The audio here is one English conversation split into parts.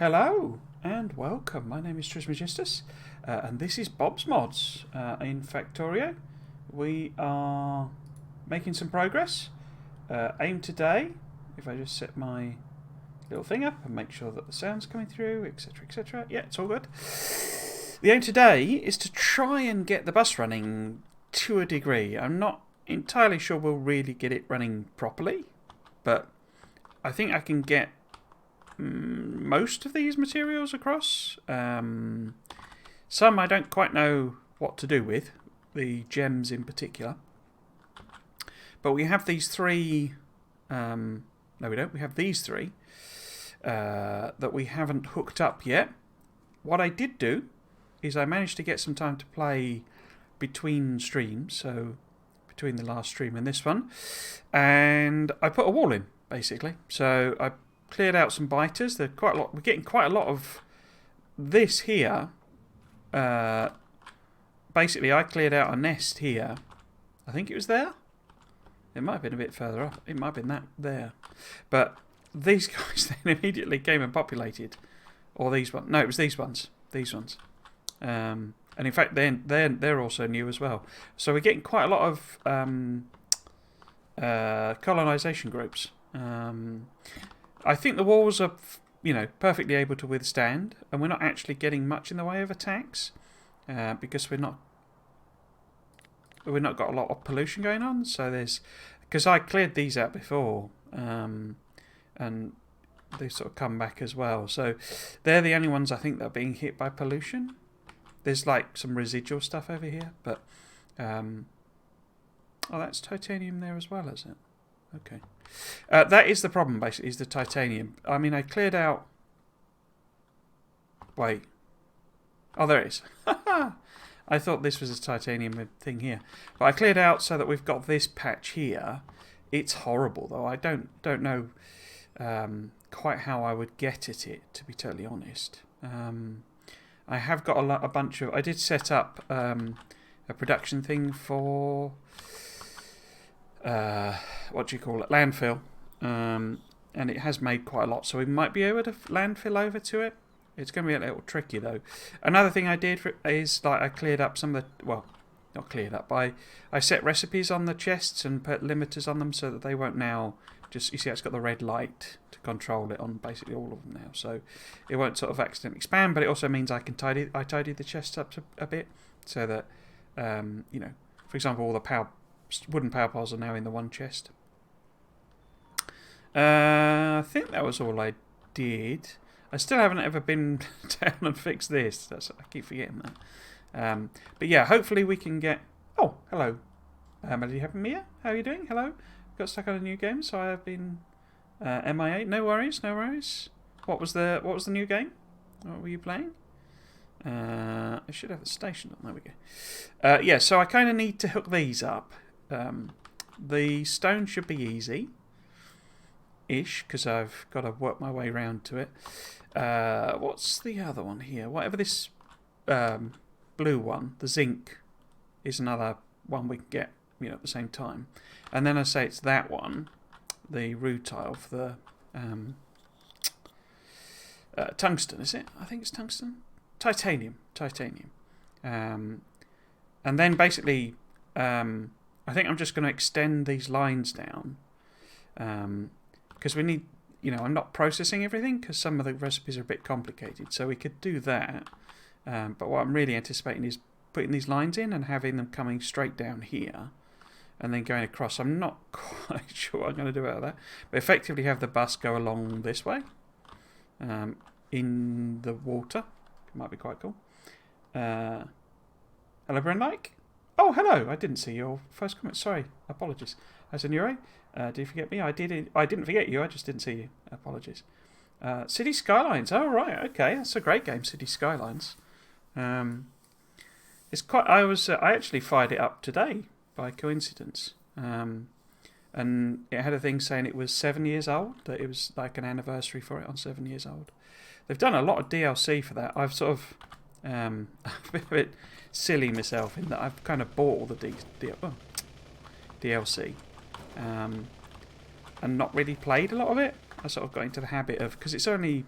Hello and welcome. My name is Trismegistus, and this is Bob's Mods in Factorio. We are making some progress. Aim today, if I just set my little thing up and make sure that the sound's coming through, etc, etc. Yeah, it's all good. The aim today is to try and get the bus running to a degree. I'm not entirely sure we'll really get it running properly, but I think I can get most of these materials across. Some I don't quite know what to do with, the gems in particular. But we have these three. No, we don't. We have these three that we haven't hooked up yet. What I did do is I managed to get some time to play between streams, so between the last stream and this one, and I put a wall in basically. So I cleared out some biters. They're quite a lot. We're getting quite a lot of this here. Basically, I cleared out a nest here. I think it was there. It might have been a bit further up. It might have been that there. But these guys then immediately came and populated. Or these ones. No, it was these ones. These ones. And in fact, they're also new as well. So we're getting quite a lot of colonisation groups. I think the walls are, perfectly able to withstand, and we're not actually getting much in the way of attacks because we're not got a lot of pollution going on. So because I cleared these out before, and they sort of come back as well. So they're the only ones I think that are being hit by pollution. There's like some residual stuff over here, but oh, that's titanium there as well, is it? Okay. That is the problem, basically, is the titanium. I mean, I cleared out... Wait. Oh, there it is. I thought this was a titanium thing here. But I cleared out so that we've got this patch here. It's horrible, though. I don't know quite how I would get at it, to be totally honest. I have got a bunch of... I did set up a production thing for... what do you call it? Landfill. And it has made quite a lot, so we might be able to landfill over to it. It's going to be a little tricky though. Another thing I did is I cleared up some of the, well, not cleared up, I set recipes on the chests and put limiters on them so that they won't now just, you see it's got the red light to control it on basically all of them now, so it won't sort of accidentally expand, but it also means I tidy the chests up a bit so that for example, all the wooden power poles are now in the one chest. I think that was all I did. I still haven't ever been down and fixed this. I keep forgetting that. But yeah, hopefully we can get... Oh, hello. Melody Mia, how are you doing? Hello. Got stuck on a new game, so I have been MIA. No worries, no worries. What was the new game? What were you playing? I should have the station on. There we go. Yeah, so I kind of need to hook these up. The stone should be easy-ish, because I've got to work my way around to it. What's the other one here? Whatever this blue one, the zinc, is another one we can get at the same time. And then I say it's that one, the rutile for the tungsten, is it? I think it's tungsten? Titanium. And then basically... I think I'm just going to extend these lines down because we need, I'm not processing everything because some of the recipes are a bit complicated. So we could do that. But what I'm really anticipating is putting these lines in and having them coming straight down here and then going across. I'm not quite sure what I'm going to do out of that. But effectively have the bus go along this way in the water. It might be quite cool. Hello, Brendike. Oh, hello. I didn't see your first comment. Sorry. Apologies. Asenure, did you forget me? I didn't forget you. I just didn't see you. Apologies. City Skylines. Oh, right. Okay. That's a great game, City Skylines. It's quite... I actually fired it up today by coincidence. And it had a thing saying it was 7 years old. That it was like an anniversary for it on 7 years old. They've done a lot of DLC for that. I've sort of... I've been a bit silly myself in that I've kind of bought all the DLC and not really played a lot of it. I sort of got into the habit of, because it's only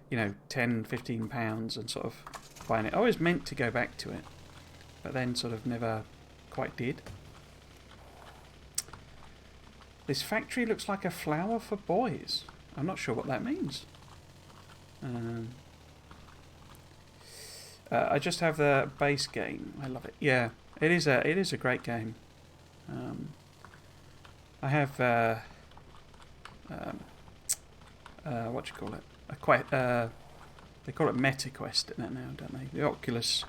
you know, £10, £15 and sort of buying it. I always meant to go back to it, but then sort of never quite did. This factory looks like a flower for boys. I'm not sure what that means. I just have the base game. I love it. Yeah, it is a great game. I have what do you call it? They call it Meta Quest in that now, don't they? The Oculus,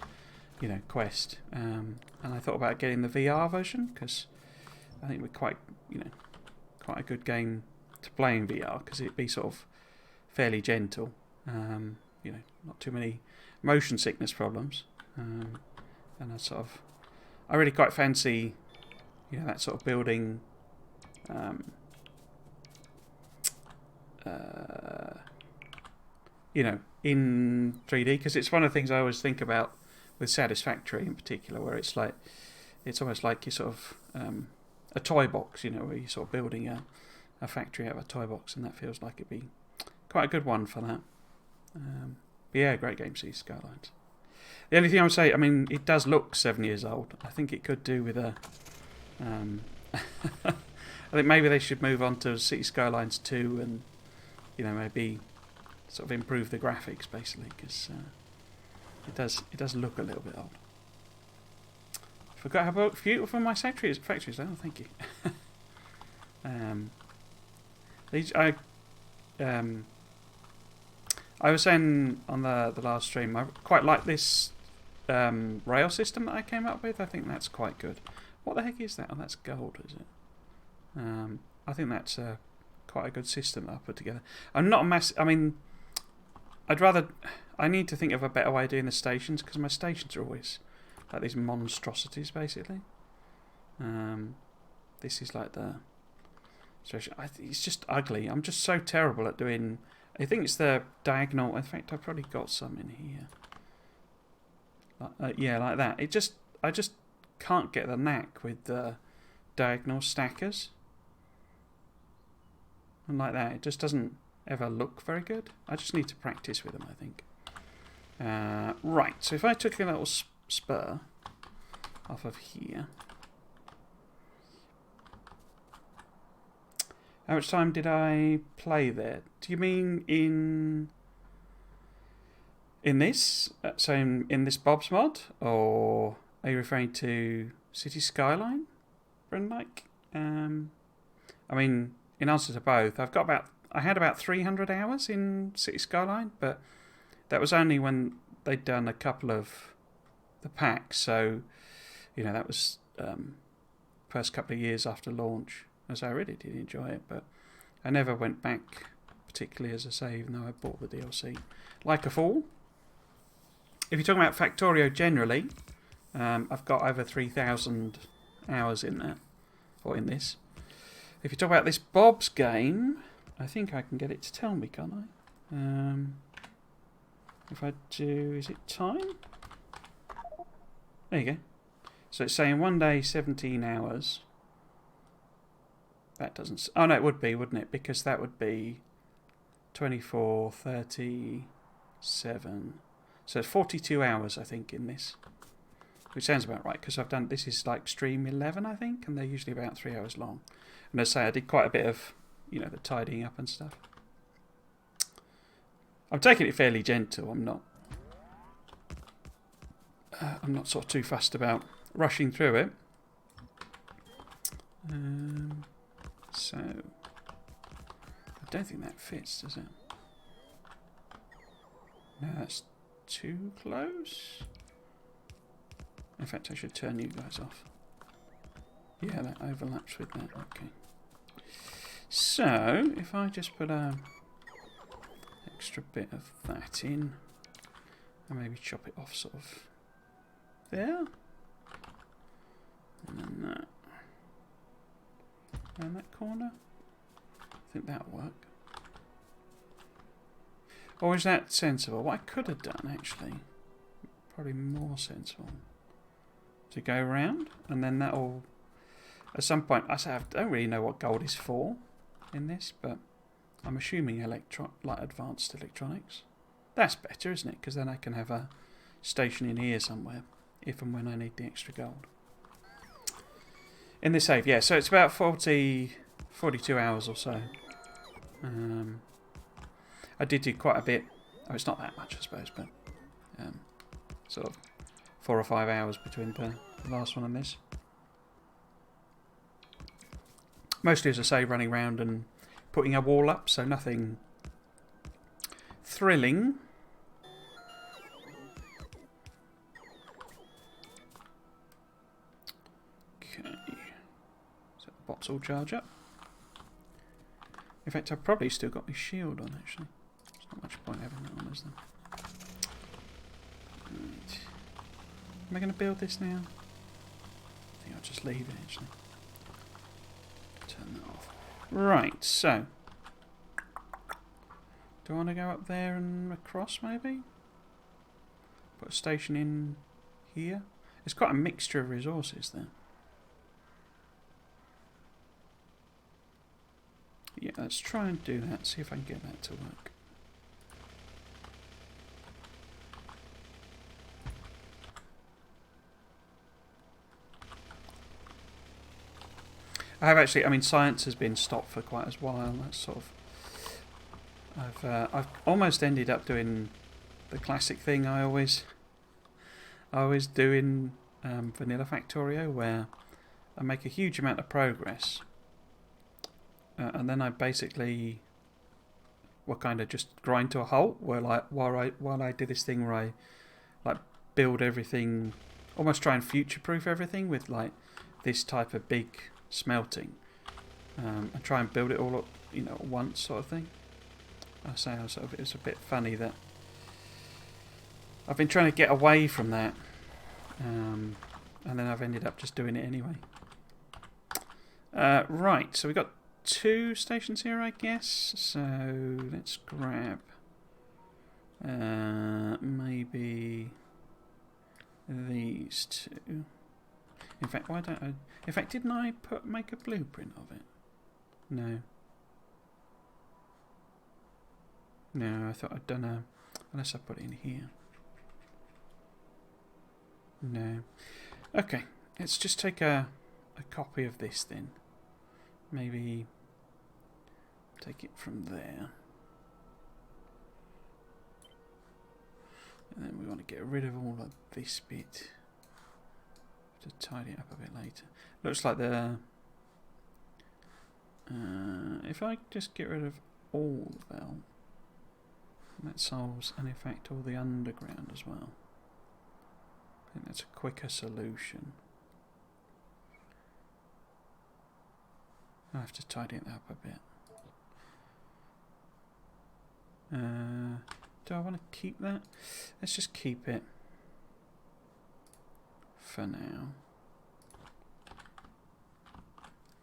you know, Quest. And I thought about getting the VR version because I think we're quite a good game to play in VR because it'd be sort of fairly gentle. You know, not too many motion sickness problems. And I really quite fancy, you know, that sort of building. You know, in 3D, because it's one of the things I always think about with Satisfactory in particular, where it's like, it's almost like you sort of a toy box, you know, where you're sort of building a factory out of a toy box, and that feels like it'd be quite a good one for that. But yeah, great game, Cities Skylines. The only thing I would say, I mean, it does look 7 years old. I think it could do with a. I think maybe they should move on to Cities Skylines 2 and, you know, maybe sort of improve the graphics basically, because it does look a little bit old. Forgot how beautiful my factories are. Oh, thank you. I was saying on the last stream, I quite like this rail system that I came up with. I think that's quite good. What the heck is that? Oh, that's gold, is it? I think that's quite a good system that I put together. I'm not a massive. I mean, I need to think of a better way of doing the stations, because my stations are always like these monstrosities, basically. This is like the station. It's just ugly. I'm just so terrible at doing. I think it's the diagonal. In fact, I've probably got some in here. Yeah, like that. I just can't get the knack with the diagonal stackers. And like that, it just doesn't ever look very good. I just need to practice with them, I think. Right, so if I took a little spur off of here. How much time did I play there? Do you mean in this? So in this Bob's mod? Or are you referring to City Skyline? Brenlike? I mean, in answer to both, I had about 300 hours in City Skyline, but that was only when they'd done a couple of the packs. So, you know, that was first couple of years after launch. As I really did enjoy it, but I never went back particularly, as I say, even though I bought the DLC. Like a fool. If you're talking about Factorio generally, I've got over 3,000 hours in that, or in this. If you talk about this Bob's game, I think I can get it to tell me, can't I? If I do, is it time? There you go. So it's saying 1 day, 17 hours. That doesn't... Oh, no, it would be, wouldn't it? Because that would be 24, 37... So it's 42 hours, I think, in this. Which sounds about right, because I've done... This is like stream 11, I think, and they're usually about 3 hours long. And as I say, I did quite a bit of, you know, the tidying up and stuff. I'm taking it fairly gentle. I'm not sort of too fussed about rushing through it. So, I don't think that fits, does it? No, that's too close. In fact, I should turn you guys off. Yeah, that overlaps with that. Okay. So, if I just put a extra bit of that in, and maybe chop it off sort of there, and then that. Around that corner. I think that'll work. Or is that sensible? What I could have done, actually, probably more sensible, to go around, and then that'll, at some point, I don't really know what gold is for in this, but I'm assuming like advanced electronics. That's better, isn't it? Because then I can have a station in here somewhere, if and when I need the extra gold. In this save, yeah, so it's about 42 hours or so. I did do quite a bit. Oh, it's not that much, I suppose, but sort of 4 or 5 hours between the last one and this. Mostly, as I say, running around and putting a wall up, so nothing thrilling. Okay. So the bots all charge up. In fact, I've probably still got my shield on, actually. There's not much point having that on, is there? Right. Am I going to build this now? I think I'll just leave it, actually. Turn that off. Right, so. Do I want to go up there and across, maybe? Put a station in here? It's quite a mixture of resources there. Yeah, let's try and do that, see if I can get that to work. I have actually, I mean, science has been stopped for quite a while. That's sort of, I've almost ended up doing the classic thing I always do in vanilla Factorio, where I make a huge amount of progress, and then I basically will kind of just grind to a halt, where while I do this thing where I like build everything, almost try and future-proof everything with like this type of big smelting, and try and build it all up, you know, at once, sort of thing. I say, it's a bit funny that I've been trying to get away from that, and then I've ended up just doing it anyway. Right, so we've got 2 stations here, I guess. So let's grab maybe these 2. In fact, why don't I? In fact, didn't I make a blueprint of it? No. No, I thought I'd done a. Unless I put it in here. No. Okay, let's just take a copy of this then. Maybe take it from there. And then we want to get rid of all of this bit. To tidy it up a bit later. Looks like the... if I just get rid of all the belt, that solves, and in fact all the underground as well. I think that's a quicker solution. I have to tidy it up a bit. Do I want to keep that? Let's just keep it for now.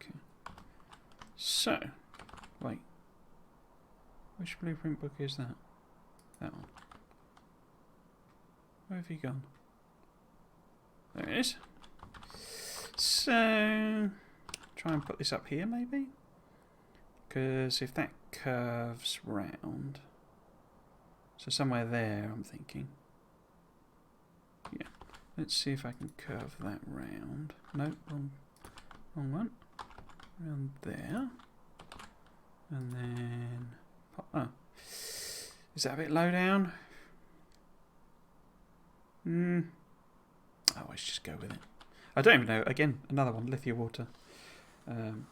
Okay. So, wait. Which blueprint book is that? That one. Where have you gone? There it is. So, try and put this up here maybe? Because if that curves round, so somewhere there I'm thinking. Yeah. Let's see if I can curve that round. Nope, wrong one. Around there. And then... oh. Is that a bit low down? Oh, let's just go with it. I don't even know. Again, another one. Lithia water. In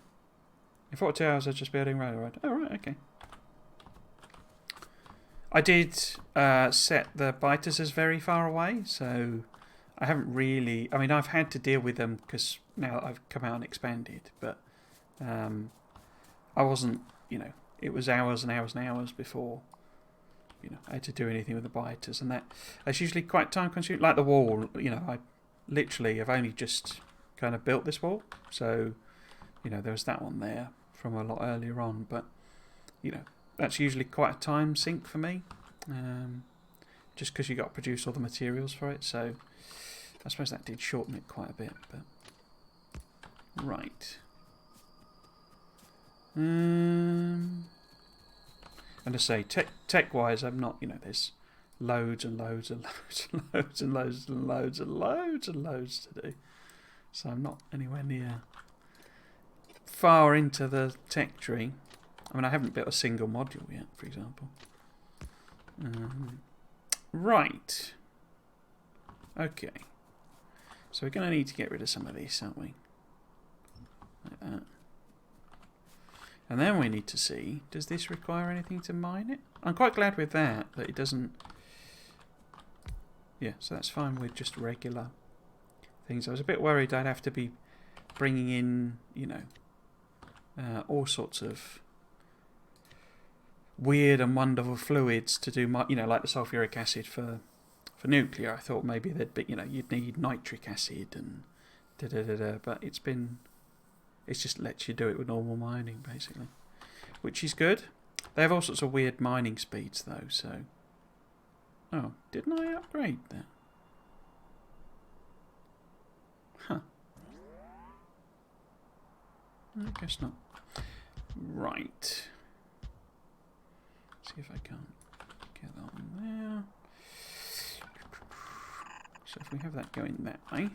42 hours, I was just building railroad. Oh, right, okay. I did set the biters as very far away, so I haven't really... I mean, I've had to deal with them because now that I've come out and expanded, but I wasn't, you know, it was hours and hours and hours before, you know, I had to do anything with the biters, and that's usually quite time consuming. Like the wall, you know, I literally have only just kind of built this wall, so, you know, there was that one there from a lot earlier on, but, you know, that's usually quite a time sink for me, just because you got to produce all the materials for it, so I suppose that did shorten it quite a bit, but right. And to say, tech-wise, I'm not, you know, there's loads and loads and loads and loads and loads and loads and loads and loads to do. So I'm not anywhere near far into the tech tree. I mean, I haven't built a single module yet, for example. Right. Okay. So we're going to need to get rid of some of this, aren't we? Like that. And then we need to see, does this require anything to mine it? I'm quite glad with that it doesn't... Yeah, so that's fine with just regular things. I was a bit worried I'd have to be bringing in, you know, all sorts of weird and wonderful fluids to do, you know, like the sulfuric acid for nuclear. I thought maybe there'd be, you know, you'd need nitric acid and da-da-da-da, but it's just lets you do it with normal mining, basically, which is good. They have all sorts of weird mining speeds, though, so... Oh, didn't I upgrade that? Huh. I guess not. Right. See if I can get that on there. So if we have that going that way,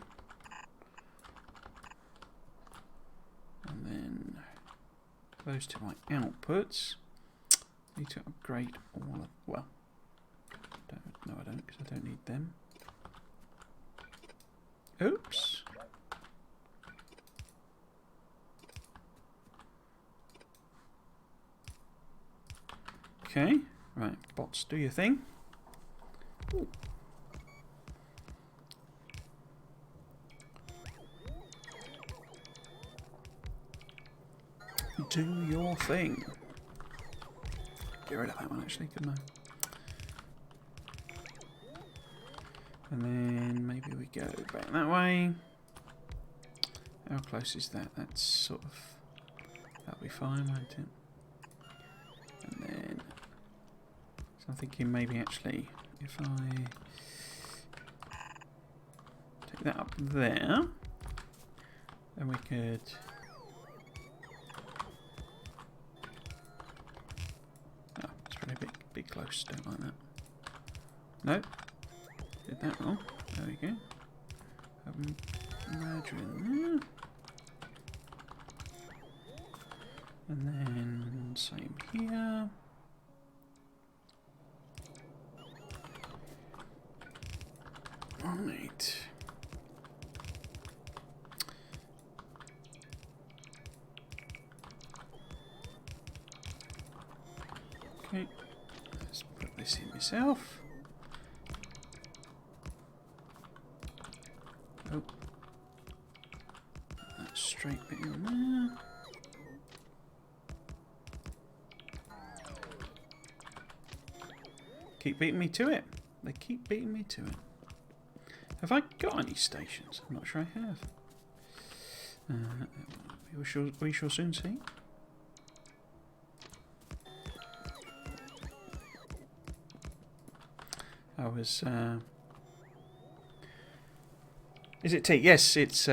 and then those two my outputs, need to upgrade all of, well, no I don't, because I don't need them. Oops. Okay, right, bots, do your thing. Ooh. Do your thing. Get rid of that one, actually, couldn't I? And then maybe we go back that way. How close is that? That's sort of... That'll be fine, won't it? And then... So I'm thinking maybe actually, if I... Take that up there, then we could... Bit close, don't like that. Nope. Did that wrong. There we go. Merger in there. And then same here. Right. Okay. Let's put this in myself. Oh. That straight bit in there. Keep beating me to it. They keep beating me to it. Have I got any stations? I'm not sure I have. We shall soon see. I was... Is it tea? Yes, it's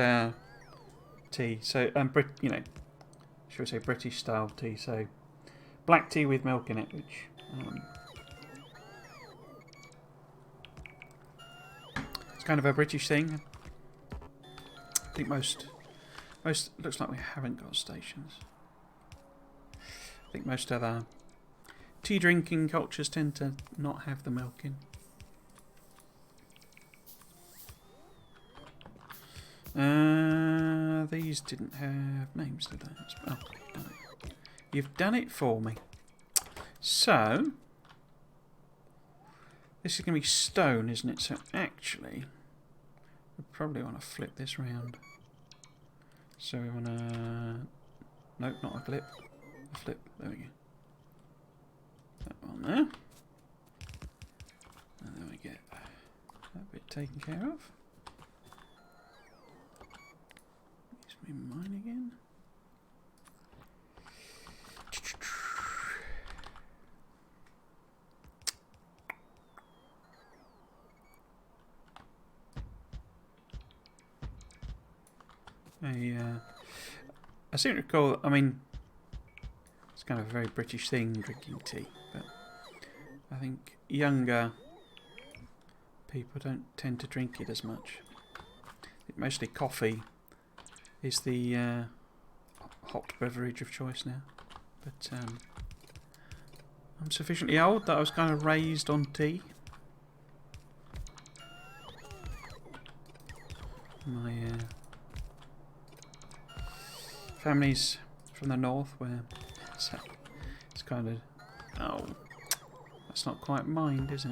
tea. So, you know, should we say British style tea? So, black tea with milk in it, which it's kind of a British thing. I think most looks like we haven't got stations. I think most other tea drinking cultures tend to not have the milk in. These didn't have names, did they? Oh, no. You've done it for me. So, this is going to be stone, isn't it? So, actually, we probably want to flip this round. So, we want to... Nope, not a flip. A flip. There we go. That one there. And then we get that bit taken care of. Mine again. I seem to recall, I mean, it's kind of a very British thing, drinking tea, but I think younger people don't tend to drink it as much. Mostly coffee is the hot beverage of choice now. But I'm sufficiently old that I was kind of raised on tea. My family's from the north, where it's kind of... Oh, that's not quite mined, is it?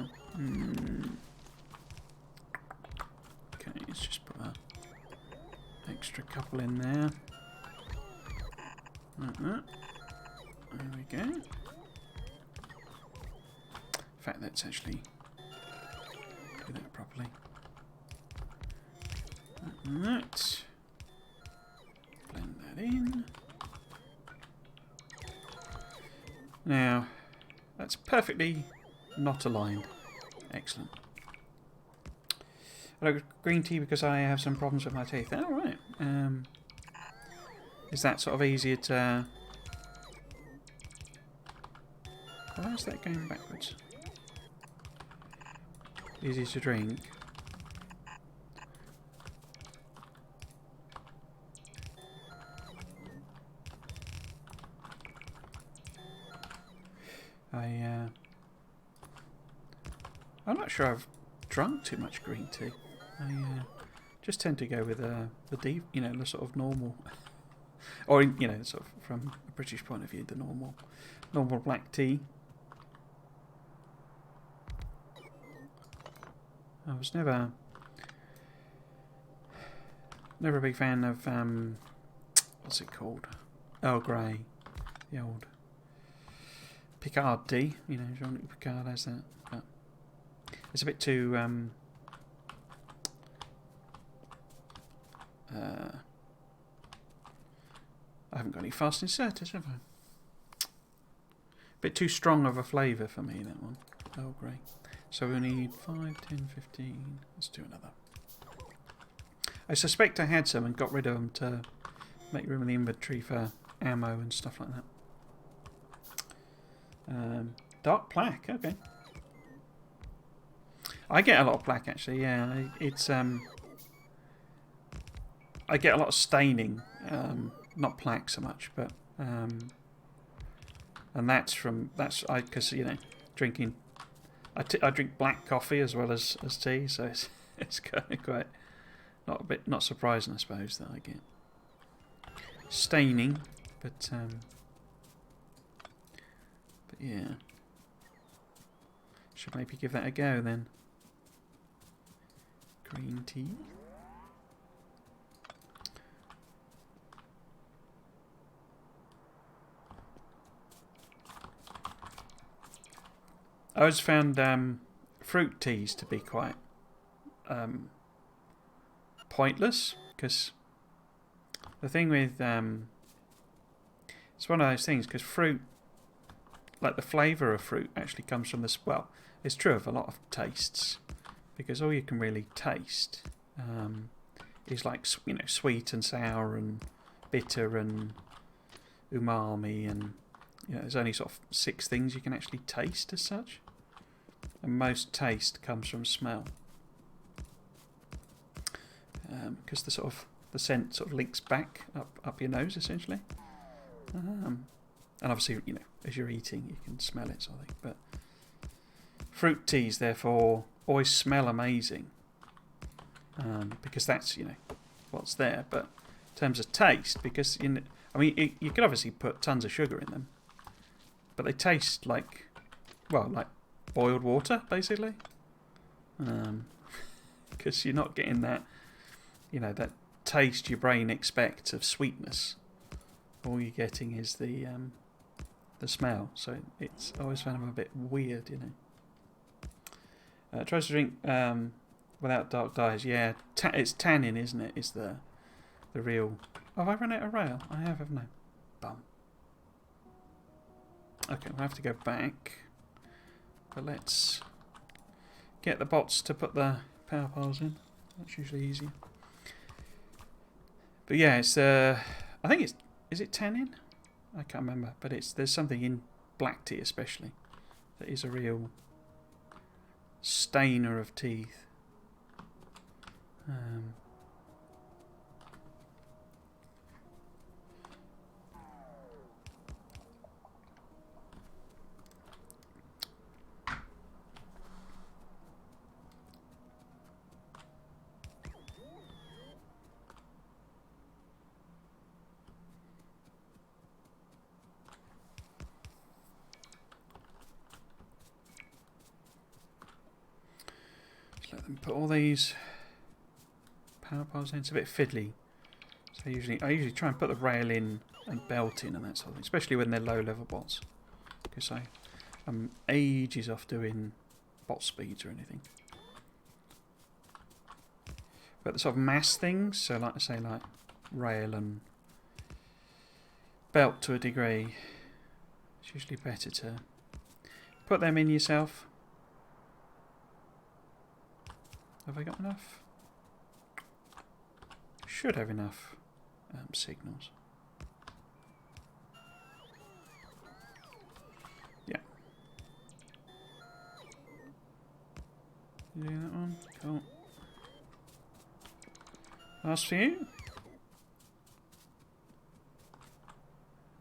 Okay, let's just put an extra couple in there. Like that. There we go. In fact, let's actually do that properly. Like that. Blend that in. Now, that's perfectly not aligned. Excellent. I like green tea because I have some problems with my teeth. Oh, right. Is that sort of easier to... Why is that going backwards? Easy to drink. I'm not sure I've drunk too much green tea. I just tend to go with the deep, the sort of normal, or sort of from a British point of view, the normal black tea. I was never a big fan of what's it called? Earl Grey, the old Picard tea. Jean-Luc Picard has that. But it's a bit too I haven't got any fast inserters, have I? A bit too strong of a flavour for me, that one. Earl Grey. So we'll need 5, 10, 15. Let's do another. I suspect I had some and got rid of them to make room in the inventory for ammo and stuff like that. Dark plaque, okay. I get a lot of plaque actually, yeah. It's I get a lot of staining, not plaque so much, but and that's because drinking. I drink black coffee as well as tea, so it's kind of quite not surprising, I suppose, that I get staining, but yeah, should maybe give that a go then. Green tea. I always found fruit teas to be quite pointless, because the thing with it's one of those things, because fruit, like the flavour of fruit, actually comes from this. Well, it's true of a lot of tastes, because all you can really taste is like sweet and sour and bitter and umami, and there's only sort of 6 things you can actually taste as such. And most taste comes from smell, because the scent sort of links back up your nose essentially, and obviously as you're eating you can smell it, sort of thing. But fruit teas therefore always smell amazing, because that's what's there. But in terms of taste, because you could obviously put tons of sugar in them, but they taste like boiled water, basically. Because you're not getting that, that taste your brain expects of sweetness. All you're getting is the smell. So it's I always found them a bit weird, Tries to drink without dark dyes. Yeah, it's tannin, isn't it? Is the real... Oh, have I run out of rail? I have, haven't I? Bum. Okay, we'll have to go back. But let's get the bots to put the power piles in. That's usually easier. But yeah, it's I think it's... Is it tannin? I can't remember. But there's something in black tea especially that is a real stainer of teeth. Um, let them put all these power poles in. It's a bit fiddly. So I usually try and put the rail in and belt in and that sort of thing, especially when they're low level bots, because I'm ages off doing bot speeds or anything. But the sort of mass things, so like I say, like rail and belt to a degree, it's usually better to put them in yourself. Have I got enough? Should have enough signals. Yeah. You do that one? Cool. Last few.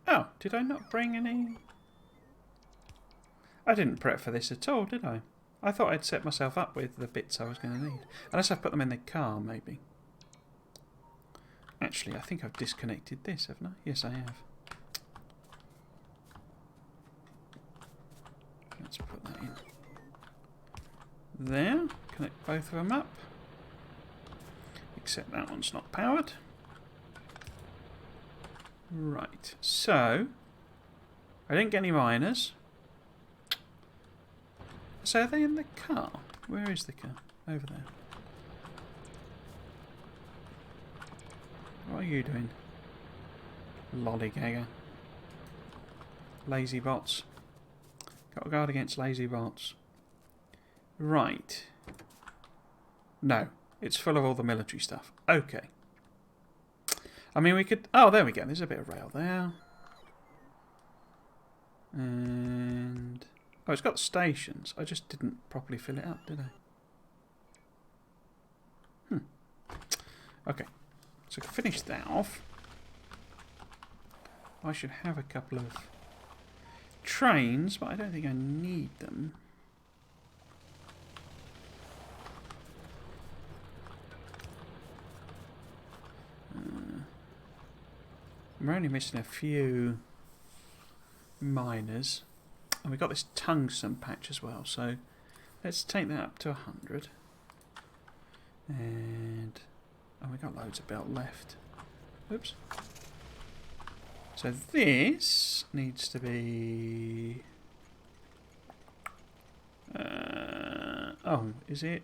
Oh, did I not bring any? I didn't prep for this at all, did I? I thought I'd set myself up with the bits I was going to need. Unless I put them in the car, maybe. Actually, I think I've disconnected this, haven't I? Yes, I have. Let's put that in. There. Connect both of them up. Except that one's not powered. Right. So, I didn't get any miners. So are they in the car? Where is the car? Over there. What are you doing? Lollygagger. Lazy bots. Got to guard against lazy bots. Right. No. It's full of all the military stuff. Okay. I mean, we could... Oh, there we go. There's a bit of rail there. And... Oh, it's got stations. I just didn't properly fill it up, did I? Okay. So to finish that off, I should have a couple of trains, but I don't think I need them. I'm only missing a few miners. And we've got this tungsten patch as well, so let's take that up to 100. And... oh, we've got loads of belt left. Oops. So this needs to be... oh, is it?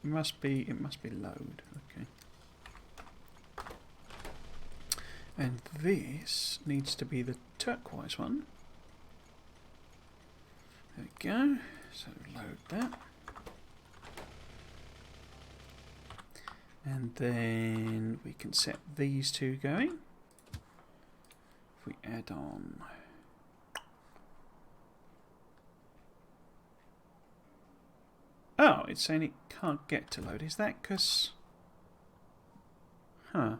It must be load. Okay. And this needs to be the turquoise one. There we go. So load that. And then we can set these two going. If we add on... oh, it's saying it can't get to load. Is that because... huh.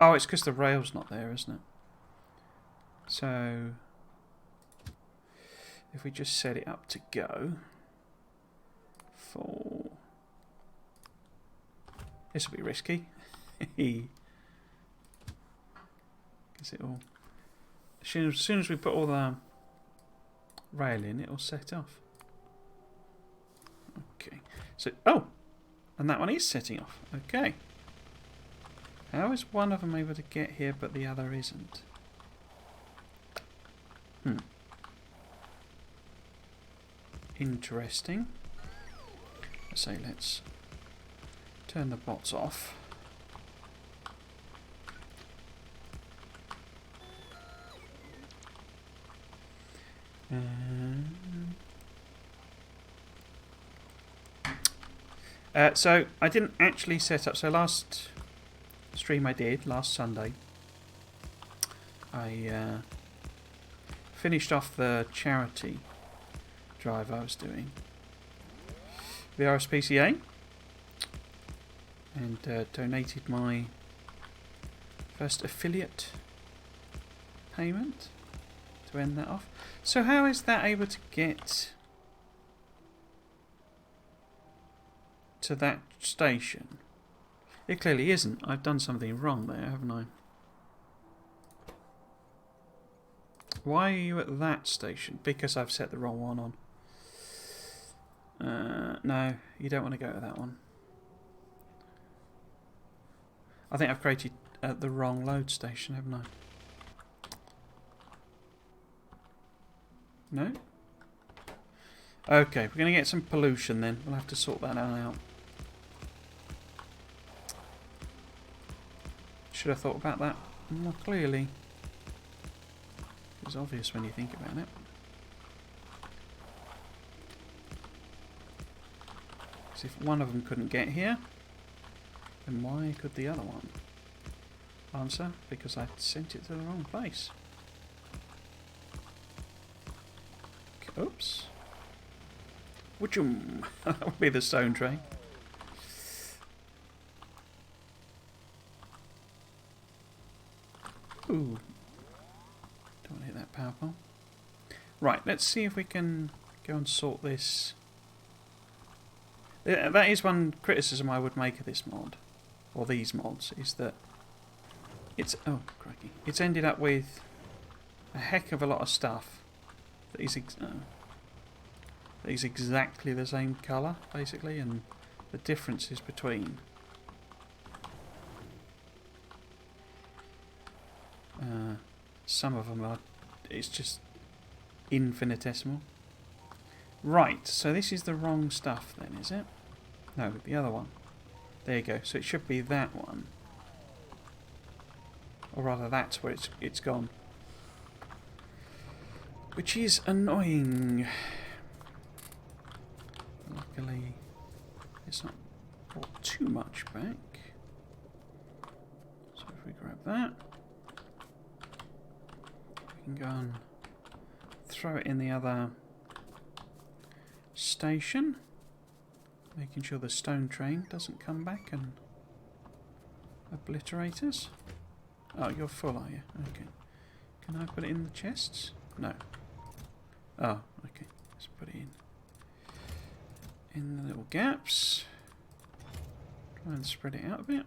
Oh, it's because the rail's not there, isn't it? So... if we just set it up to go... for... this will be risky. Because it'll... as soon as we put all the rail in, it'll set off. Okay. So, oh! And that one is setting off. Okay. How is one of them able to get here but the other isn't? Interesting. So let's turn the bots off. So I didn't actually set up. So last stream I did last Sunday, I finished off the charity drive I was doing, the RSPCA, and donated my first affiliate payment to end that off. So how is that able to get to that station? It clearly isn't. I've done something wrong there, haven't I? Why are you at that station? Because I've set the wrong one on. No, you don't want to go to that one. I think I've created the wrong load station, haven't I? No? Okay, we're going to get some pollution then. We'll have to sort that out. Should have thought about that more clearly. It's obvious when you think about it. Because if one of them couldn't get here, then why could the other one? Answer, because I sent it to the wrong place. Oops. Woochum! That would be the stone train. Ooh. Don't want to hit that power pole. Right, let's see if we can go and sort this. That is one criticism I would make of this mod, or these mods, is that it's crikey, it's ended up with a heck of a lot of stuff that is exactly the same colour, basically, and the differences between some of them are, it's just infinitesimal. Right, so this is the wrong stuff then, is it? No, the other one. There you go. So it should be that one. Or rather, that's where it's gone. Which is annoying. Luckily, it's not brought too much back. So if we grab that, we can go and throw it in the other station, making sure the stone train doesn't come back and obliterate us. Oh, you're full, are you? Okay. Can I put it in the chests? No. Oh, okay. Let's put it in the little gaps. Try and spread it out a bit.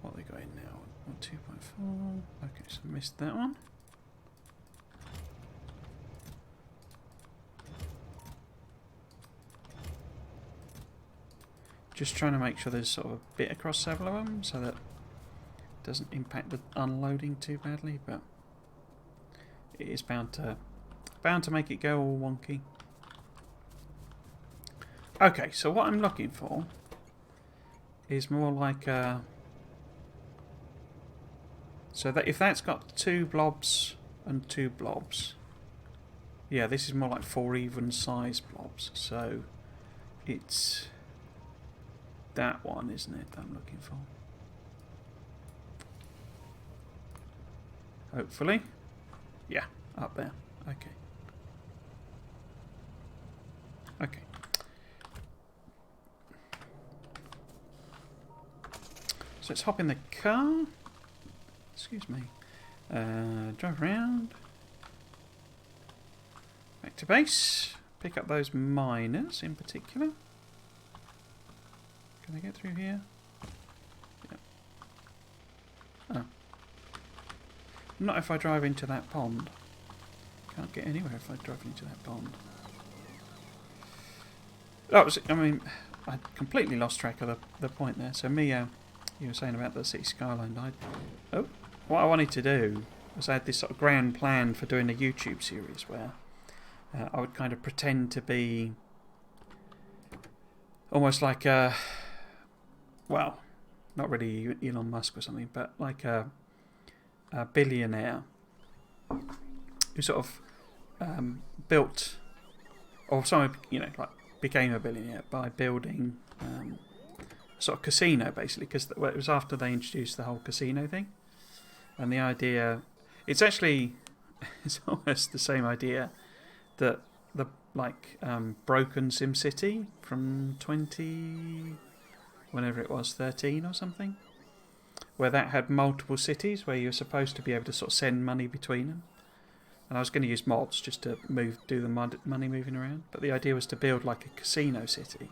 What have they got in now? 2.4. Okay, so I missed that one. Just trying to make sure there's sort of a bit across several of them so that it doesn't impact the unloading too badly, but it is bound to make it go all wonky. Okay, so what I'm looking for is more like a... So that if that's got 2 blobs and 2 blobs, yeah, this is more like 4 even size blobs. So it's that one, isn't it, that I'm looking for? Hopefully. Yeah, up there. Okay. Okay. So let's hop in the car. Excuse me. Drive around. Back to base. Pick up those miners in particular. Can I get through here? Yep. Oh. Not if I drive into that pond. Can't get anywhere if I drive into that pond. That was, I mean, I completely lost track of the point there. So Mia, you were saying about the city skyline. What I wanted to do was I had this sort of grand plan for doing a YouTube series where I would kind of pretend to be almost like a, well, not really Elon Musk or something, but like a billionaire who sort of built, or someone, you know, like became a billionaire by building a sort of casino, basically, because it was after they introduced the whole casino thing. And the idea, it's almost the same idea that the broken SimCity from whenever it was 13 or something, where that had multiple cities where you're supposed to be able to sort of send money between them. And I was going to use mods just to do the money moving around, but the idea was to build like a casino city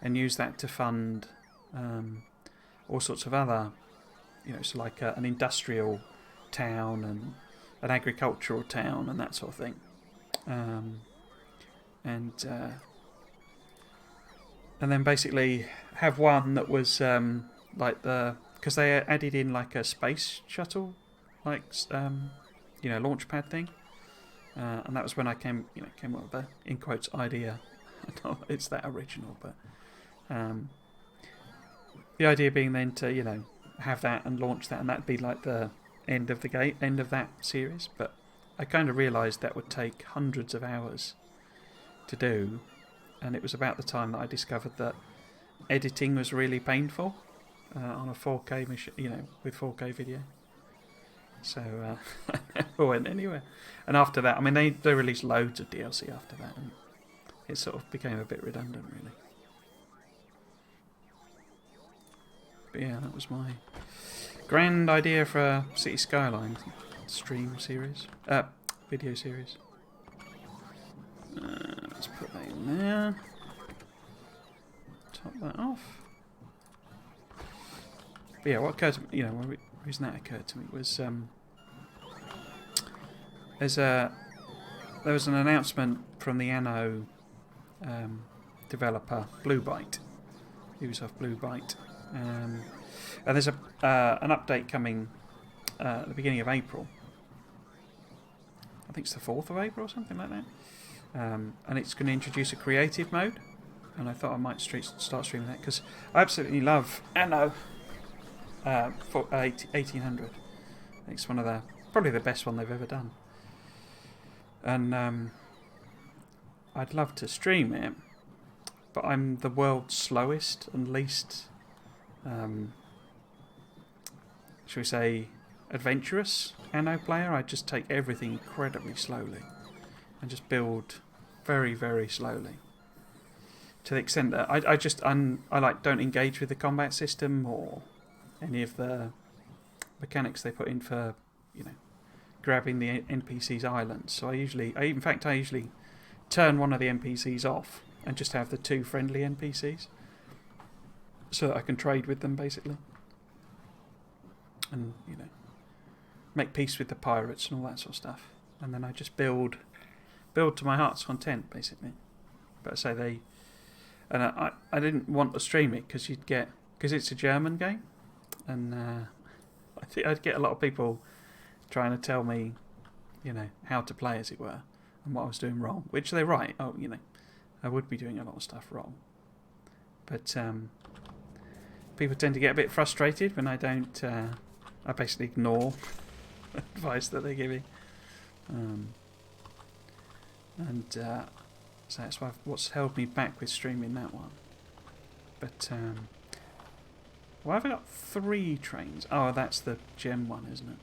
and use that to fund all sorts of other, so like an industrial town and an agricultural town and that sort of thing. And then basically have one that was because they added in like a space shuttle, launch pad thing, and that was when I came up with the in quotes idea. I don't know, it's that original, but the idea being then to have that and launch that, and that'd be like the end of that series. But I kind of realised that would take hundreds of hours to do, and it was about the time that I discovered that editing was really painful on a 4K machine, with 4K video. So I never went anywhere. And after that, I mean, they released loads of DLC after that, and it sort of became a bit redundant, really. But yeah, that was my grand idea for a City Skyline stream series, video series. Let's put that in there. Top that off. But yeah, what occurred to me, the reason that occurred to me was there was an announcement from the Anno developer Bluebyte, Ubisoft Bluebyte, and there's an update coming at the beginning of April. I think it's the 4th of April or something like that. And it's going to introduce a creative mode, and I thought I might start streaming that because I absolutely love Anno for 1800. I think it's probably the best one they've ever done, and I'd love to stream it, but I'm the world's slowest and least, shall we say, adventurous Anno player. I just take everything incredibly slowly and just build very, very slowly, to the extent that I don't engage with the combat system or any of the mechanics they put in for grabbing the NPC's islands. So I usually turn one of the NPCs off and just have the 2 friendly NPCs so that I can trade with them, basically, and make peace with the pirates and all that sort of stuff. And then I just build to my heart's content, basically. But I didn't want to stream it because it's a German game, and I think I'd get a lot of people trying to tell me, how to play, as it were, and what I was doing wrong. Which they're right. Oh, I would be doing a lot of stuff wrong. But people tend to get a bit frustrated when I don't. I basically ignore advice that they give me. So that's what's held me back with streaming that one. But well, I've got 3 trains. Oh, that's the gem one, isn't it?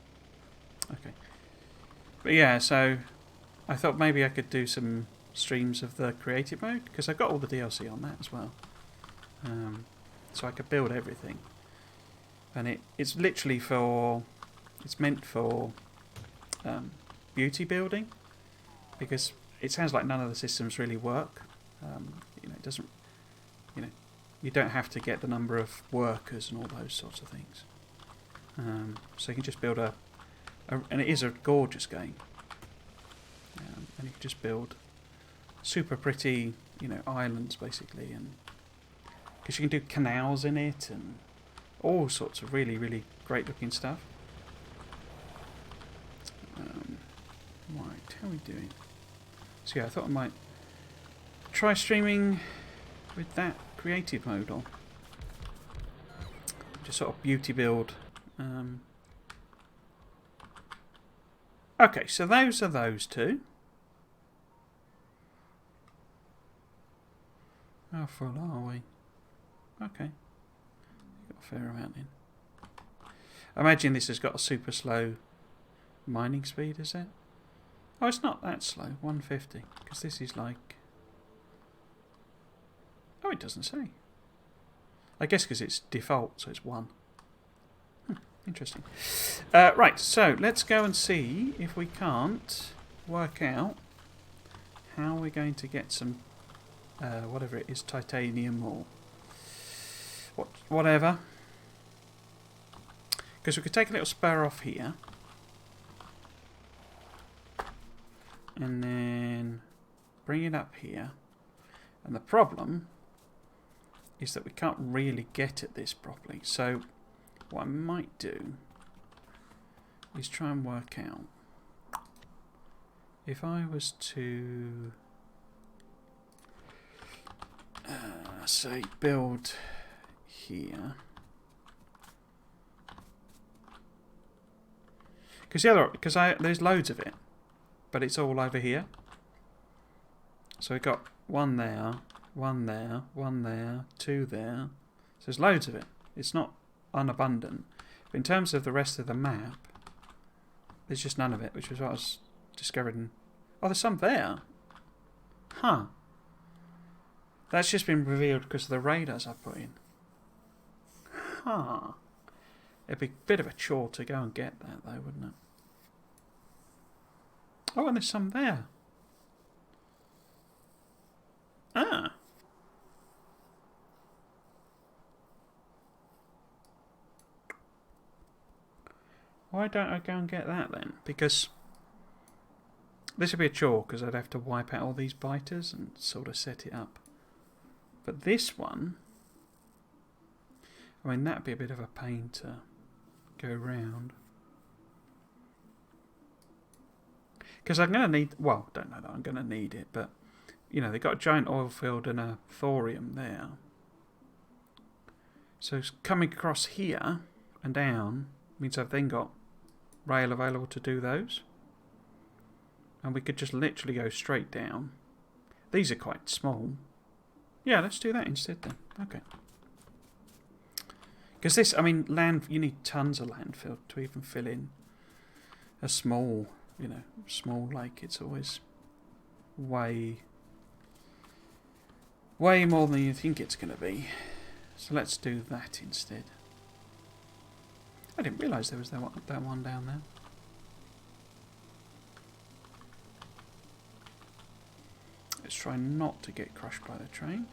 Okay. But yeah, so I thought maybe I could do some streams of the creative mode, because I've got all the DLC on that as well. So I could build everything. And it's literally it's meant for beauty building, because it sounds like none of the systems really work. It doesn't. You don't have to get the number of workers and all those sorts of things. So you can just build and it is a gorgeous game. And you can just build super pretty, islands, basically, and because you can do canals in it and all sorts of really, really great looking stuff. Right, how are we doing? So yeah, I thought I might try streaming with that creative mode on. Just sort of beauty build. Okay, so those are those 2. How full are we? Okay. Got a fair amount in. I imagine this has got a super slow mining speed, is it? Oh, it's not that slow. 150. Because this is like... Oh, it doesn't say. I guess because it's default, so it's 1. Interesting. Right, so let's go and see if we can't work out how we're going to get some, whatever it is, titanium or whatever. Because we could take a little spur off here. And then bring it up here. And the problem is that we can't really get at this properly. So what I might do is try and work out if I was to say build here, because there's loads of it, but it's all over here. So we've got one there, one there, one there, 2 there. So there's loads of it. It's not unabundant. But in terms of the rest of the map, there's just none of it, which was what I was discovering. Oh, there's some there. Huh. That's just been revealed because of the radars I put in. Huh. It'd be a bit of a chore to go and get that, though, wouldn't it? Oh, and there's some there. Ah. Why don't I go and get that then? Because this would be a chore, because I'd have to wipe out all these biters and sort of set it up. But this one, I mean, that'd be a bit of a pain to go round. Because I'm going to need, well, don't know that I'm going to need it, but, you know, they've got a giant oil field and a thorium there. So coming across here and down means I've then got rail available to do those. And we could just literally go straight down. These are quite small. Yeah, let's do that instead then. Okay. Because this, I mean, land, you need tons of landfill to even fill in a small, you know, small lake. It's always way more than you think it's going to be. So let's do that instead. I didn't realise there was that one down there. Let's try not to get crushed by the train.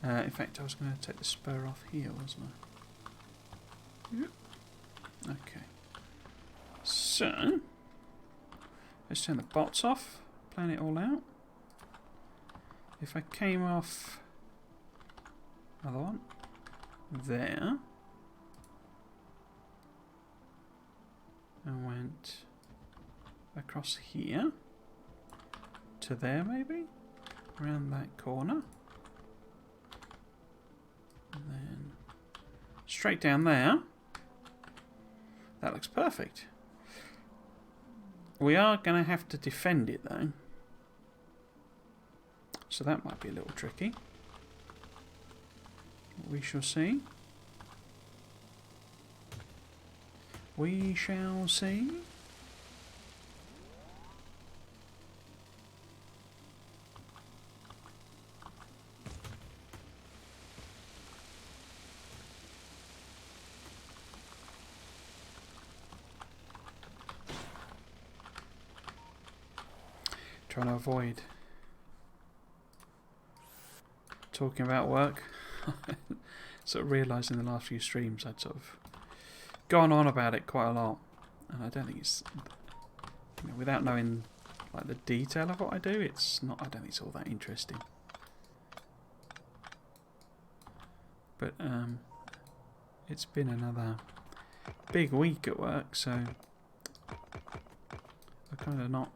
In fact, I was going to take the spur off here, wasn't I? Yep. Okay. So, let's turn the bots off, plan it all out. If I came off another one there and went across here to there, maybe around that corner, and then straight down there. That looks perfect. We are going to have to defend it though, so that might be a little tricky. We shall see. We shall see. Trying to avoid talking about work. Sort of realised in the last few streams I'd sort of gone on about it quite a lot, and I don't think it's, you know, without knowing like the detail of what I do, it's not. I don't think it's all that interesting. But it's been another big week at work, so I've kind of not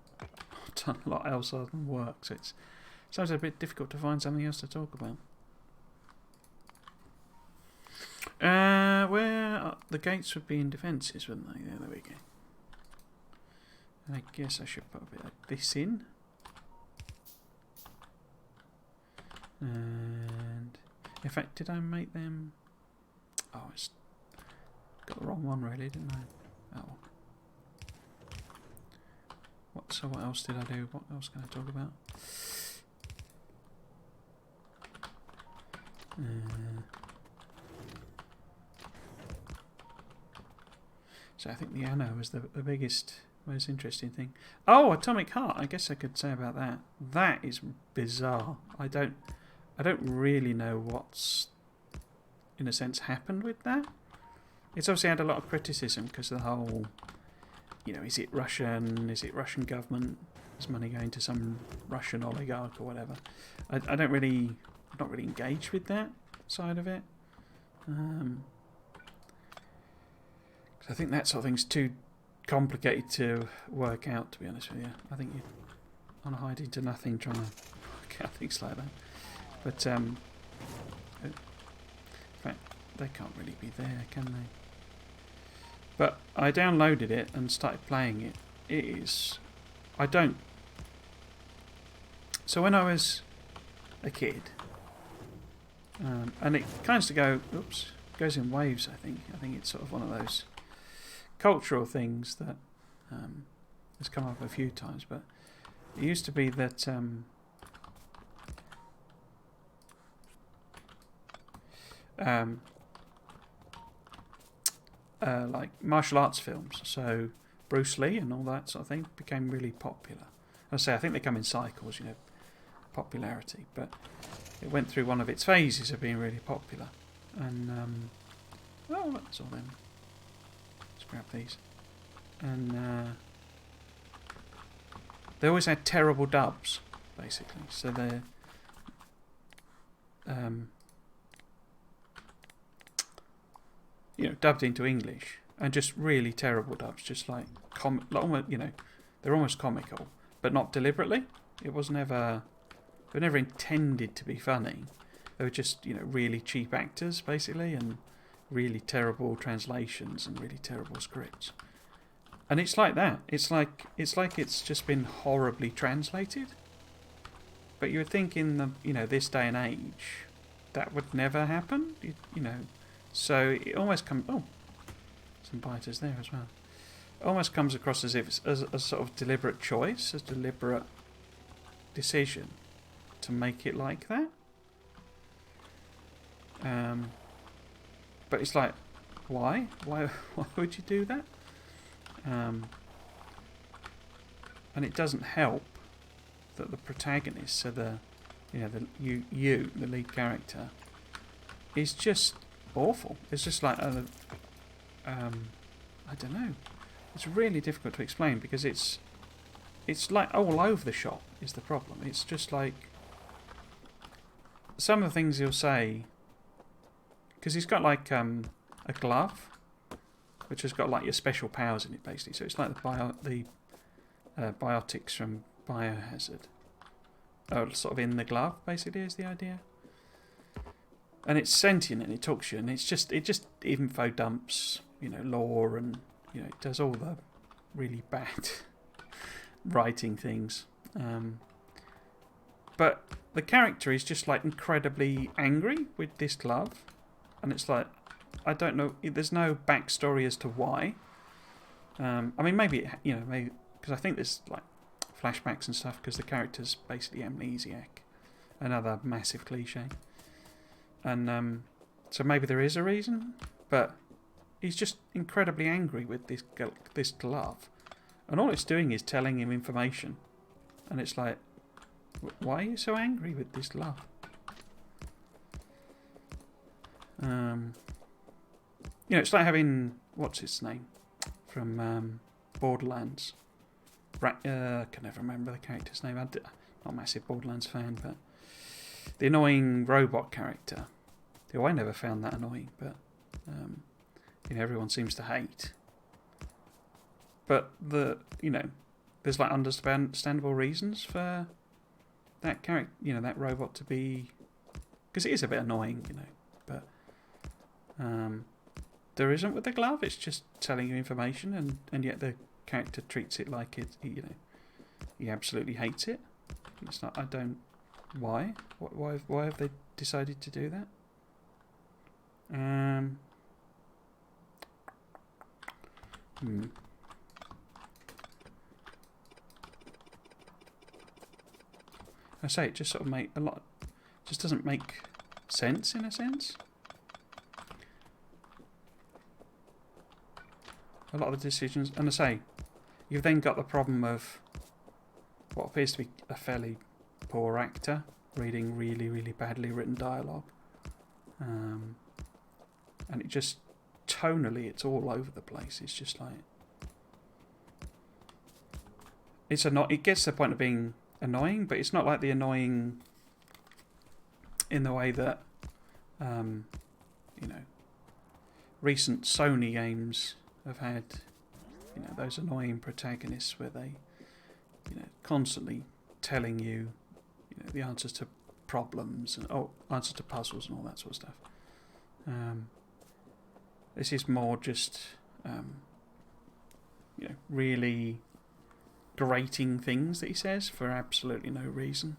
done a lot else other than work, so it's sometimes a bit difficult to find something else to talk about. Where the gates would be in defences, wouldn't they? Yeah, there we go. And I guess I should put a bit like this in. And In fact, did I make them... Oh, it's got the wrong one really, didn't I? Oh. So what else did I do? What else can I talk about? So I think the anno was the biggest, most interesting thing. Oh, atomic heart. I guess I could say about that. That is bizarre. I don't really know what's, in a sense, happened with that. It's obviously had a lot of criticism because of the whole, you know, is it Russian? Is it Russian government? Is money going to some Russian oligarch or whatever? I don't really, not really engaged with that side of it. I think that sort of thing's too complicated to work out, to be honest with you. I think you're on a hide into nothing trying to work out things like that. But, in fact, they can't really be there, can they? But I downloaded it and started playing it. It is... I don't... So when I was a kid, and it kind of goes in waves, I think. I think it's sort of one of those cultural things that has come up a few times, but it used to be that like martial arts films, so Bruce Lee and all that sort of thing became really popular. I think they come in cycles, you know, popularity, but it went through one of its phases of being really popular. And well, that's all them. Grab these, and they always had terrible dubs, basically. So they're you know, dubbed into English, and just really terrible dubs, just like you know, they're almost comical, but not deliberately. It was never, they were never intended to be funny. They were just, you know, really cheap actors, basically, and really terrible translations and really terrible scripts. And it's like that. It's like it's just been horribly translated. But you would think in the, you know, this day and age that would never happen, you know. So it almost comes... Oh, some biters there as well. It almost comes across as if it's a sort of deliberate choice, a deliberate decision to make it like that. But it's like, why? Why would you do that? And it doesn't help that the protagonist, so the lead character, is just awful. It's just like I don't know. It's really difficult to explain because it's like all over the shop is the problem. It's just like some of the things he'll say. Because he's got like a glove, which has got like your special powers in it, basically. So it's like the biotics from Biohazard, sort of in the glove, basically, is the idea. And it's sentient and it talks to you, and it just info dumps, you know, lore, and you know, it does all the really bad writing things. But the character is just like incredibly angry with this glove. And it's like, I don't know, there's no backstory as to why. I mean, maybe, you know, maybe, because I think there's like flashbacks and stuff, because the character's basically amnesiac. Another massive cliche. And so maybe there is a reason, but he's just incredibly angry with this glove. And all it's doing is telling him information. And it's like, why are you so angry with this glove? You know, it's like having, what's his name from Borderlands. I can never remember the character's name. I'm not a massive Borderlands fan, but the annoying robot character, who I never found that annoying, but you know, everyone seems to hate. But you know, there's like understandable reasons for that character, you know, that robot to be, because it is a bit annoying, you know, but there isn't with the glove. It's just telling you information, and yet the character treats it like it, you know, he absolutely hates it. It's not. I don't. Why? Why have they decided to do that? Um. I say it just sort of just doesn't make sense in a sense. A lot of the decisions, and I say, you've then got the problem of what appears to be a fairly poor actor reading really, really badly written dialogue. And it just, tonally, it's all over the place. It's just like, it gets to the point of being annoying, but it's not like the annoying in the way that, recent Sony games have had, those annoying protagonists where they, constantly telling you, the answers to problems and answers to puzzles and all that sort of stuff. This is more just, really grating things that he says for absolutely no reason.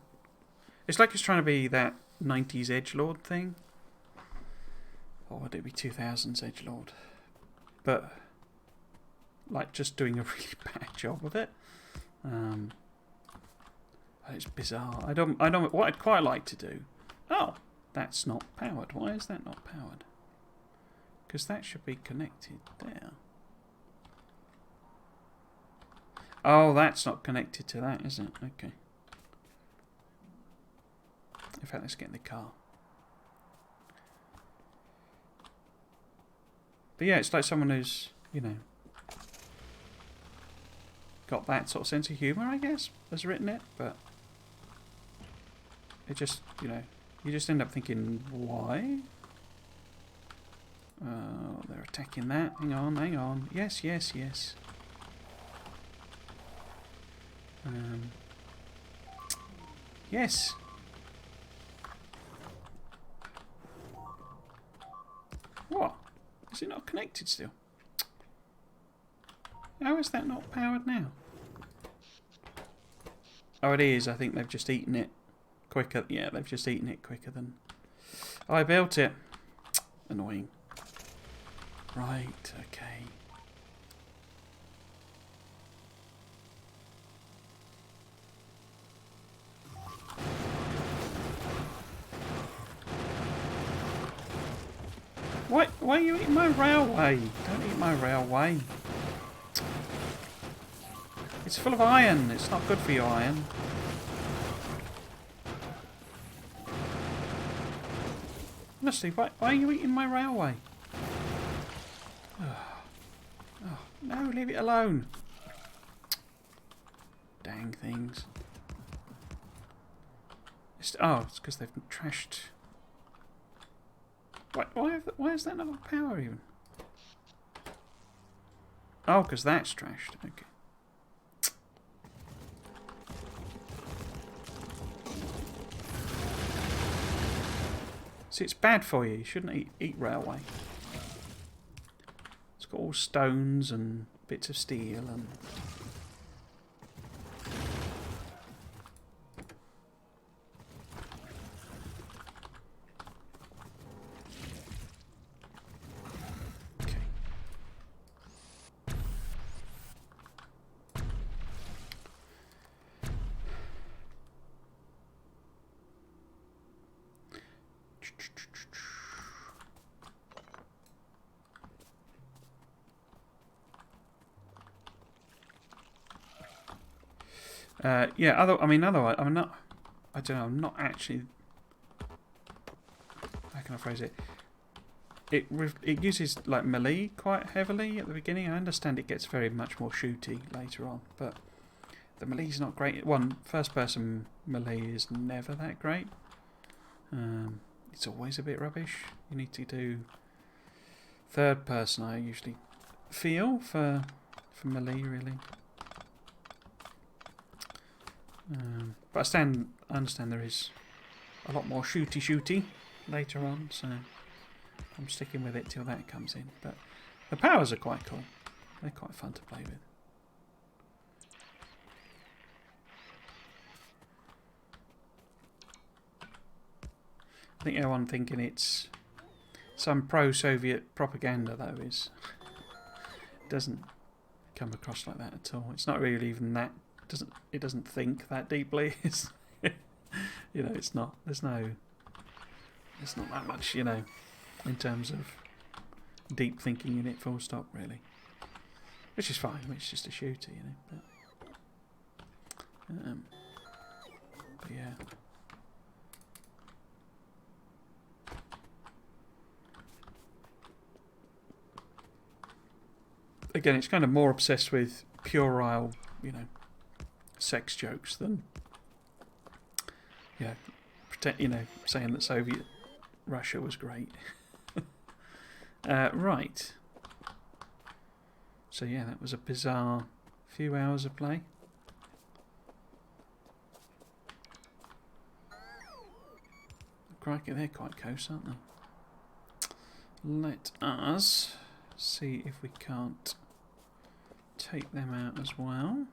It's like he's trying to be that 90s edgelord thing. Or would it be 2000s edgelord? But like just doing a really bad job of it. It's bizarre. I don't. What I'd quite like to do. Oh, that's not powered. Why is that not powered? Because that should be connected there. Oh, that's not connected to that, is it? Okay. In fact, let's get in the car. But yeah, it's like someone who's, got that sort of sense of humour, I guess, has written it, but it just, you just end up thinking, why? Oh, they're attacking that. Hang on. Yes. Yes. What? Is it not connected still? How is that not powered now? Oh, it is. I think they've just eaten it quicker. Yeah, they've just eaten it quicker than I built it. Annoying. Right, okay. Why are you eating my railway? Don't eat my railway. It's full of iron. It's not good for your iron. Honestly, why are you eating my railway? Oh, no, leave it alone. Dang things. It's because they've trashed. Why is that not power even? Oh, because that's trashed. Okay. See, it's bad for you. You shouldn't eat railway. It's got all stones and bits of steel and... yeah. Otherwise, I'm not. I don't know. I'm not actually. How can I phrase it? It uses like melee quite heavily at the beginning. I understand it gets very much more shooty later on, but the melee's not great. First person melee is never that great. It's always a bit rubbish. You need to do third person. I usually feel for melee really. But I understand there is a lot more shooty later on, so I'm sticking with it till that comes in. But the powers are quite cool. They're quite fun to play with. I think everyone thinking it's some pro-Soviet propaganda, though, is doesn't come across like that at all. It's not really even that. It doesn't think that deeply. It's, you know, it's not. There's not that much, you know, in terms of deep thinking in it. Full stop, really. Which is fine. It's just a shooter, you know. But yeah. Again, it's kind of more obsessed with puerile, you know, sex jokes than, saying that Soviet Russia was great. Right. So yeah, that was a bizarre few hours of play. Crikey, they're quite close, aren't they? Let us see if we can't take them out as well.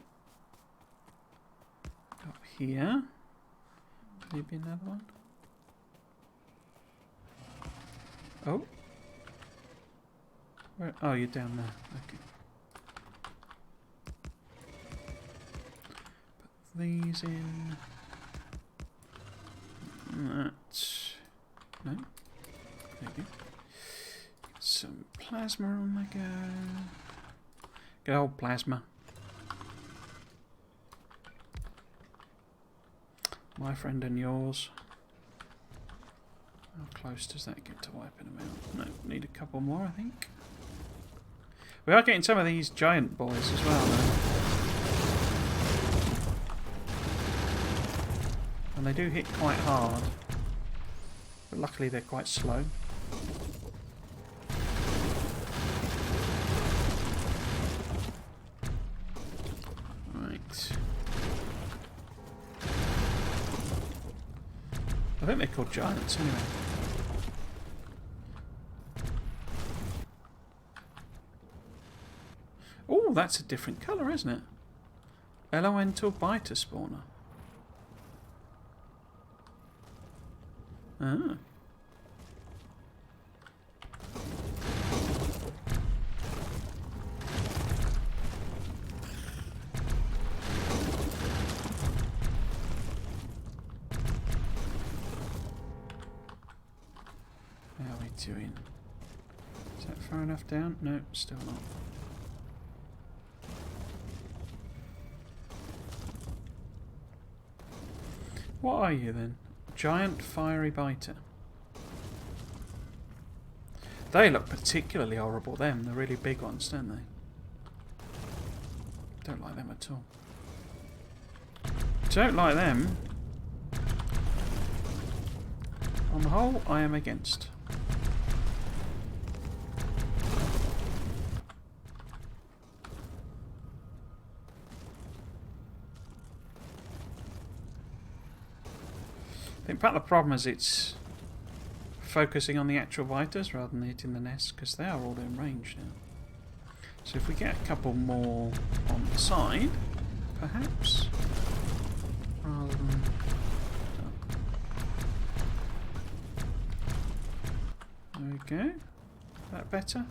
Up here. Maybe another one. Oh. Where? Oh, you're down there. Okay. Put these in. That. No. There you go. Some plasma on the go. Good old plasma. My friend and yours. How close does that get to wiping them out? No, need a couple more, I think. We are getting some of these giant boys as well, though. And they do hit quite hard. But luckily they're quite slow. Right. I think they're called giants anyway. Oh, that's a different colour, isn't it? Elemental biter spawner. Ah. How are we doing? Is that far enough down? No, still not. What are you then? Giant fiery biter. They look particularly horrible, them. They're really big ones, don't they? Don't like them at all. Don't like them. On the whole, I am against. I think part of the problem is it's focusing on the actual biters rather than hitting the nest, because they are all in range now. So if we get a couple more on the side, perhaps, rather than... There we go. Is that better?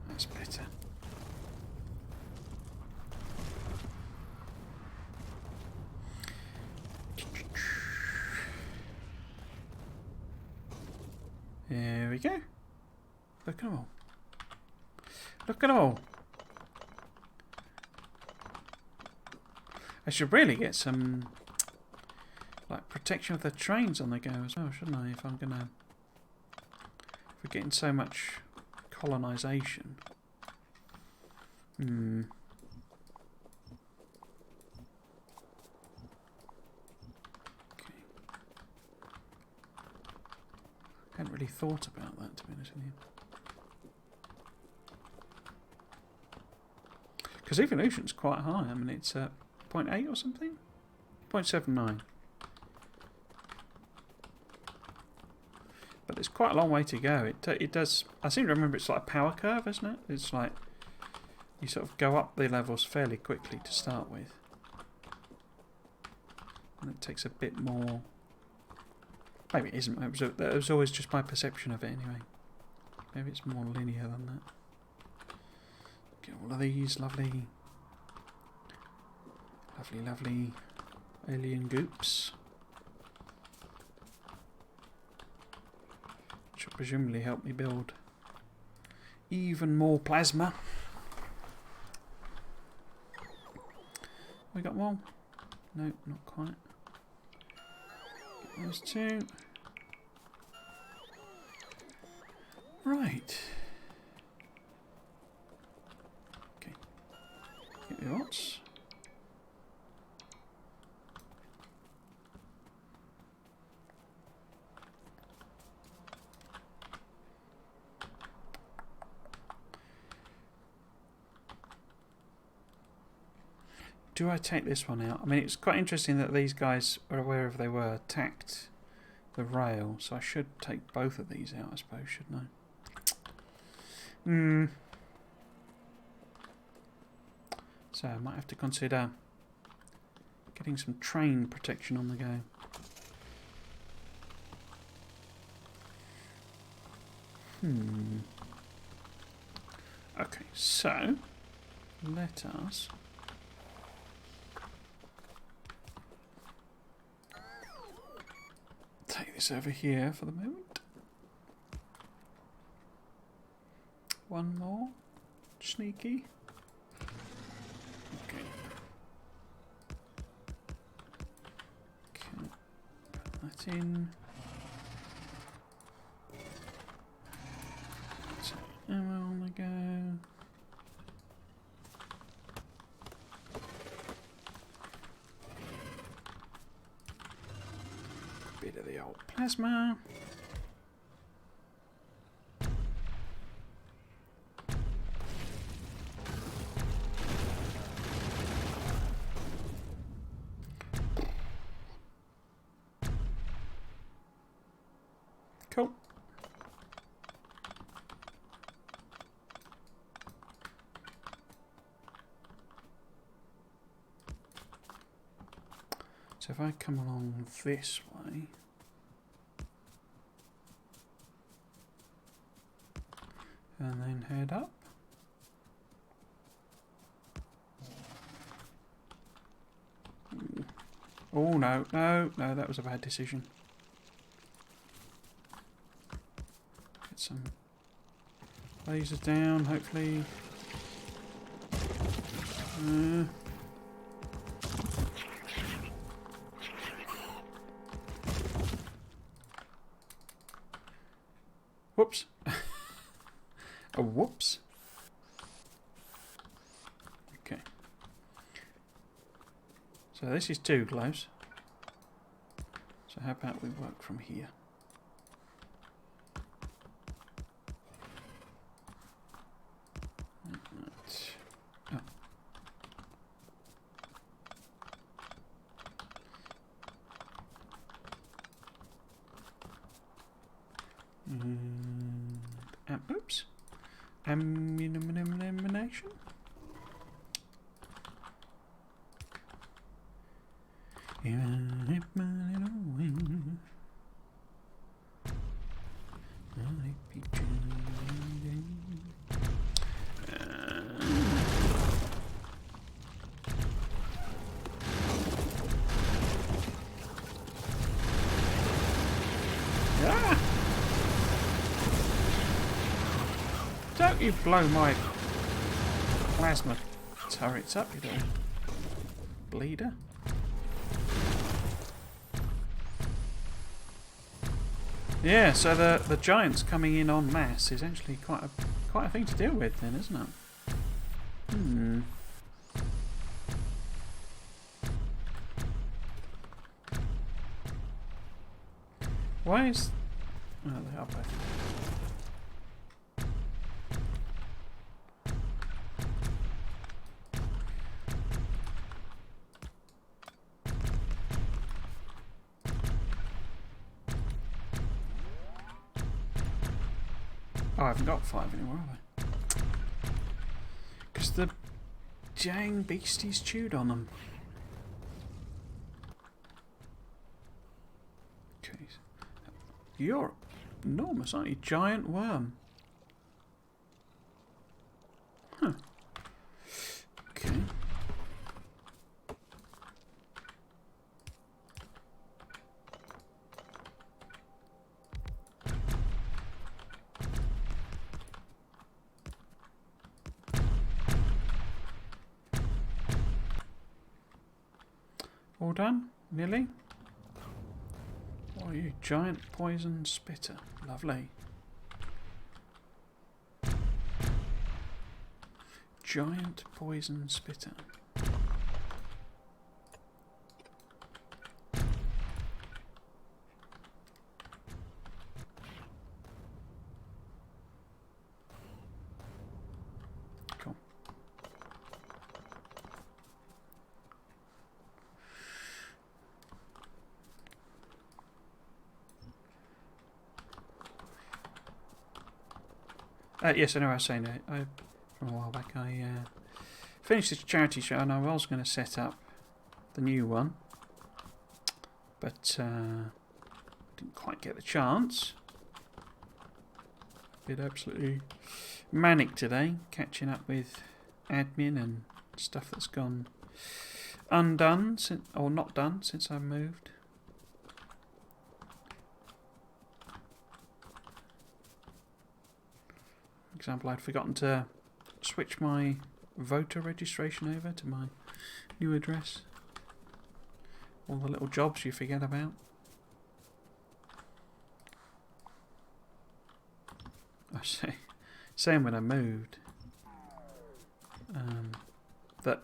That's better. There we go. Look at them all. Look at them all. I should really get some like protection of the trains on the go as well, shouldn't I? If I'm gonna, if we're getting so much colonisation. I hadn't really thought about that, to be honest with you. Because evolution's quite high. I mean, it's 0.8 or something? 0.79. But it's quite a long way to go. It does... I seem to remember it's like a power curve, isn't it? It's like... You sort of go up the levels fairly quickly to start with. And it takes a bit more... Maybe it isn't. That was always just my perception of it anyway. Maybe it's more linear than that. Get all of these lovely alien goops. Which will presumably help me build even more plasma. We got one? No, not quite. Get those two. Right. Okay. Get the lots. Do I take this one out? I mean, it's quite interesting that these guys, or wherever they were, attacked the rail. So I should take both of these out, I suppose, shouldn't I? So I might have to consider getting some train protection on the go. Okay, so let us take this over here for the moment. One more. Sneaky. Okay. Put that in. So, ammo on the go. Bit of the old plasma. Cool. So if I come along this way, and then head up. Oh no, no, no, that was a bad decision. Get some lasers down, hopefully. Whoops. Oh, whoops. Okay. So this is too close. So how about we work from here? Right. Oh. Oops. Ammunition. Don't you blow my plasma turrets up, you little bleeder. Yeah, so the giants coming in en masse is actually quite a thing to deal with then, isn't it? Why is... Oh, they are both. Oh, I haven't got 5 anymore, have I? Because the dang beasties chewed on them. Okay, You're enormous, aren't you? Giant worm. Huh. Okay. All done? Nearly? Oh, you giant poison spitter. Lovely. Giant poison spitter. Cool. Yes, I know I was saying from a while back I finished this charity show and I was going to set up the new one, but didn't quite get the chance. Been absolutely manic today, catching up with admin and stuff that's gone undone or not done since I moved. For example, I'd forgotten to switch my voter registration over to my new address. All the little jobs you forget about. I say, same when I moved. That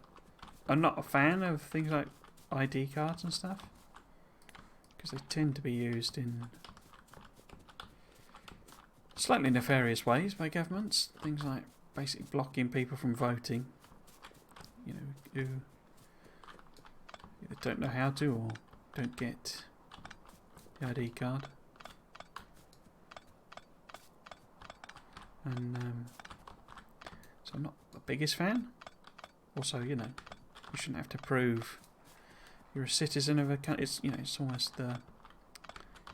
I'm not a fan of things like ID cards and stuff, because they tend to be used in slightly nefarious ways by governments. Things like basically blocking people from voting, you know, who either don't know how to or don't get the ID card. And so I'm not the biggest fan. Also, you know, you shouldn't have to prove you're a citizen of a country. It's, you know, it's almost the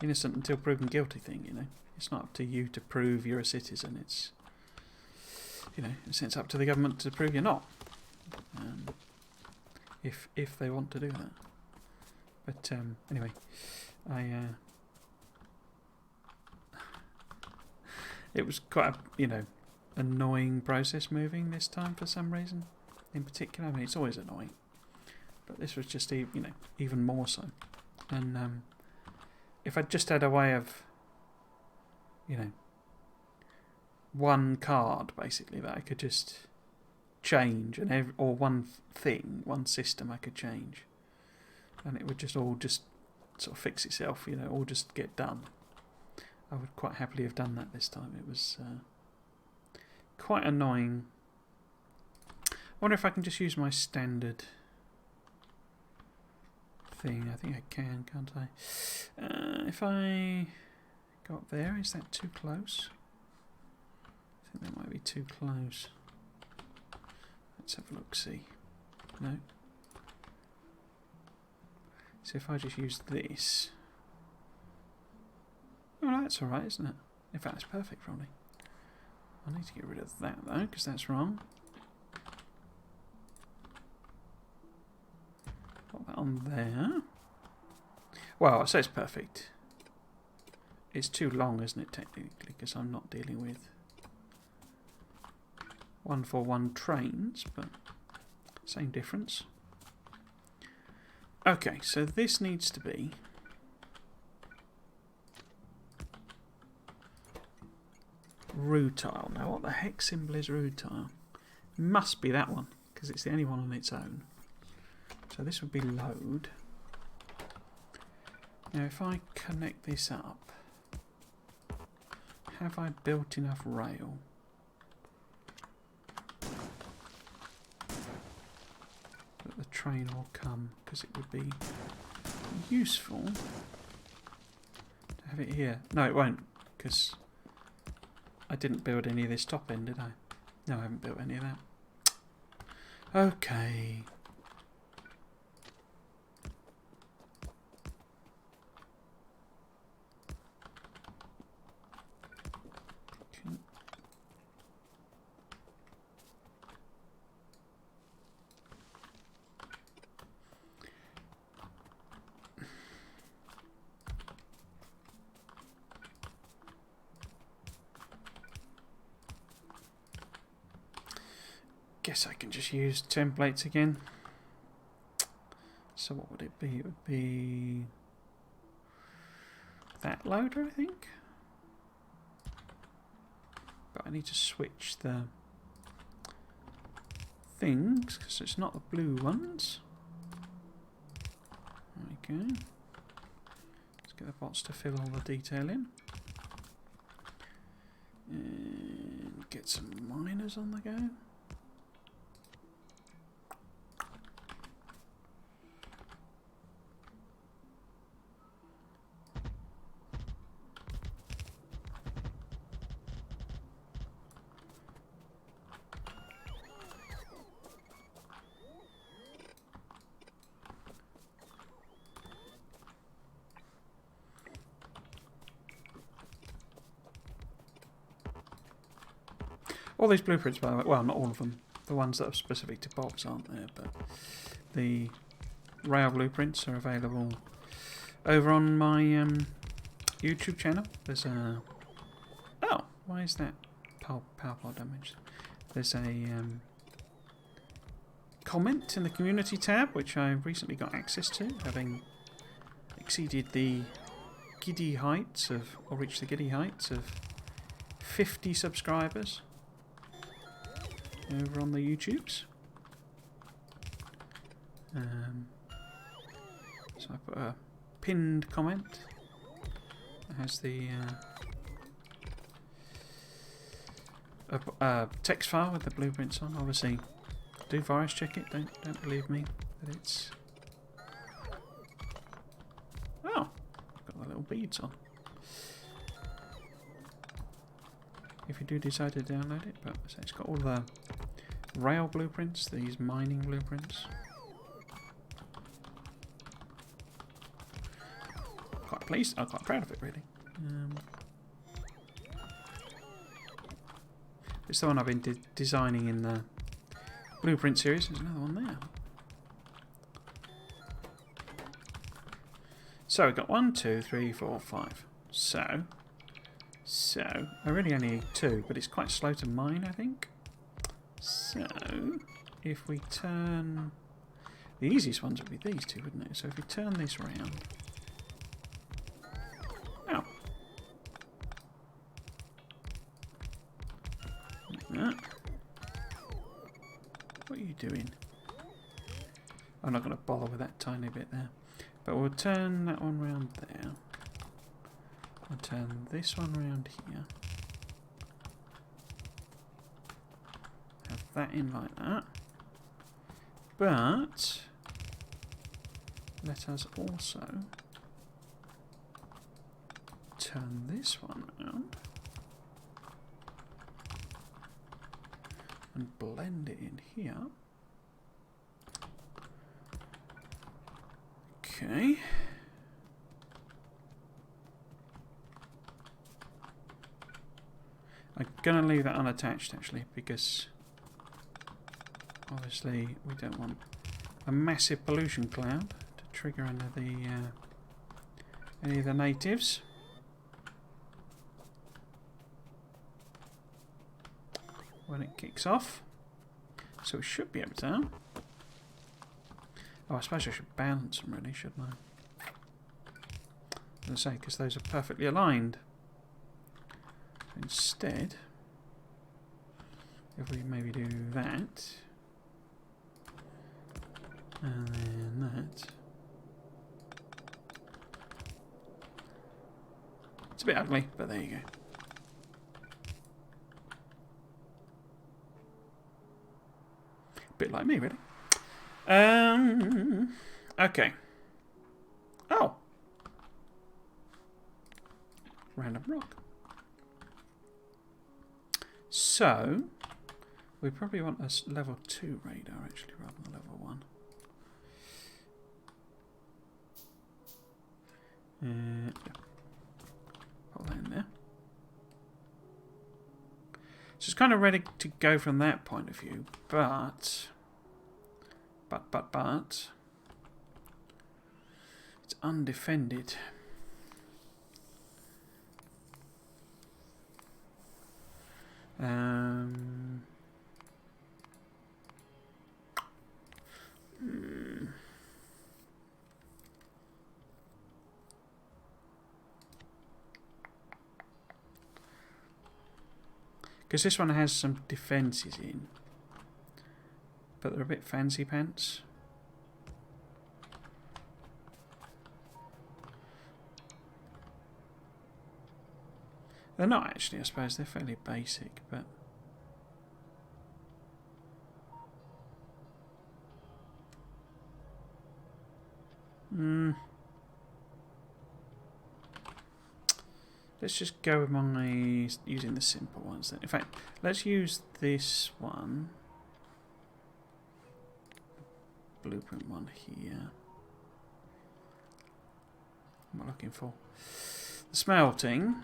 innocent until proven guilty thing, you know. It's not up to you to prove you're a citizen. It's, you know, it's up to the government to prove you're not. If they want to do that. But anyway, it was quite a, you know, annoying process moving this time for some reason. In particular, I mean, it's always annoying, but this was just, you know, even more so. And if I'd just had a way of, you know, one card basically that I could just change, and or one thing, one system I could change, and it would just all just sort of fix itself, you know, all just get done. I would quite happily have done that this time. It was quite annoying. I wonder if I can just use my standard thing. I think I can, can't I? If I go up there, is that too close? I think that might be too close. Let's have a look, see. No? So if I just use this. Oh, that's alright, isn't it? In fact, it's perfect, probably. I need to get rid of that, though, because that's wrong. Put that on there. Well, I say it's perfect. It's too long, isn't it, technically, because I'm not dealing with 141 trains, but same difference. Okay, so this needs to be rutile. Now, what the heck symbol is rutile? Must be that one, because it's the only one on its own. So this would be load. Now, if I connect this up, have I built enough rail? That the train will come, because it would be useful to have it here. No, it won't, because I didn't build any of this top end, did I? No, I haven't built any of that. Okay. guess I can just use templates again. So what would it be? It would be that loader, I think. But I need to switch the things because it's not the blue ones. There we go. Let's get the bots to fill all the detail in. And get some miners on the go. All these blueprints, by the way, well, not all of them. The ones that are specific to Bob's aren't there, but the rail blueprints are available over on my YouTube channel. There's a... Oh, why is that power pole damaged? There's a comment in the community tab, which I recently got access to, having exceeded the giddy heights of, or reached the giddy heights of 50 subscribers over on the YouTubes. So I put a pinned comment. It has the text file with the blueprints on. Obviously, do virus check it. Don't believe me that it's. Oh, got the little beads on. If you do decide to download it, but so it's got all the rail blueprints, these mining blueprints. Quite pleased, I'm quite proud of it really. It's the one I've been designing in the blueprint series. There's another one there. So we've got 1, 2, 3, 4, 5. So I really only need 2, but it's quite slow to mine, I think. So, if we turn... The easiest ones would be these two, wouldn't it? So if we turn this round... Oh. Like that. What are you doing? I'm not going to bother with that tiny bit there. But we'll turn that one round there. I'll turn this one round here. Have that in like that. But let us also turn this one round and blend it in here. Okay. I'm going to leave that unattached actually because obviously we don't want a massive pollution cloud to trigger any of the natives. When it kicks off. So we should be able to. Oh, I suppose I should balance them really, shouldn't I? As I say, because those are perfectly aligned. Instead, if we maybe do that, and then that. It's a bit ugly, but there you go. Bit like me, really. Okay. Oh. Random rock. So, we probably want a level 2 radar actually, rather than level 1. Yeah. Put that in there. So it's kind of ready to go from that point of view, but it's undefended. Because this one has some defences in. But they're a bit fancy pants. They're not actually, I suppose. They're fairly basic, but... Let's just go with my using the simple ones then. In fact, let's use this one. Blueprint one here. What am I looking for? The smelting.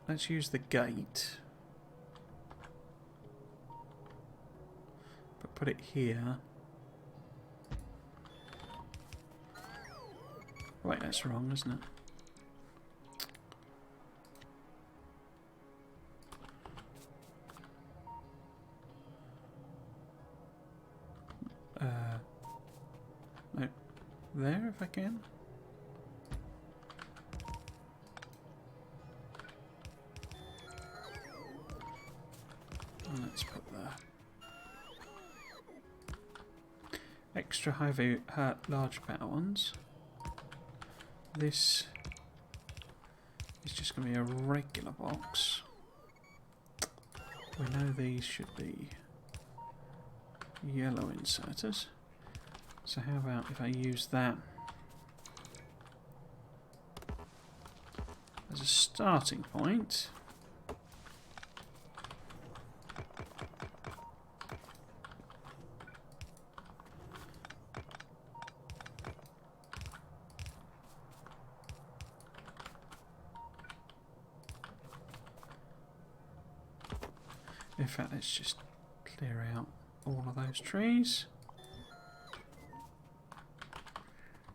Let's use the gate. But put it here. Wait, that's wrong, isn't it? No. There, if I can. Let's put the extra heavy, large power ones. This is just going to be a regular box. We know these should be yellow inserters. So how about if I use that as a starting point? In fact, let's just clear out all of those trees.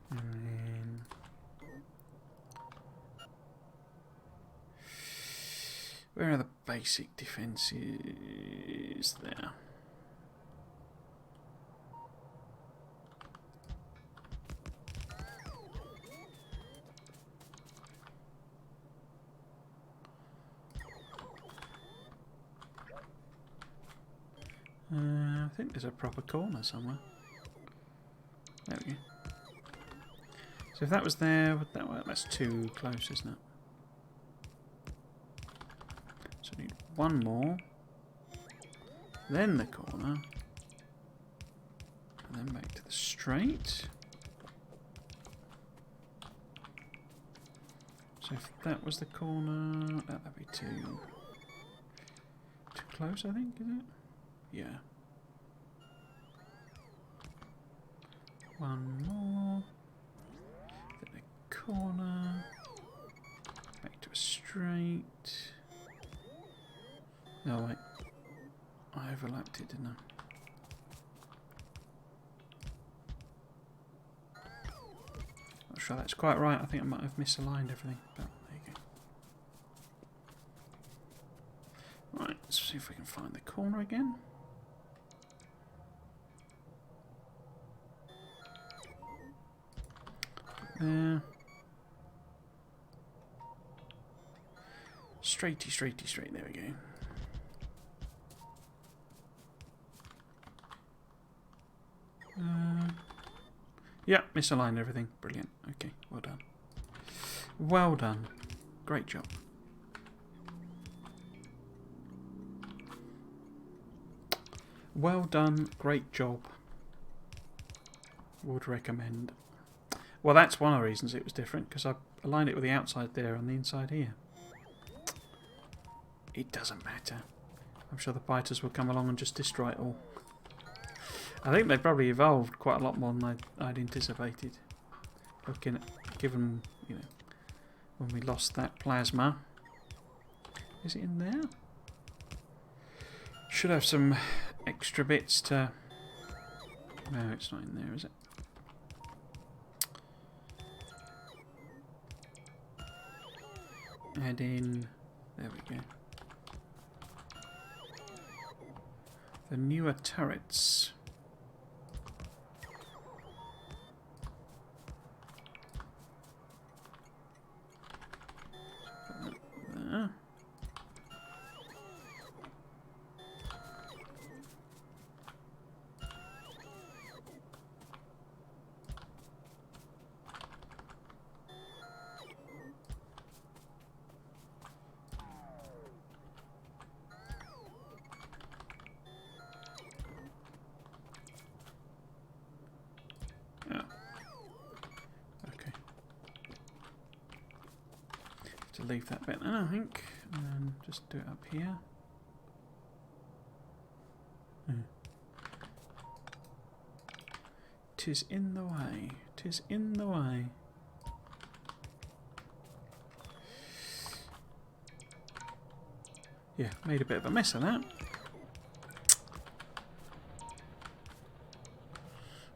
And then where are the basic defences there? I think there's a proper corner somewhere. There we go. So if that was there, would that work? That's too close, isn't it? So I need one more. Then the corner. And then back to the straight. So if that was the corner, that'd be too close, I think, is it? Yeah. One more. Then a corner. Back to a straight. No, wait. I overlapped it, didn't I? Not sure that's quite right. I think I might have misaligned everything, but there you go. Right, let's see if we can find the corner again. There. Straighty, straighty, straight. There we go. Yeah, misaligned everything. Brilliant. Okay, well done. Well done. Great job. Well done. Great job. Would recommend. Well, that's one of the reasons it was different, because I aligned it with the outside there and the inside here. It doesn't matter. I'm sure the biters will come along and just destroy it all. I think they probably evolved quite a lot more than I'd anticipated. Looking at, given, you know, when we lost that plasma. Is it in there? Should have some extra bits to... No, it's not in there, is it? Add in... There we go. The newer turrets. Put that there. leave that bit then, I think. And then just do it up here. Tis in the way. Tis in the way. Yeah, made a bit of a mess of that.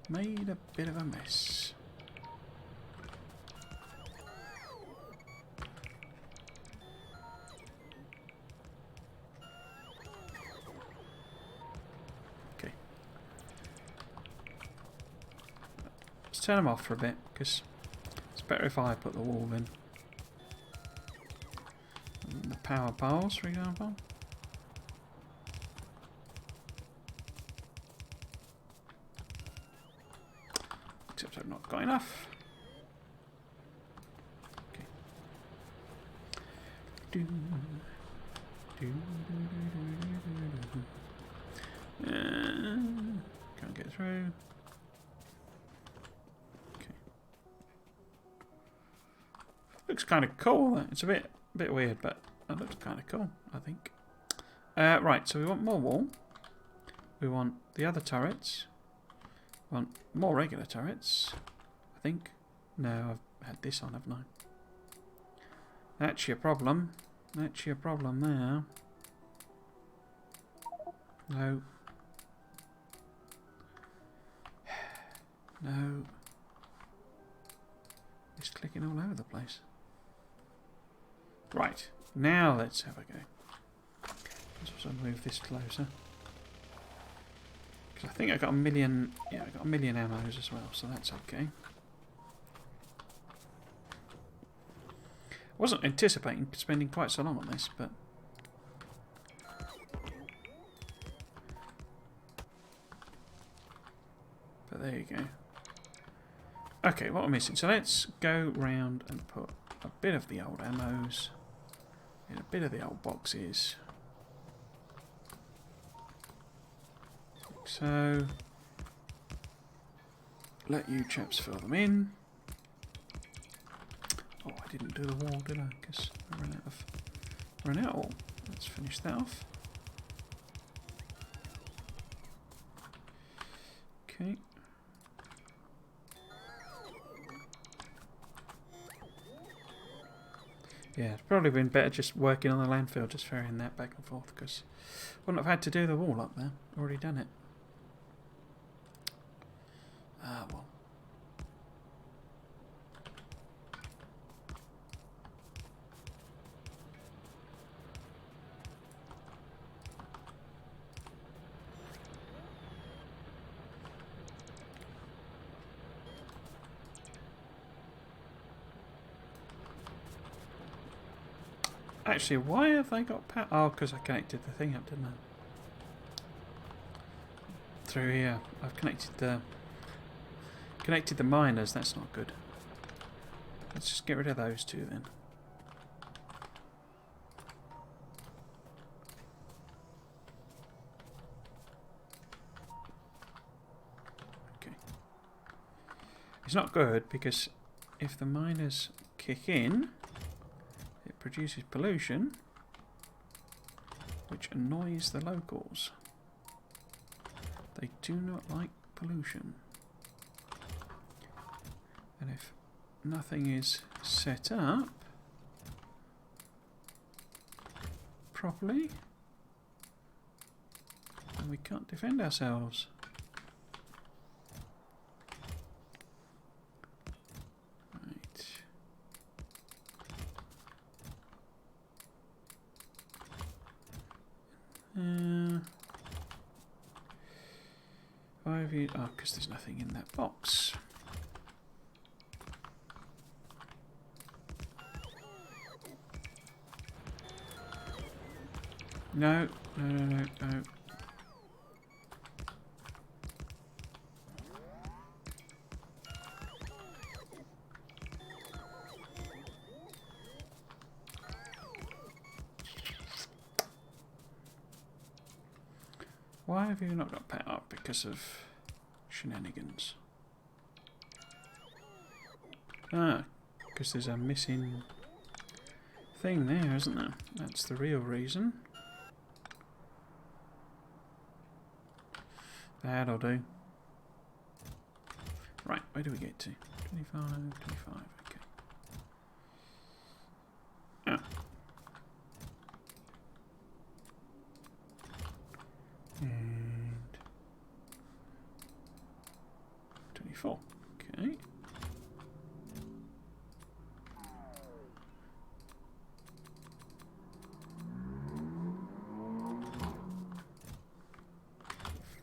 Made a bit of a mess. Okay. Let's turn them off for a bit, because it's better if I put the wall in. And the power poles, for example. Except I've not got enough. Okay. Can't get through. Okay. Looks kind of cool. It's a bit weird, but that looks kind of cool, I think. Right, so we want more wall. We want the other turrets. We want more regular turrets, I think. No, I've had this on, haven't I? That's your problem. That's your problem there. No. No. It's clicking all over the place. Right, now let's have a go. Let's also move this closer. Because I think I got a million. Yeah, I got a million ammos as well, so that's okay. I wasn't anticipating spending quite so long on this, but there you go. Okay, what am I missing? So let's go round and put a bit of the old ammos in a bit of the old boxes. Like so. Let you chaps fill them in. Oh, I didn't do the wall, did I? Because I ran out of all. Let's finish that off. Okay. Yeah, it's probably been better just working on the landfill, just ferrying that back and forth, because I wouldn't have had to do the wall up there. Already done it. Ah, well. Actually, why have they got power? Oh, because I connected the thing up, didn't I? Through here. I've connected the miners. That's not good. Let's just get rid of those two then. Okay. It's not good because if the miners kick in, it produces pollution, which annoys the locals. They do not like pollution. And if nothing is set up properly, then we can't defend ourselves. Why have you? Oh, because there's nothing in that box. No, no, no, no, no. Why have you not got power? Because of shenanigans. Ah, because there's a missing thing there, isn't there? That's the real reason. That'll do. Right, where do we get to? 25, 25, okay. Yeah. And 24, okay.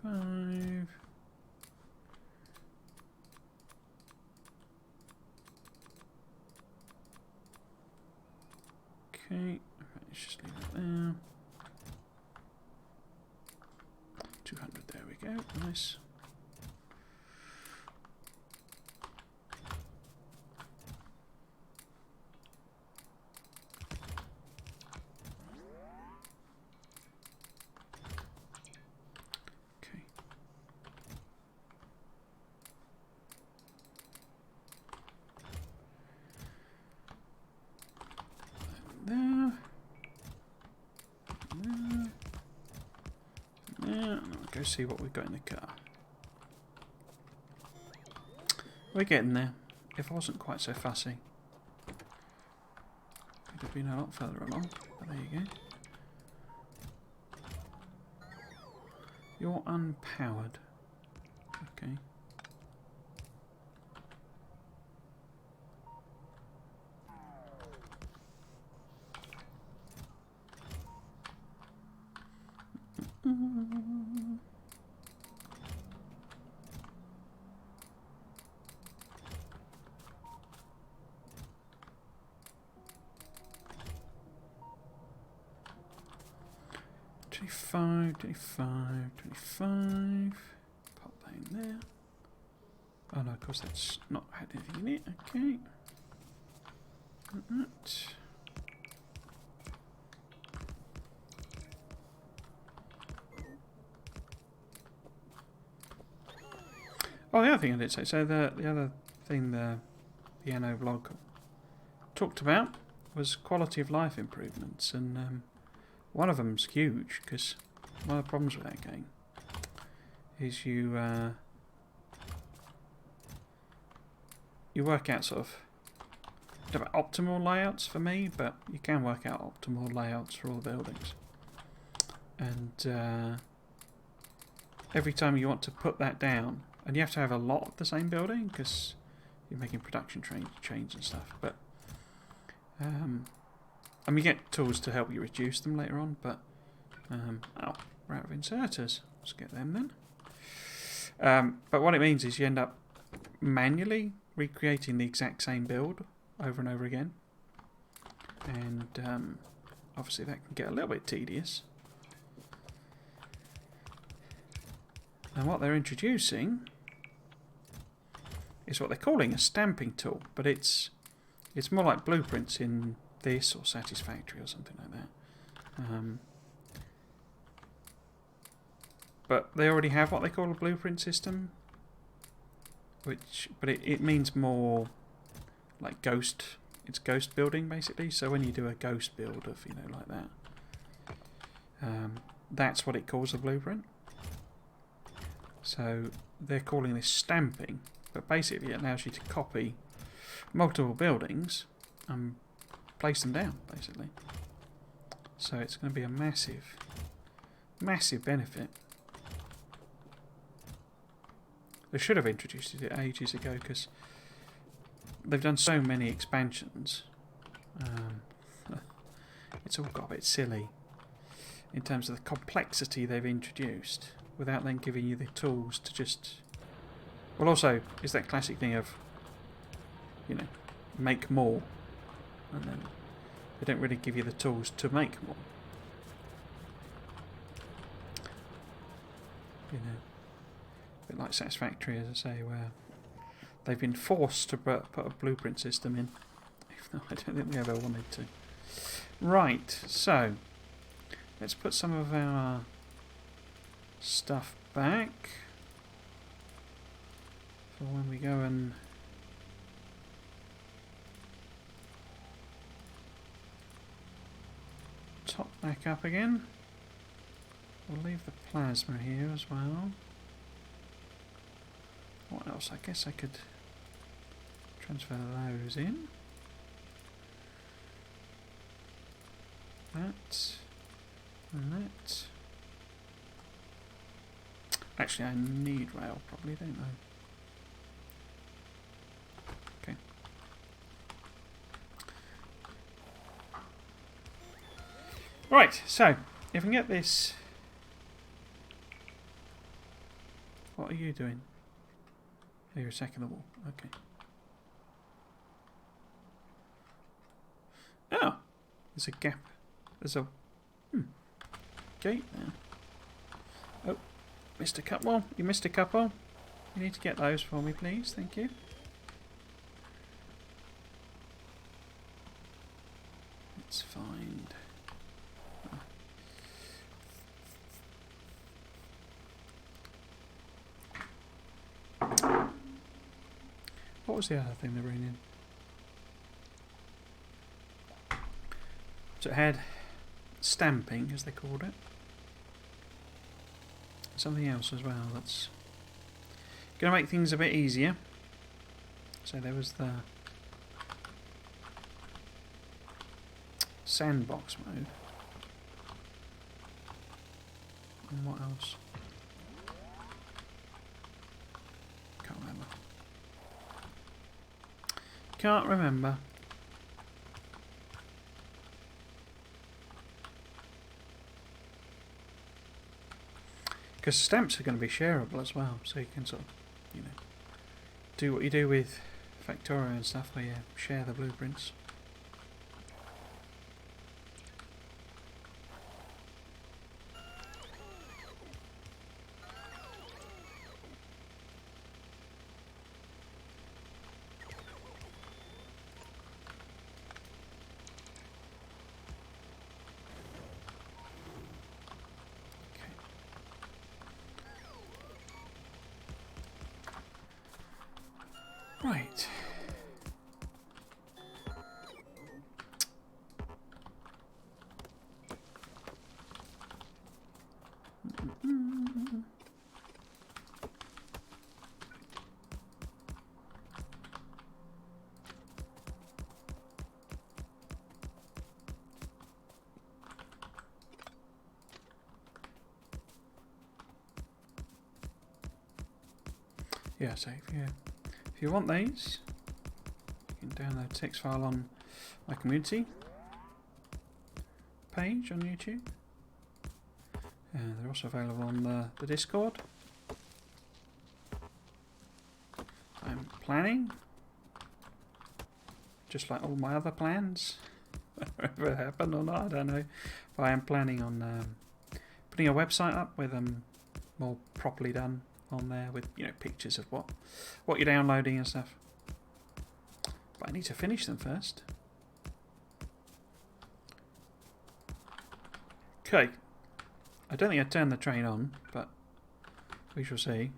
Five. Okay, let's just leave it there. 200, there we go, nice. Okay. There. There. There. And I'll go see what we've got in the car. We're getting there. If I wasn't quite so fussy, could have been a lot further along. But there you go. You're unpowered. Okay. Twenty-five, 25, 25. Pop that in there. Oh no, of course that's not had anything in it. Okay. That. Oh, the other thing I did say. So the other thing the Anno blog talked about was quality of life improvements, and one of them's huge because one of the problems with that game is you work out sort of, I don't know, optimal layouts for me, but you can work out optimal layouts for all the buildings, and every time you want to put that down, and you have to have a lot of the same building because you're making production chains and stuff, but and you get tools to help you reduce them later on, but oh, we're out of inserters. Let's get them then. But what it means is you end up manually recreating the exact same build over and over again, and obviously that can get a little bit tedious. And what they're introducing is what they're calling a stamping tool, but it's more like blueprints in this or Satisfactory or something like that. But they already have what they call a blueprint system, but it means more like ghost. It's ghost building basically. So when you do a ghost build of like that, that's what it calls a blueprint. So they're calling this stamping, but basically it allows you to copy multiple buildings and place them down, basically. So it's going to be a massive, massive benefit. They should have introduced it ages ago because they've done so many expansions. It's all got a bit silly in terms of the complexity they've introduced without then giving you the tools to just... Well, also, it's that classic thing of, make more, and then they don't really give you the tools to make more. A bit like Satisfactory, as I say, where they've been forced to put a blueprint system in, even though I don't think they ever wanted to. Right, so let's put some of our stuff back for when we go and top back up again. We'll leave the plasma here as well. What else? I guess I could transfer those in. That and that. Actually, I need rail probably, don't I? Okay. Right, so if we can get this. What are you doing? Oh, you're attacking the wall. Okay. Oh, there's a gap. There's a gate there. Oh, missed a couple. You missed a couple. You need to get those for me, please. Thank you. Let's find. What was the other thing they were in? So it had stamping, as they called it. Something else as well that's going to make things a bit easier. So there was the sandbox mode. And what else? Can't remember. Can't remember. Because stamps are going to be shareable as well, so you can sort of, you know, do what you do with Factorio and stuff, where you share the blueprints. Right. Yeah, so if you want these, you can download the text file on my community page on YouTube. And they're also available on the Discord. I'm planning, just like all my other plans, whether it happened or not, I don't know. But I am planning on putting a website up with them more properly done on there, with, you know, pictures of what you're downloading and stuff. But I need to finish them first. Okay. I don't think I turned the train on, but we shall see.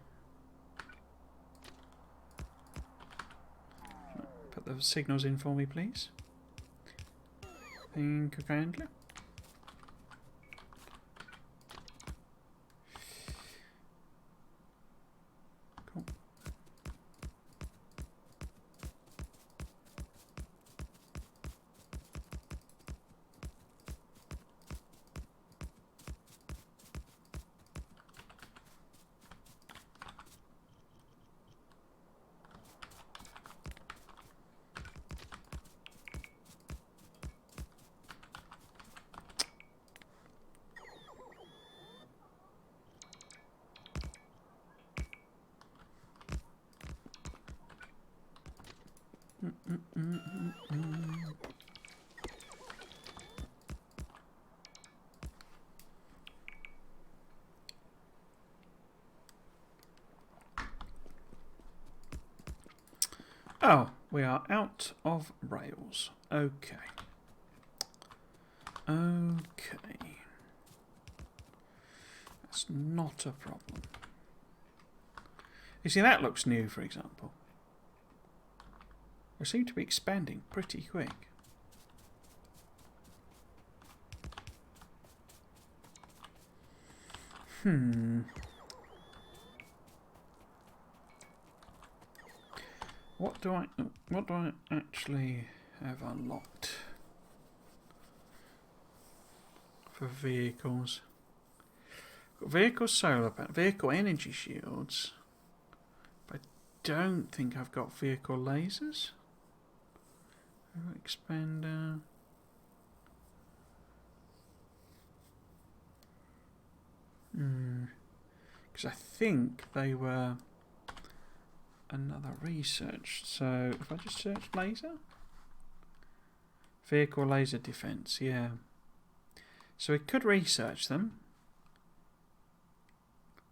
Put the signals in for me, please. Thank you kindly. Cool. Oh, we are out of rails. Okay. Okay. That's not a problem. You see, that looks new, for example. They seem to be expanding pretty quick. What do I actually have unlocked for vehicles? Vehicle solar panel, vehicle energy shields. But I don't think I've got vehicle lasers. Expander. Because I think they were another research. So if I just search laser, vehicle laser defense, yeah. So we could research them,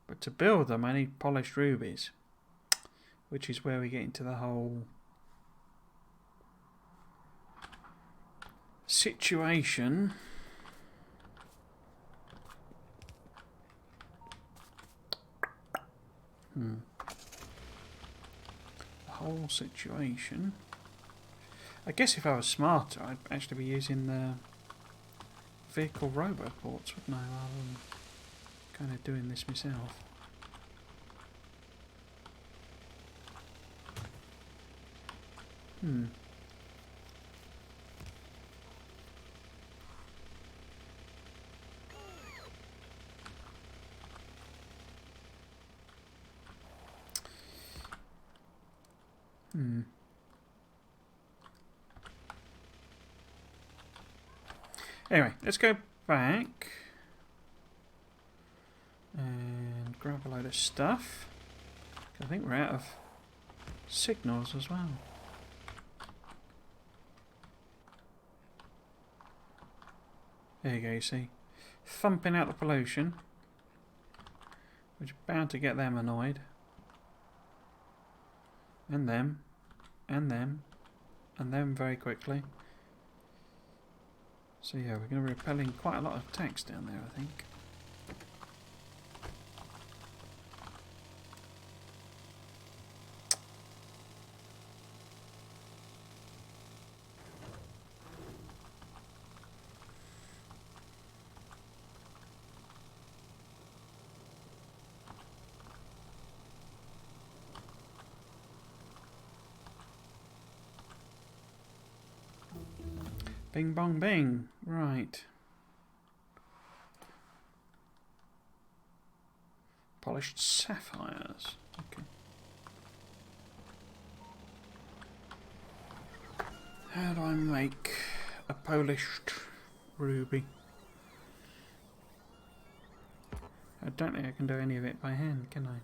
but to build them I need polished rubies, which is where we get into the whole situation. The whole situation. I guess if I was smarter, I'd actually be using the vehicle roboports, wouldn't I, rather than kind of doing this myself. Anyway, let's go back and grab a load of stuff. I think we're out of signals as well. There you go, you see. Thumping out the pollution, which is bound to get them annoyed. And them. And them. And them very quickly. So yeah, we're going to be repelling quite a lot of attacks down there, I think. Bing bong bing. Right. Polished sapphires. Okay. How do I make a polished ruby? I don't think I can do any of it by hand, can I?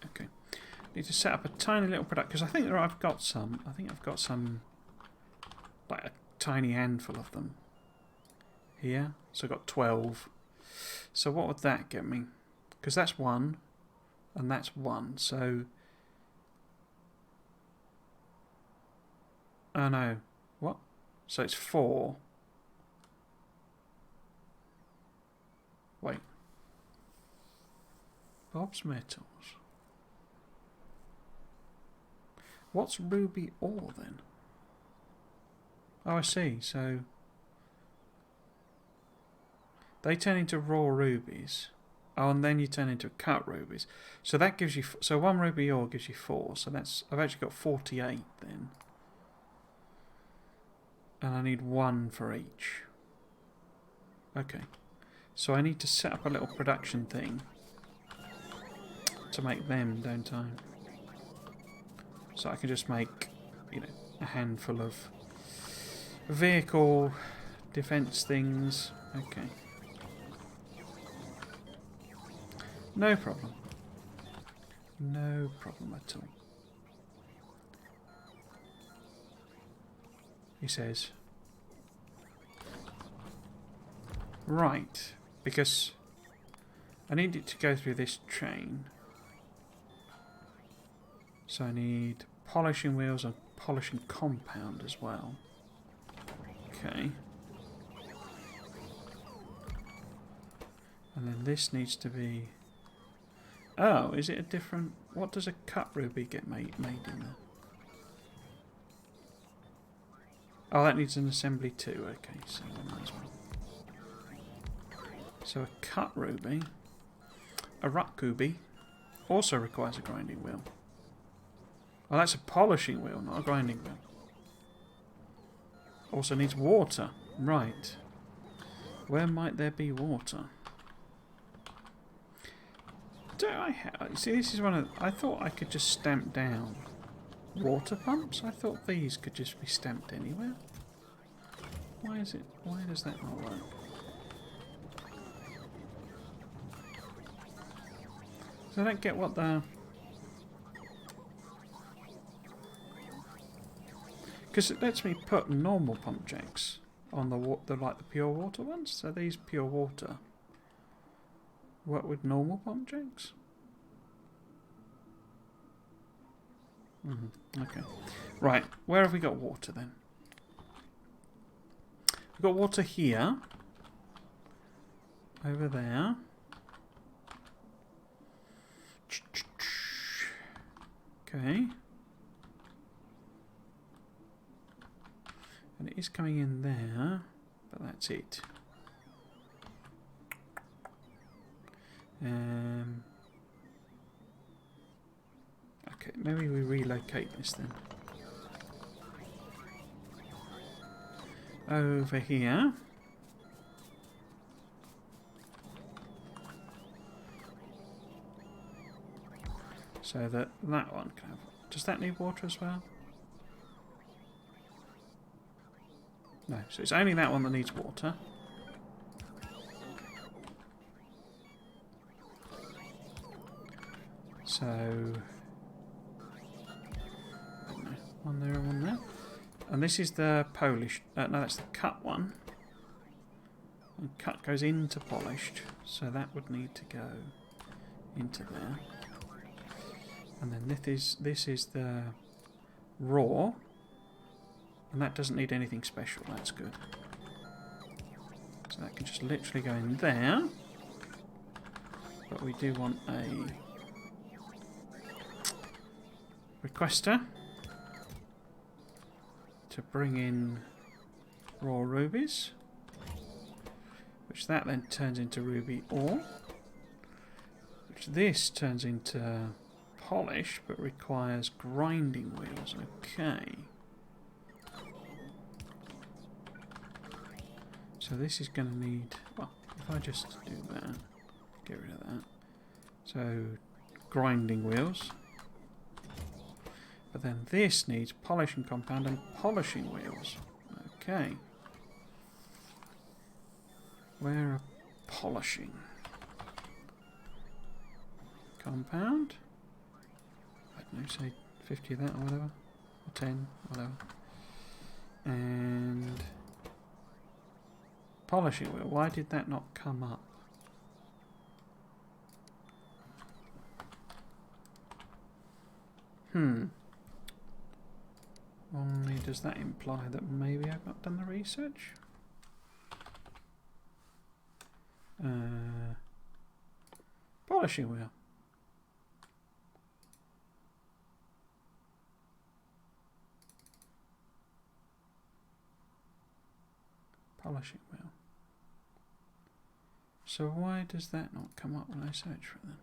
Okay. Need to set up a tiny little product because I think I've got some. I think I've got some, like a tiny handful of them here. So I've got 12. So what would that get me? Because that's 1 and that's 1. So oh no, what? So it's 4. Wait. Bob's Metals. What's ruby ore then? Oh, I see. So they turn into raw rubies. Oh, and then you turn into cut rubies. So that gives you... So 1 ruby ore gives you 4. So that's... I've actually got 48 then. And I need 1 for each. Okay. So I need to set up a little production thing to make them, don't I? So I can just make, you know, a handful of vehicle defense things. Okay. No problem. No problem at all. He says. Right. Because I need it to go through this chain. So I need polishing wheels and polishing compound as well. Okay. And then this needs to be... Oh, is it a different... What does a cut ruby get made in there? Oh, that needs an assembly too. Okay, so we might as well. So a cut ruby, a rock ruby, also requires a grinding wheel. Oh, that's a polishing wheel, not a grinding wheel. Also needs water. Right. Where might there be water? Do I have... See, this is one of... I thought I could just stamp down water pumps. I thought these could just be stamped anywhere. Why is it... Why does that not work? So I don't get what the... Because it lets me put normal pump jacks on the like the pure water ones. So these pure water work with normal pump jacks. Okay. Right. Where have we got water then? We've got water here. Over there. Okay. And it is coming in there, but that's it. Okay, maybe we relocate this then. Over here. So that one can have... Does that need water as well? No, so it's only that one that needs water. So... one there and one there. And this is the polished... no, that's the cut one. And cut goes into polished. So that would need to go into there. And then this is the raw. And that doesn't need anything special, that's good. So that can just literally go in there. But we do want a requester to bring in raw rubies. Which that then turns into ruby ore. Which this turns into polish, but requires grinding wheels. Okay. So this is going to need... Well, if I just do that, get rid of that. So, grinding wheels. But then this needs polishing compound and polishing wheels. Okay. Where are polishing? Compound. I don't know, say 50 of that or whatever. Or 10, whatever. And... polishing wheel. Why did that not come up? Only does that imply that maybe I've not done the research? Polishing wheel. Polishing wheel. So why does that not come up when I search for it then?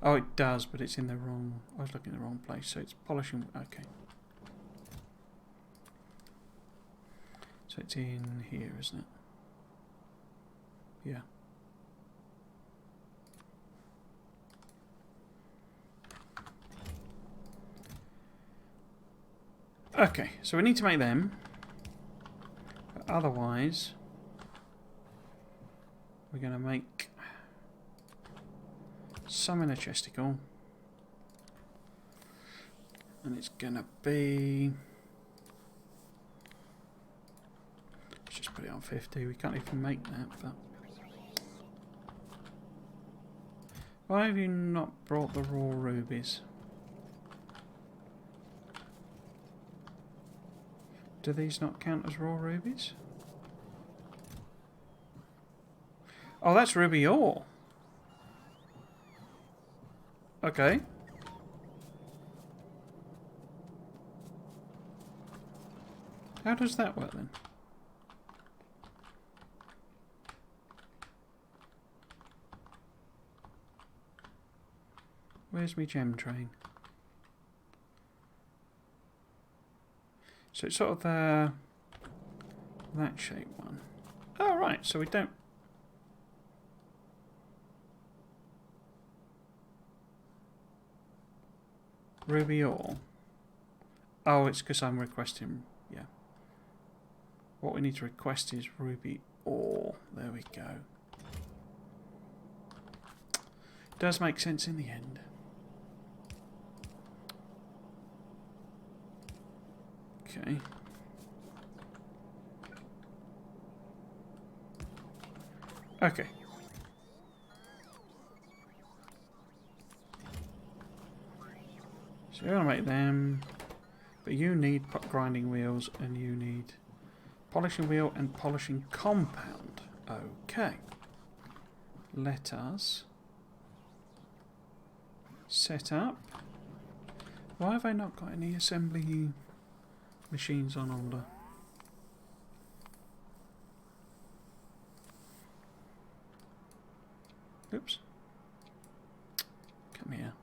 Oh, it does, but it's in the wrong... I was looking in the wrong place, so it's polishing... Okay. So it's in here, isn't it? Yeah. Okay, so we need to make them. But otherwise, we're going to make some in a chesticle. And it's going to be... Let's just put it on 50. We can't even make that, but... Why have you not brought the raw rubies? Do these not count as raw rubies? Oh, that's ruby ore. Okay. How does that work then? Where's my gem train? So it's sort of that shape one. Oh, right, so we don't... Ruby ore. Oh, it's because I'm requesting... Yeah. What we need to request is ruby ore. There we go. Does make sense in the end. Okay. Okay. So you're going to make them, but you need grinding wheels and you need polishing wheel and polishing compound. Okay. Let us set up. Why have I not got any assembly machines on order? Oops. Come here.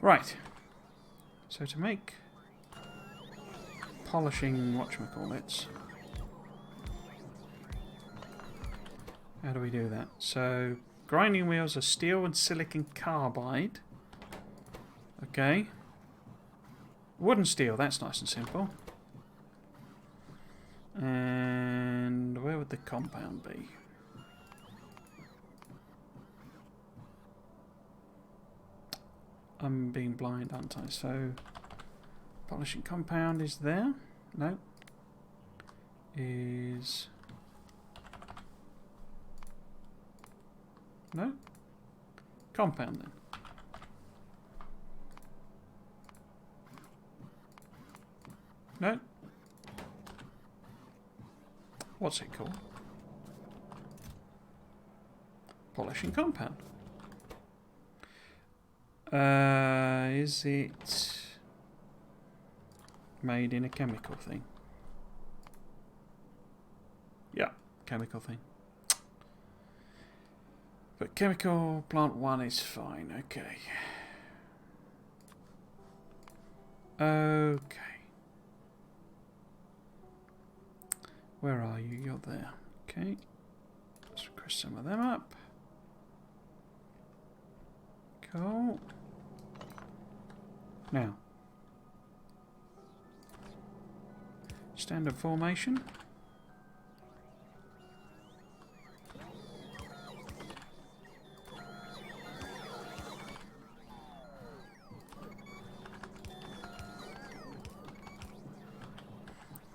Right. So to make polishing whatchamacallits, how do we do that? So grinding wheels are steel and silicon carbide. Okay. Wooden steel, that's nice and simple. And where would the compound be? I'm being blind, aren't I? So polishing compound is there. No. Is... No. Compound then. No. What's it called? Polishing compound. Is it made in a chemical thing? Yeah, chemical thing. But chemical plant 1 is fine, okay. Okay. Where are you? You're there. Okay. Let's request some of them up. Cool. Now. Standard formation.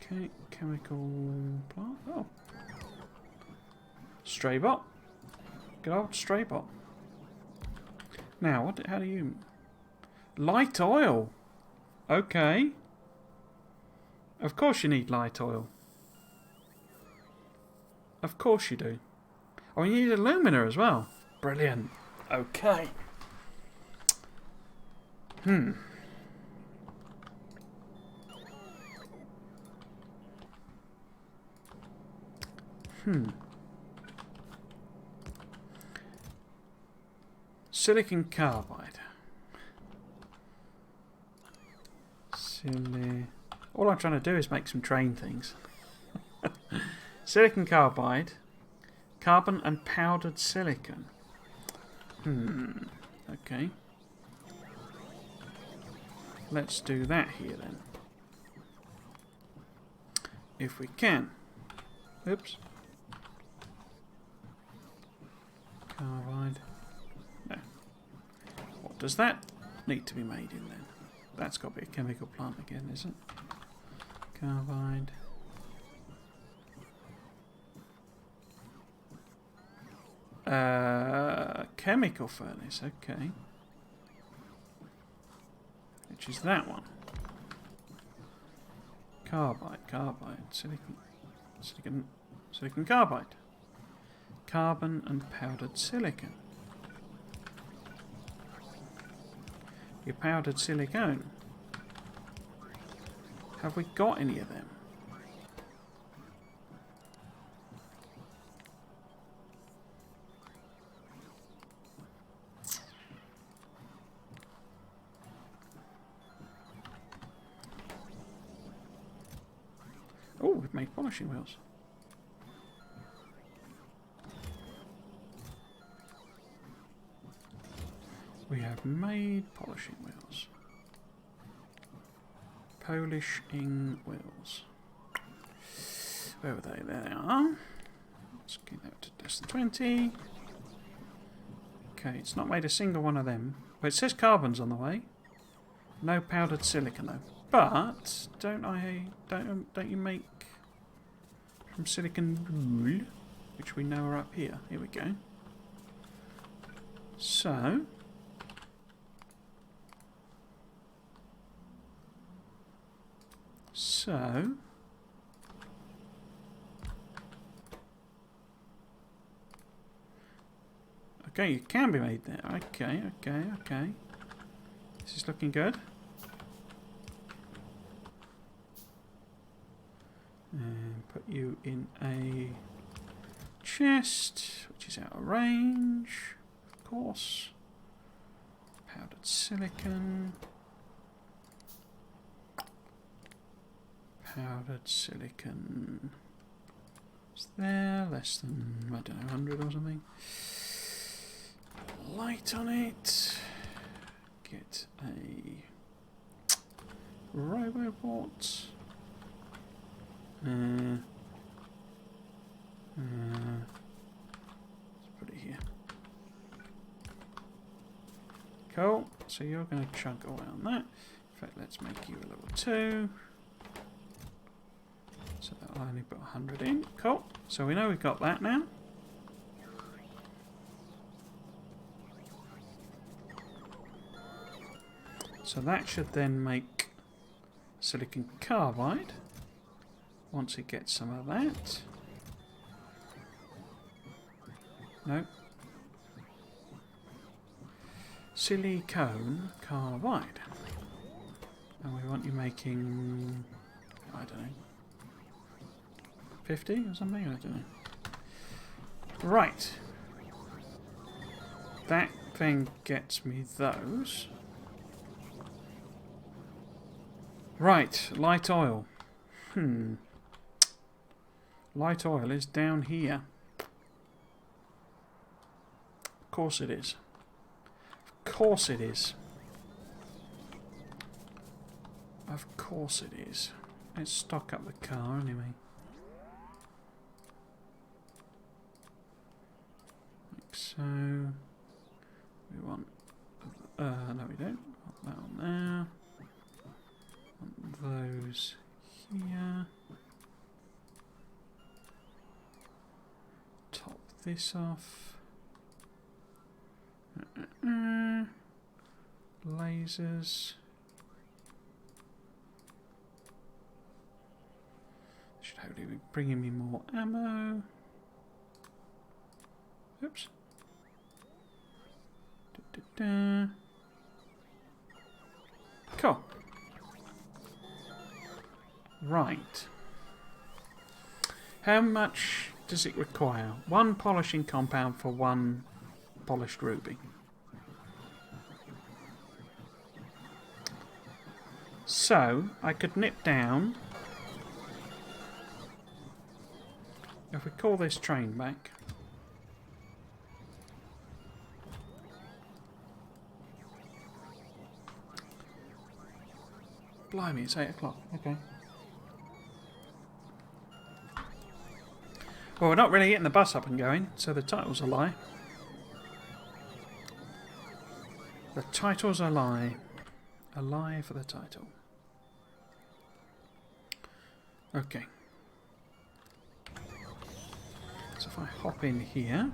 Okay, chemical plant. Oh. Stray bot. Good old stray bot. Now, how do you... Light oil. Okay. Of course you need light oil. Of course you do. Oh, you need alumina as well. Brilliant. Okay. Silicon carbide. All I'm trying to do is make some train things. Silicon carbide, carbon and powdered silicon. Okay. Let's do that here then. If we can. Oops. Carbide. No. What does that need to be made in then? That's got to be a chemical plant again, isn't it? Carbide. Chemical furnace, okay. Which is that one. Carbide, silicon carbide. Carbon and powdered silicon. Your powdered silicone. Have we got any of them? Oh, we've made polishing wheels. We have made polishing wheels. Polishing wheels. Where were they? There they are. Let's get that to less than 20. Okay, it's not made a single one of them. Well, it says carbon's on the way. No powdered silicon though. But don't you make from silicon wool, which we know are up here. Here we go. So okay, it can be made there. Okay. This is looking good. And put you in a chest, which is out of range, of course. Powdered silicon. Powdered silicon. Is there less than, I don't know, 100 or something? Light on it. Get a roboport. Let's put it here. Cool. So you're going to chunk away on that. In fact, let's make you a level 2. So that'll only put 100 in. Cool. So we know we've got that now. So that should then make silicon carbide. Once it gets some of that. Nope. Silicone carbide. And we want you making, I don't know, 50 or something? I don't know. Right. That thing gets me those. Right, light oil. Light oil is down here. Of course it is. Of course it is. Of course it is. Let's stock up the car anyway. Like so. We want... no we don't. Want that on there. Want those here. Top this off. Lasers. Should hopefully be bringing me more ammo. Oops. Cool. Right. How much does it require? 1 polishing compound for 1 polished ruby. So, I could nip down. If we call this train back. Blimey, it's 8 o'clock. Okay. Well, we're not really getting the bus up and going, so the title's a lie. The title's a lie. A lie for the title. Okay. So if I hop in here,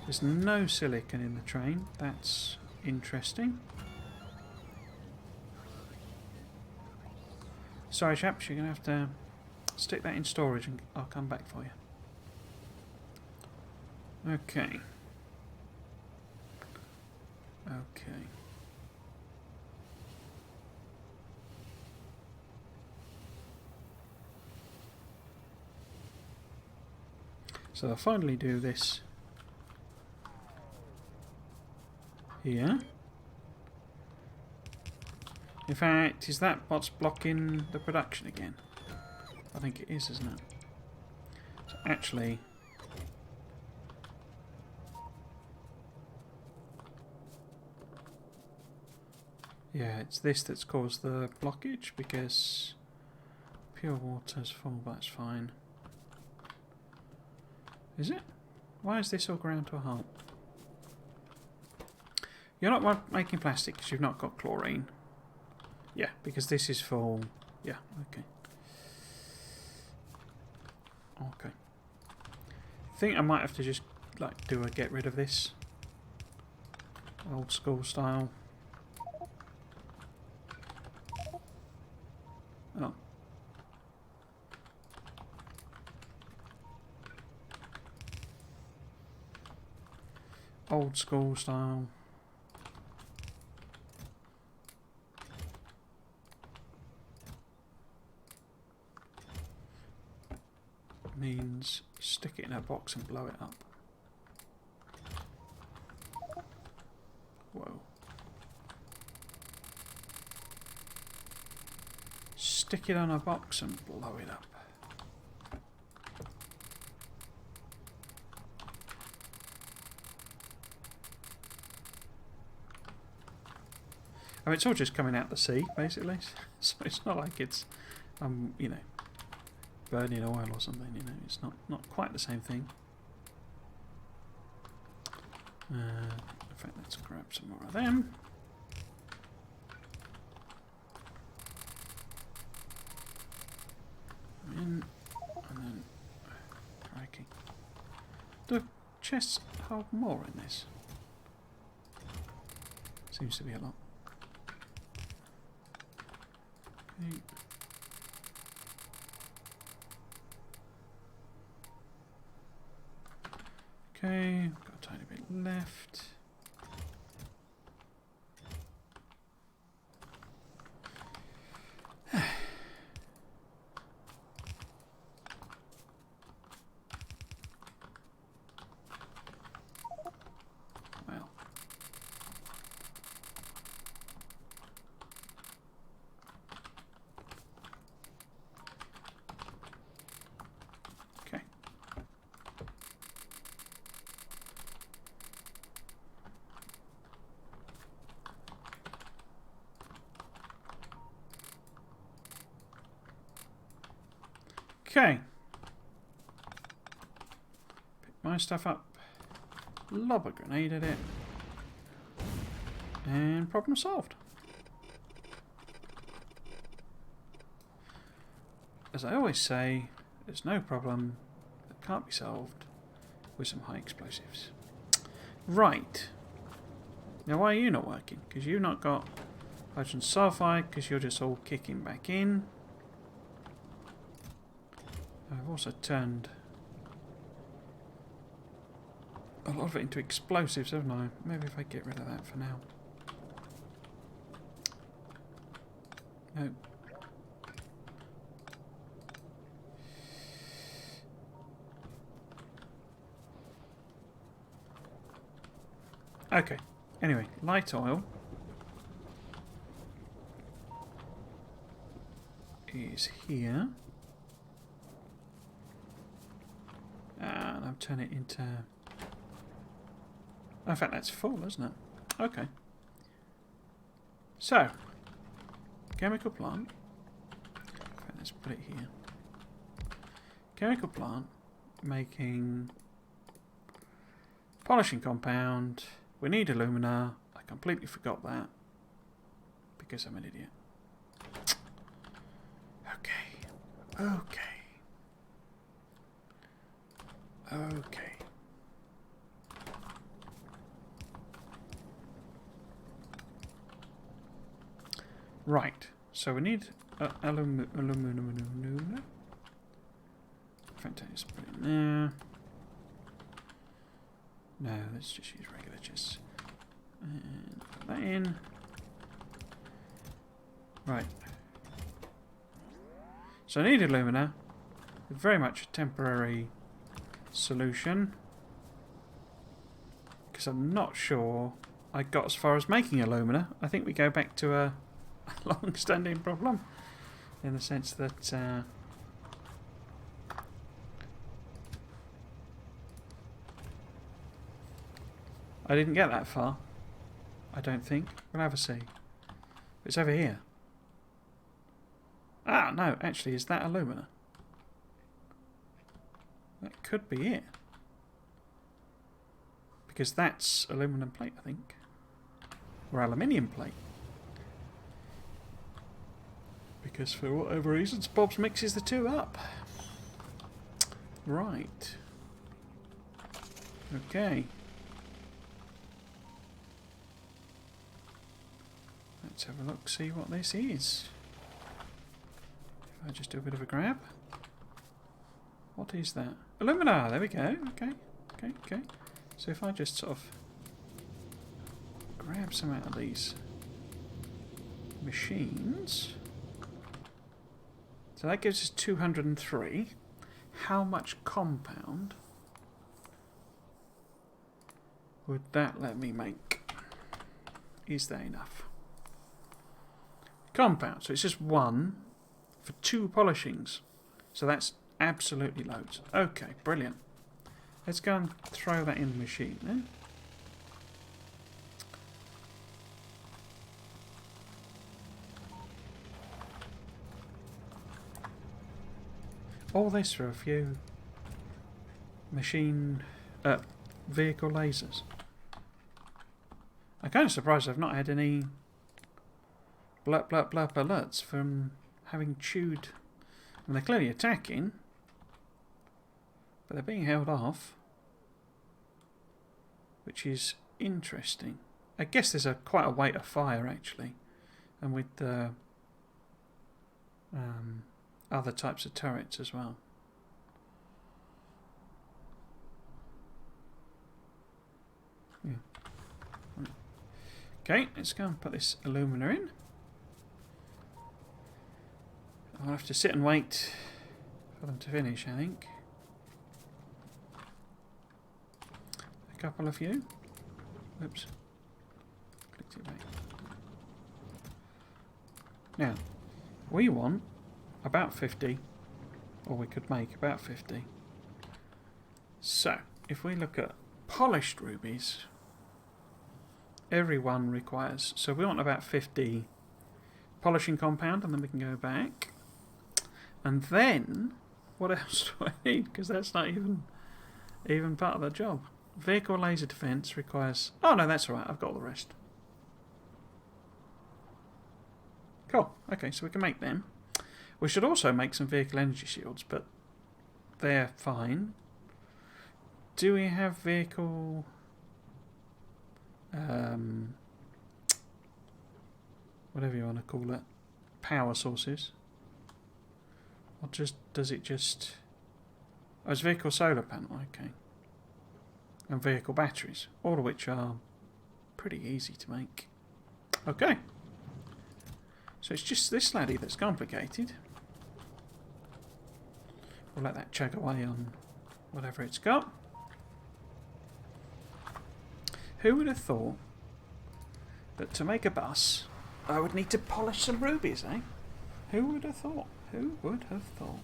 there's no silicon in the train. That's interesting. Sorry chaps, you're going to have to stick that in storage and I'll come back for you. Okay. Okay. So I'll finally do this here. In fact, is that what's blocking the production again? I think it is, isn't it? So actually, yeah, it's this that's caused the blockage because pure water's full, that's fine. Is it? Why is this all ground to a halt? You're not making plastic because you've not got chlorine. Yeah, because this is full. Yeah, okay. Okay. I think I might have to just like do a get rid of this. Old school style. Oh. Old school style. Means stick it in a box and blow it up. Whoa. Stick it on a box and blow it up. I mean, it's all just coming out the sea, basically. So it's not like it's, you know, burning oil or something. You know, it's not quite the same thing. In fact, let's grab some more of them. In and then, crikey. Do chests hold more in this? Seems to be a lot. Okay. Okay, got a tiny bit left. Well. Okay. Okay. Pick my stuff up. Lob a grenade at it. And problem solved. As I always say, there's no problem that can't be solved with some high explosives. Right. Now why are you not working? Because you've not got hydrogen sulfide, because you're just all kicking back in. I've also turned a lot of it into explosives, haven't I? Maybe if I get rid of that for now. No. Okay. Anyway, light oil is here. And I'll turn it into... In fact, that's full, isn't it? Okay. So, chemical plant. In fact, let's put it here. Chemical plant making polishing compound. We need alumina. I completely forgot that because I'm an idiot. Okay. Okay. Okay. Right. So we need aluminum. In fact, I just put it in there. No, let's just use regular chests. And put that in. Right. So I need alumina. Very much a temporary solution. Because I'm not sure I got as far as making alumina. I think we go back to a long-standing problem. In the sense that... I didn't get that far. I don't think. We'll have a see. It's over here. Ah, no, actually, is that alumina? That could be it. Because that's aluminum plate, I think. Or aluminium plate. Because for whatever reasons, Bob's mixes the two up. Right. Okay. Let's have a look, see what this is. If I just do a bit of a grab. What is that? Alumina! There we go. Okay. Okay, okay. So if I just sort of grab some out of these machines. So that gives us 203. How much compound would that let me make? Is there enough? Compound. So it's just one for 2 polishings. So that's absolutely loads. Okay, brilliant. Let's go and throw that in the machine then. All this for a few vehicle lasers. I'm kind of surprised I've not had any blurp blurp blurp alerts from having chewed. And they're clearly attacking, but they're being held off, which is interesting. I guess there's quite a weight of fire actually, and with the other types of turrets as well. Yeah. Okay, let's go and put this alumina in. I'll have to sit and wait for them to finish, I think. A couple of you. Oops. Clicked it back. Now, we want about 50, or we could make about 50. So, if we look at polished rubies, every one requires, so we want about 50 polishing compound, and then we can go back. And then, what else do I need? Because that's not even part of the job. Vehicle laser defense requires... Oh no, that's alright, I've got all the rest. Cool, okay, so we can make them. We should also make some vehicle energy shields, but they're fine. Do we have vehicle... whatever you want to call it, power sources? Or just does it just... Oh, it's vehicle solar panel, okay. And vehicle batteries, all of which are pretty easy to make. Okay. So it's just this laddie that's complicated. We'll let that chug away on whatever it's got. Who would have thought that to make a bus I would need to polish some rubies, eh? Who would have thought? Who would have thought?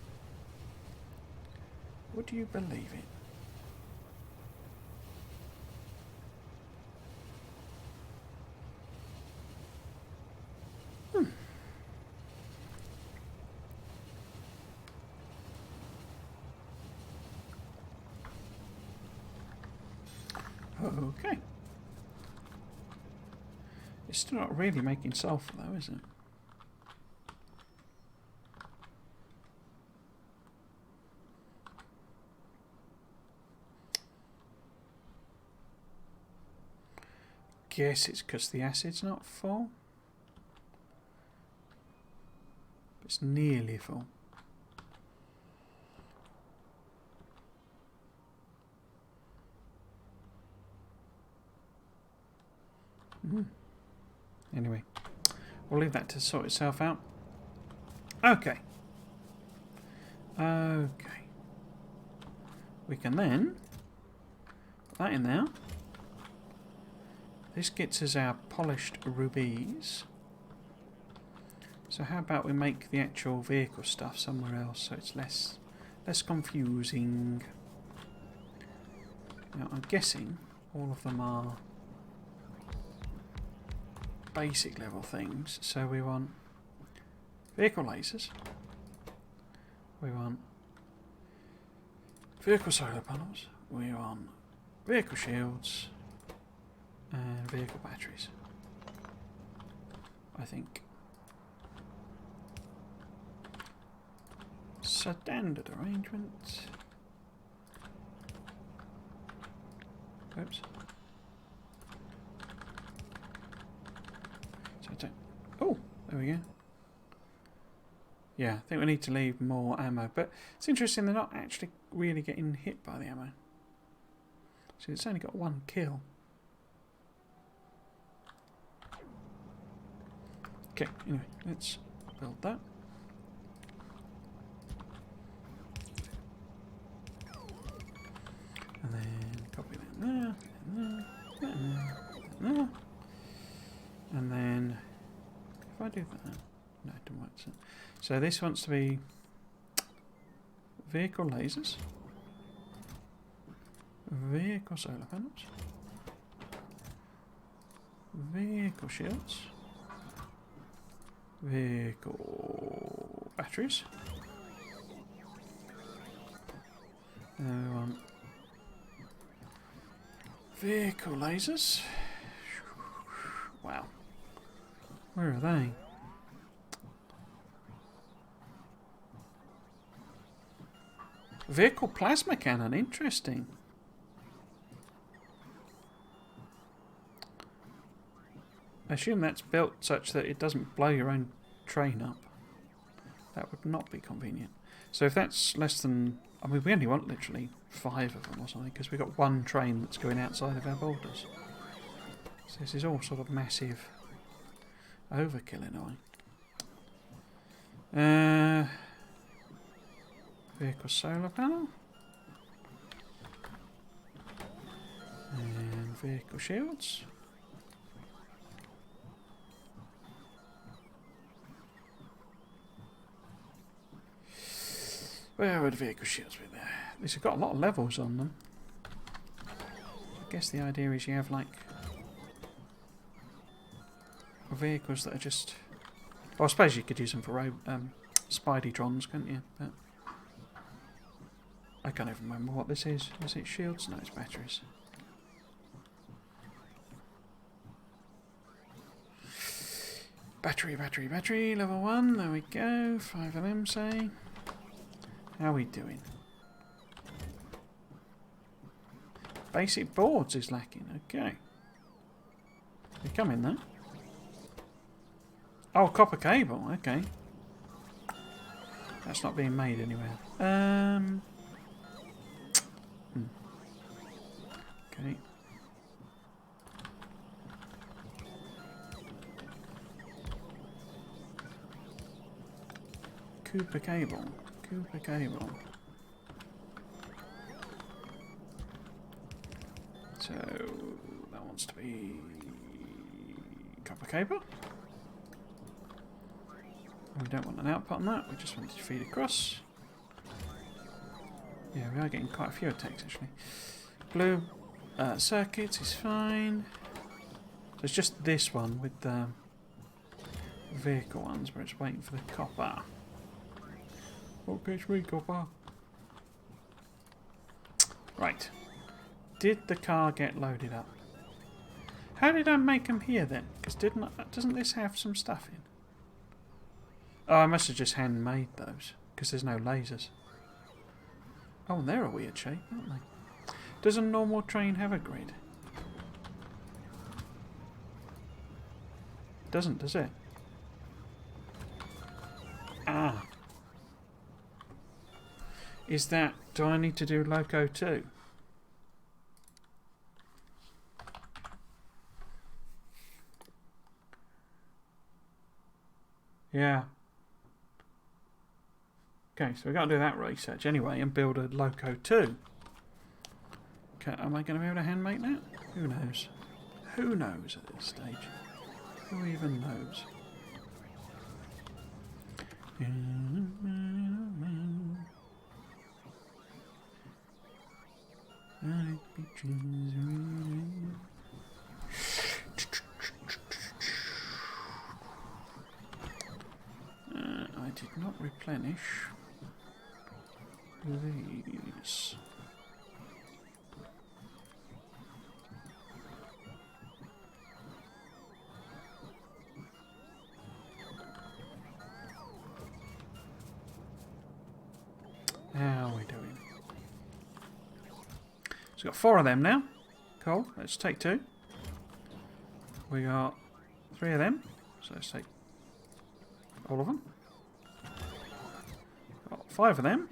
Would you believe it? Okay. It's still not really making sulphur though, is it? Guess it's because the acid's not full. It's nearly full. Anyway, we'll leave that to sort itself out. Okay. Okay. We can then put that in there. This gets us our polished rubies. So how about we make the actual vehicle stuff somewhere else so it's less confusing. Now I'm guessing all of them are basic level things. So we want vehicle lasers. We want vehicle solar panels. We want vehicle shields. And vehicle batteries. I think. Standard arrangement. Oops. So oh, there we go. Yeah, I think we need to leave more ammo, but it's interesting they're not actually really getting hit by the ammo. So it's only got one kill. Okay, anyway, let's build that. And then copy that there, there. And then, if I do that, no, it didn't work. So this wants to be vehicle lasers, vehicle solar panels, vehicle shields, vehicle batteries. And we want vehicle lasers. Wow. Where are they? Vehicle plasma cannon, interesting. I assume that's built such that it doesn't blow your own train up. That would not be convenient. So if that's less than... I mean, we only want literally 5 of them or something, because we've got one train that's going outside of our borders. So this is all sort of massive overkill in a way. Vehicle solar panel. And vehicle shields. Where would vehicle shields be there? These have got a lot of levels on them. I guess the idea is you have like vehicles that are just... Well, I suppose you could use them for Spideytrons, couldn't you? But I can't even remember what this is. Is it shields? No, it's batteries. Battery, level 1, there we go. 5 of them, say. How are we doing? Basic boards is lacking, okay. They come in there. Oh, copper cable, okay. That's not being made anywhere. Okay. Cooper cable. So that wants to be copper cable. We don't want an output on that, we just want it to feed across. Yeah, we are getting quite a few attacks actually. Blue circuits is fine. So it's just this one with the vehicle ones where it's waiting for the copper. Okay, sweet copper. Right. Did the car get loaded up? How did I make them here then? Because doesn't this have some stuff in? Oh, I must have just handmade those because there's no lasers. Oh, and they're a weird shape, aren't they? Does a normal train have a grid? Doesn't, does it? Ah. Is that... Do I need to do Loco too? Yeah. Okay, so we've got to do that research anyway and build a loco too. Okay, am I going to be able to hand make that? Who knows? Who knows at this stage? Who even knows? I did not replenish these. How are we doing? So we've got 4 of them now. Cool. Let's take 2. We got 3 of them. So let's take all of them. Got 5 of them.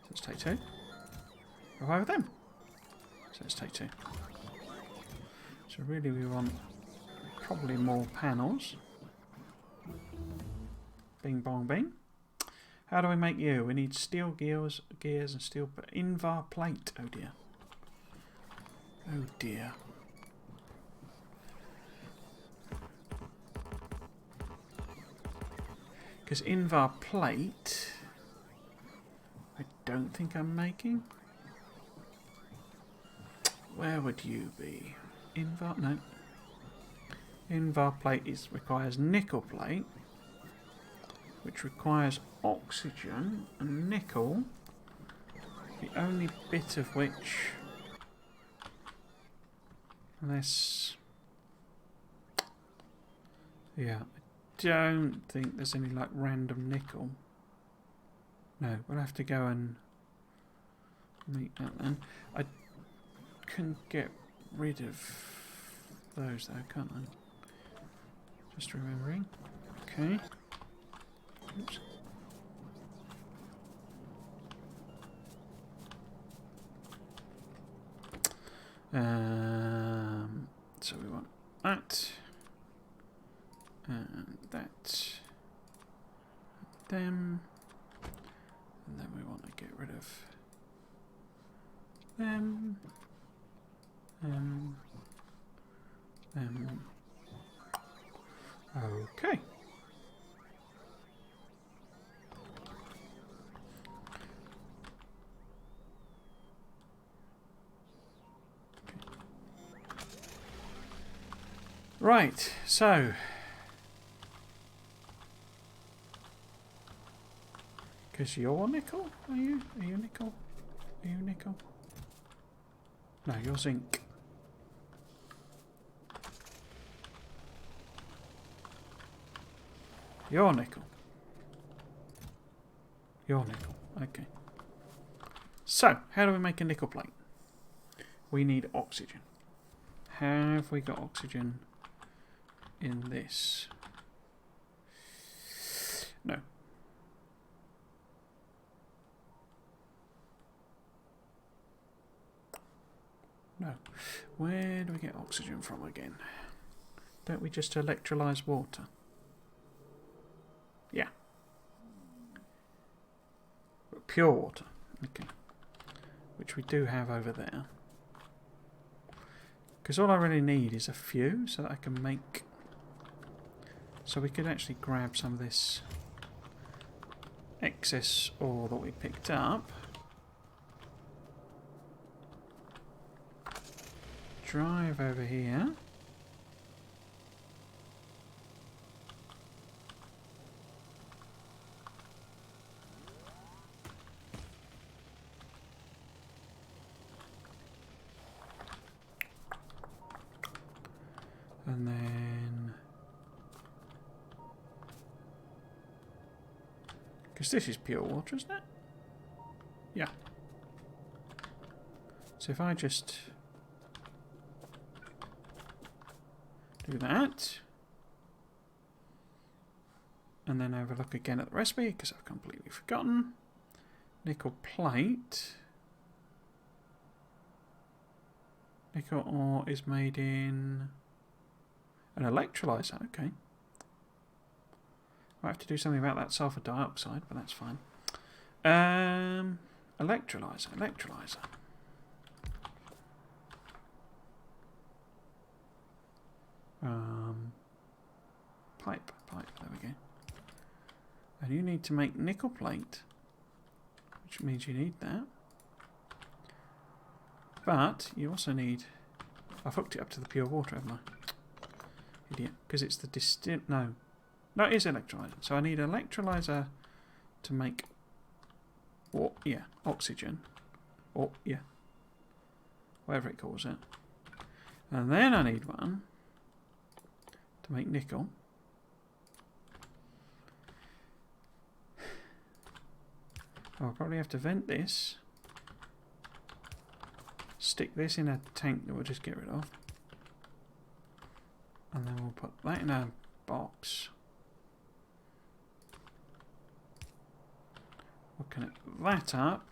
So let's take 2. Got 5 of them. So let's take 2. So really we want probably more panels. Bing bong bing. How do we make you? We need steel gears and steel invar plate. Oh dear. Oh dear. Because invar plate, I don't think I'm making. Where would you be? Invar? No. Invar plate requires nickel plate, which requires oxygen, and nickel, the only bit of which, unless, yeah, I don't think there's any like random nickel. No, we'll have to go and meet that then. I can get rid of those though, can't I? Just remembering. Okay. Oops. So we want that and that, them, and then we want to get rid of them, them. Okay. Right, so because you're nickel, are you? Are you nickel? Are you nickel? No, you're zinc. You're nickel. You're nickel. Okay. So, how do we make a nickel plate? We need oxygen. Have we got oxygen in this? No. No. Where do we get oxygen from again? Don't we just electrolyse water? Yeah. But pure water. Okay. Which we do have over there. Because all I really need is a few so that I can make... So we could actually grab some of this excess ore that we picked up. Drive over here. And then... Because this is pure water, isn't it? Yeah. So if I just do that, and then have a look again at the recipe, because I've completely forgotten. Nickel plate. Nickel ore is made in an electrolyser, okay. I have to do something about that sulfur dioxide, but that's fine. Electrolyzer. Pipe, there we go. And you need to make nickel plate, which means you need that. But you also need... I've hooked it up to the pure water, haven't I? Idiot. Because it's the No, it is electrolyzer. So I need electrolyzer to make... oxygen. Whatever it calls it. And then I need one to make nickel. I'll probably have to vent this. Stick this in a tank that we'll just get rid of. And then we'll put that in a box. We'll connect that up.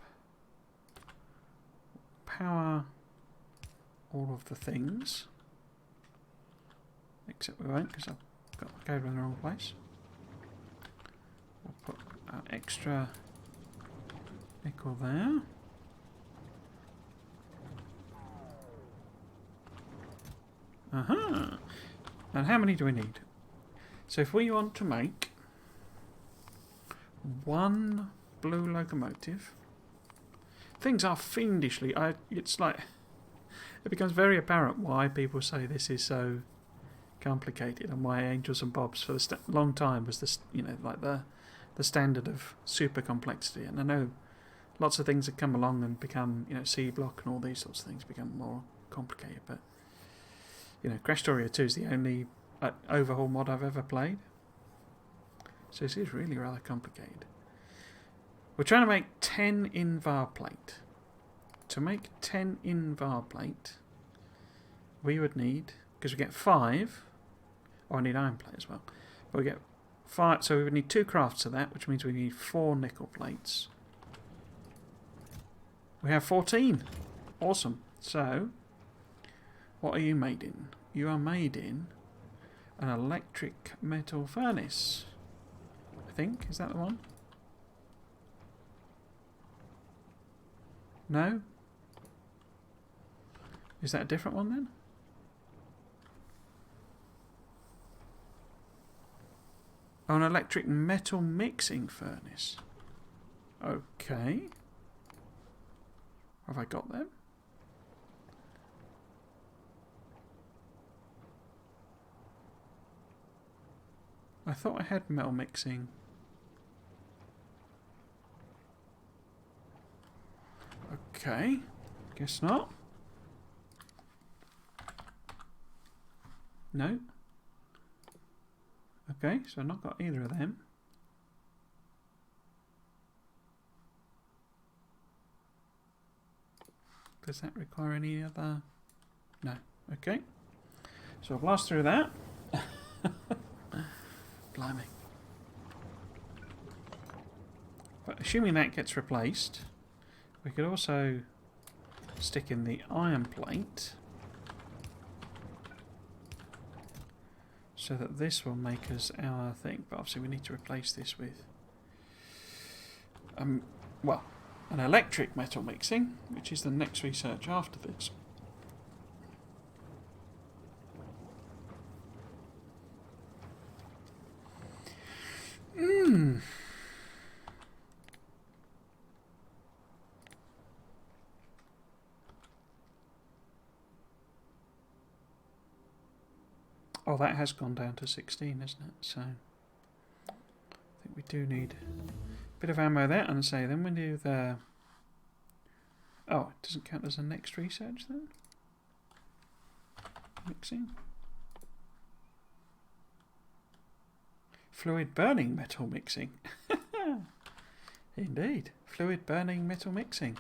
Power all of the things. Except we won't because I've got the cable in the wrong place. We'll put our extra nickel there. Aha! And how many do we need? So if we want to make one blue locomotive, things are fiendishly... it's like... It becomes very apparent why people say this is so complicated and why Angels and Bobs for the long time was the standard of super complexity. And I know lots of things have come along and become, C block and all these sorts of things become more complicated, but Factorio 2 is the only overhaul mod I've ever played. So this is really rather complicated. We're trying to make 10 in var plate. To make 10 in var plate, we would need, because we get 5, I need iron plate as well, but we get 5, so we would need 2 crafts of that, which means we need 4 nickel plates. We have 14. Awesome. So, what are you made in? You are made in an electric metal furnace. I think. Is that the one? No? Is that a different one then? Oh, an electric metal mixing furnace. Okay. Have I got them? I thought I had metal mixing. Okay. Guess not. No. Okay, so I've not got either of them. Does that require any other? No. Okay. So I'll blast through that. Blimey. But assuming that gets replaced, we could also stick in the iron plate so that this will make us our thing. But obviously we need to replace this with well, an electric metal mixing, which is the next research after this. Oh, that has gone down to 16, isn't it? So I think we do need a bit of ammo there. And say then we do the... Oh, it doesn't count as a next research then? Mixing. Fluid burning metal mixing. Indeed. Fluid burning metal mixing.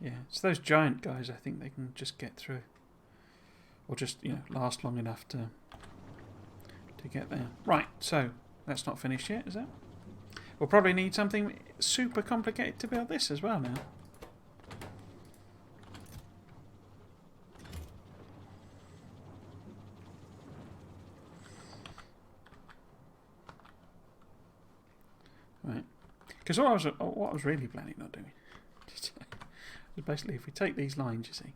Yeah, it's those giant guys I think they can just get through. Or just, last long enough to get there. Right, so that's not finished yet, is it? We'll probably need something super complicated to build this as well now. Right. Because what I was really planning on doing is basically if we take these lines, you see,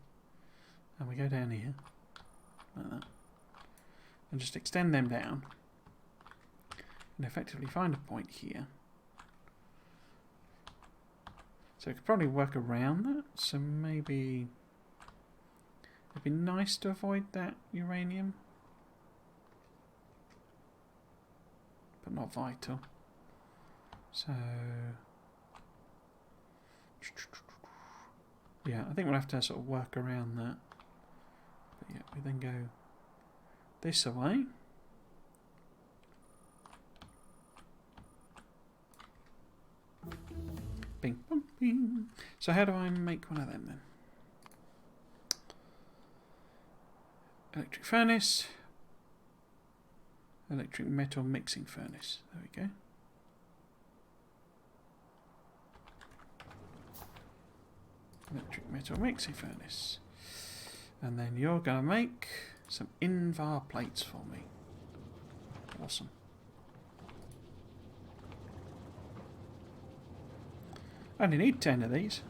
and we go down here, like that, and just extend them down, and effectively find a point here. So we could probably work around that, so maybe it'd be nice to avoid that uranium, but not vital. So yeah, I think we'll have to sort of work around that. But yeah, we then go this way. Bing, bong, bing. So how do I make one of them then? Electric furnace. Electric metal mixing furnace. There we go. Electric metal mixing furnace. And then you're going to make some thar plates for me. Awesome. I only need 10 of these.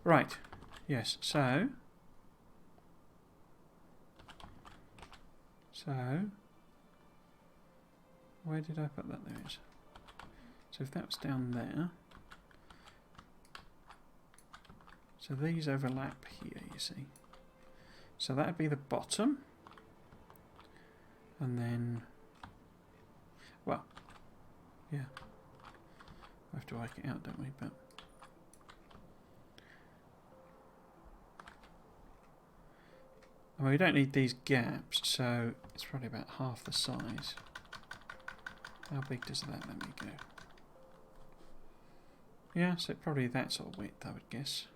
Right. Yes, so where did I put that? There it is. So if that was down there, so these overlap here, you see. So that would be the bottom, and then, well, yeah, we have to work it out, don't we? But I mean, we don't need these gaps, so it's probably about half the size. How big does that let me go? Yeah, so probably that sort of width, I would guess.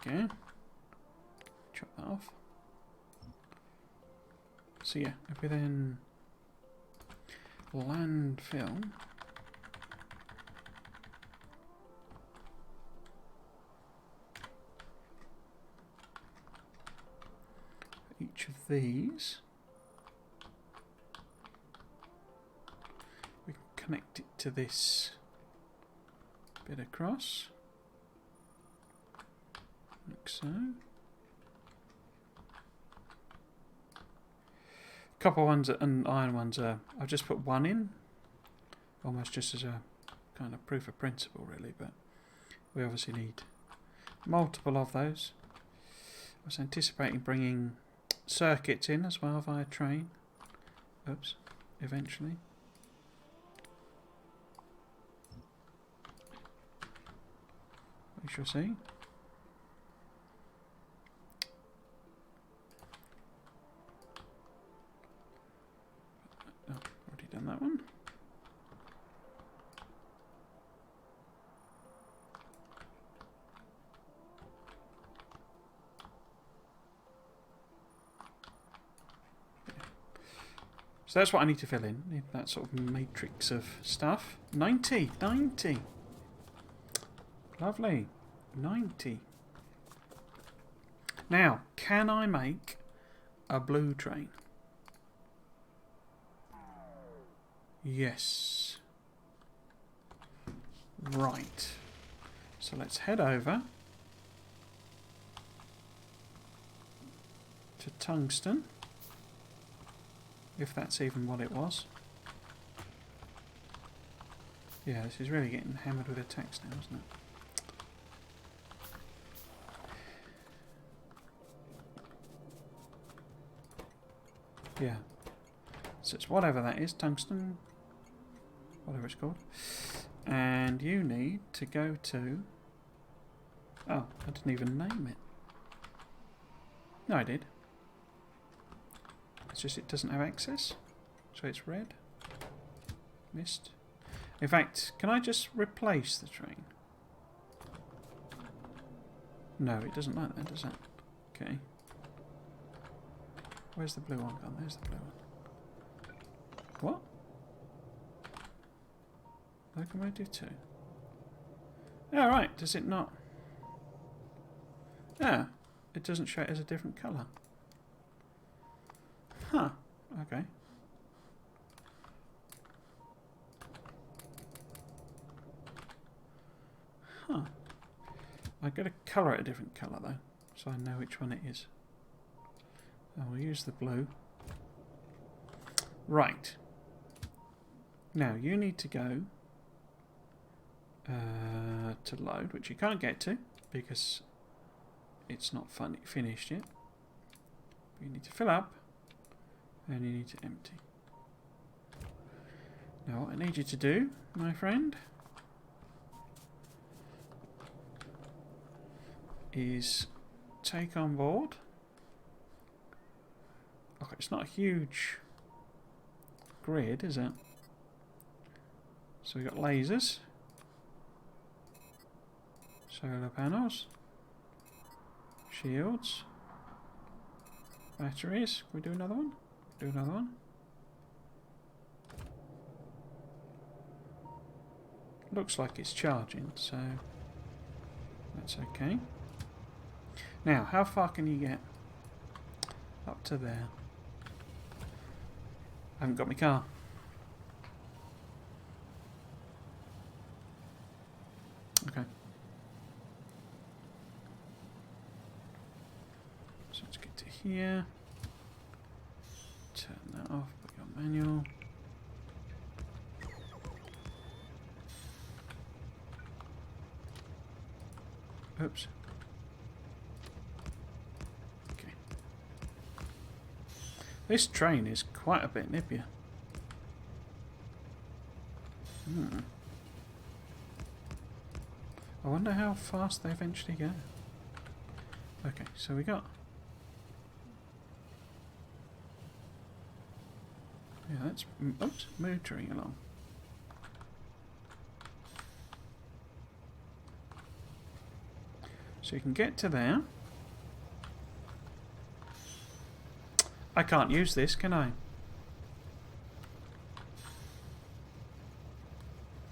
Okay. Chop that off. So yeah, if we then landfill each of these, we can connect it to this bit across, like so. Copper ones and iron ones are, I've just put one in, almost just as a kind of proof of principle really, but we obviously need multiple of those. I was anticipating bringing circuits in as well via train. Oops, eventually. We shall see. Oh, already done that one. So that's what I need to fill in. Need that sort of matrix of stuff. 90! 90! Lovely. 90. Now, can I make a blue train? Yes. Right. So let's head over to tungsten. If that's even what it was. Yeah, this is really getting hammered with attacks now, isn't it? Yeah. So it's whatever that is, tungsten, whatever it's called. And you need to go to... Oh, I didn't even name it. No, I did. It's just it doesn't have access, so it's red. Missed. In fact, can I just replace the train? No, it doesn't like that, does it? Okay. Where's the blue one gone? There's the blue one. What? Locomotive 2. Oh, right, does it not? Ah, it doesn't show it as a different colour. Huh, okay. Huh. I've got to colour it a different colour though, so I know which one it is. I'll use the blue. Right. Now you need to go to load, which you can't get to because it's not finished yet. You need to fill up and you need to empty. Now what I need you to do, my friend, is take on board. Okay, it's not a huge grid, is it? So we've got lasers, solar panels, shields, batteries. Can we do another one? Do another one. Looks like it's charging, so that's okay. Now, how far can you get? Up to there. I haven't got my car. Okay. So let's get to here. Turn that off, put your manual. Oops. Okay. This train is quite a bit nippier. I wonder how fast they eventually go. Okay, so we got... Yeah, that's... Oops, motoring along. So you can get to there. I can't use this, can I?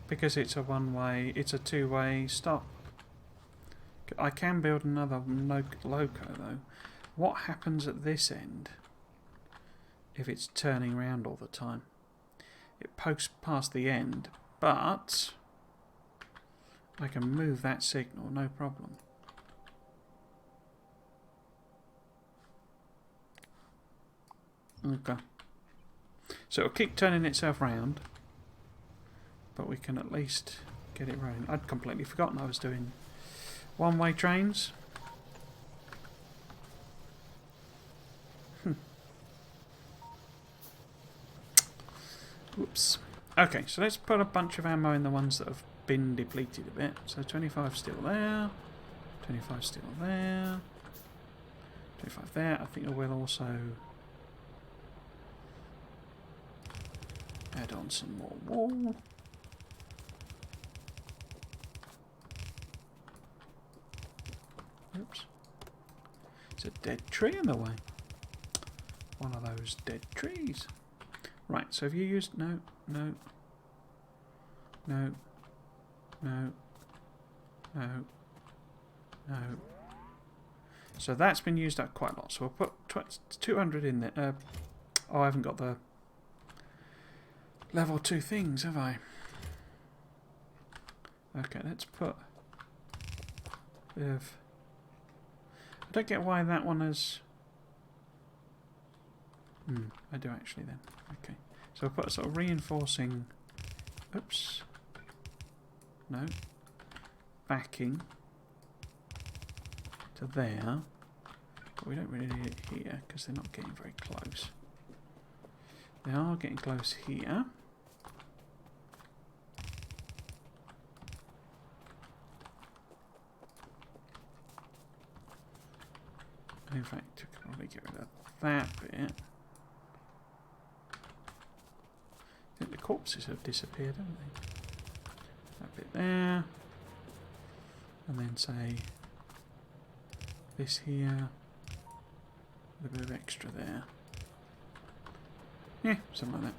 Because it's a one-way, it's a two-way stop. I can build another loco though. What happens at this end if it's turning around all the time? It pokes past the end, but I can move that signal, no problem. Okay. So it'll keep turning itself round, but we can at least get it running. I'd completely forgotten I was doing one-way trains. Whoops. Okay, so let's put a bunch of ammo in the ones that have been depleted a bit. So 25 still there, 25 still there, 25 there. I think I will also add on some more wall. Oops. There's a dead tree in the way. One of those dead trees. Right, so have you used... No, no. No. No. No. No. So that's been used up quite a lot. So we'll put 200 in there. Oh, I haven't got the level 2 things, have I? Okay, let's put... If I don't get why that one is... I do actually then. Okay. So we'll put a sort of reinforcing... Oops. No. Backing to there. But we don't really need it here because they're not getting very close. They are getting close here. In fact, we can probably get rid of that bit. I think the corpses have disappeared, haven't they? That bit there. And then say this here. A bit of extra there. Yeah, something like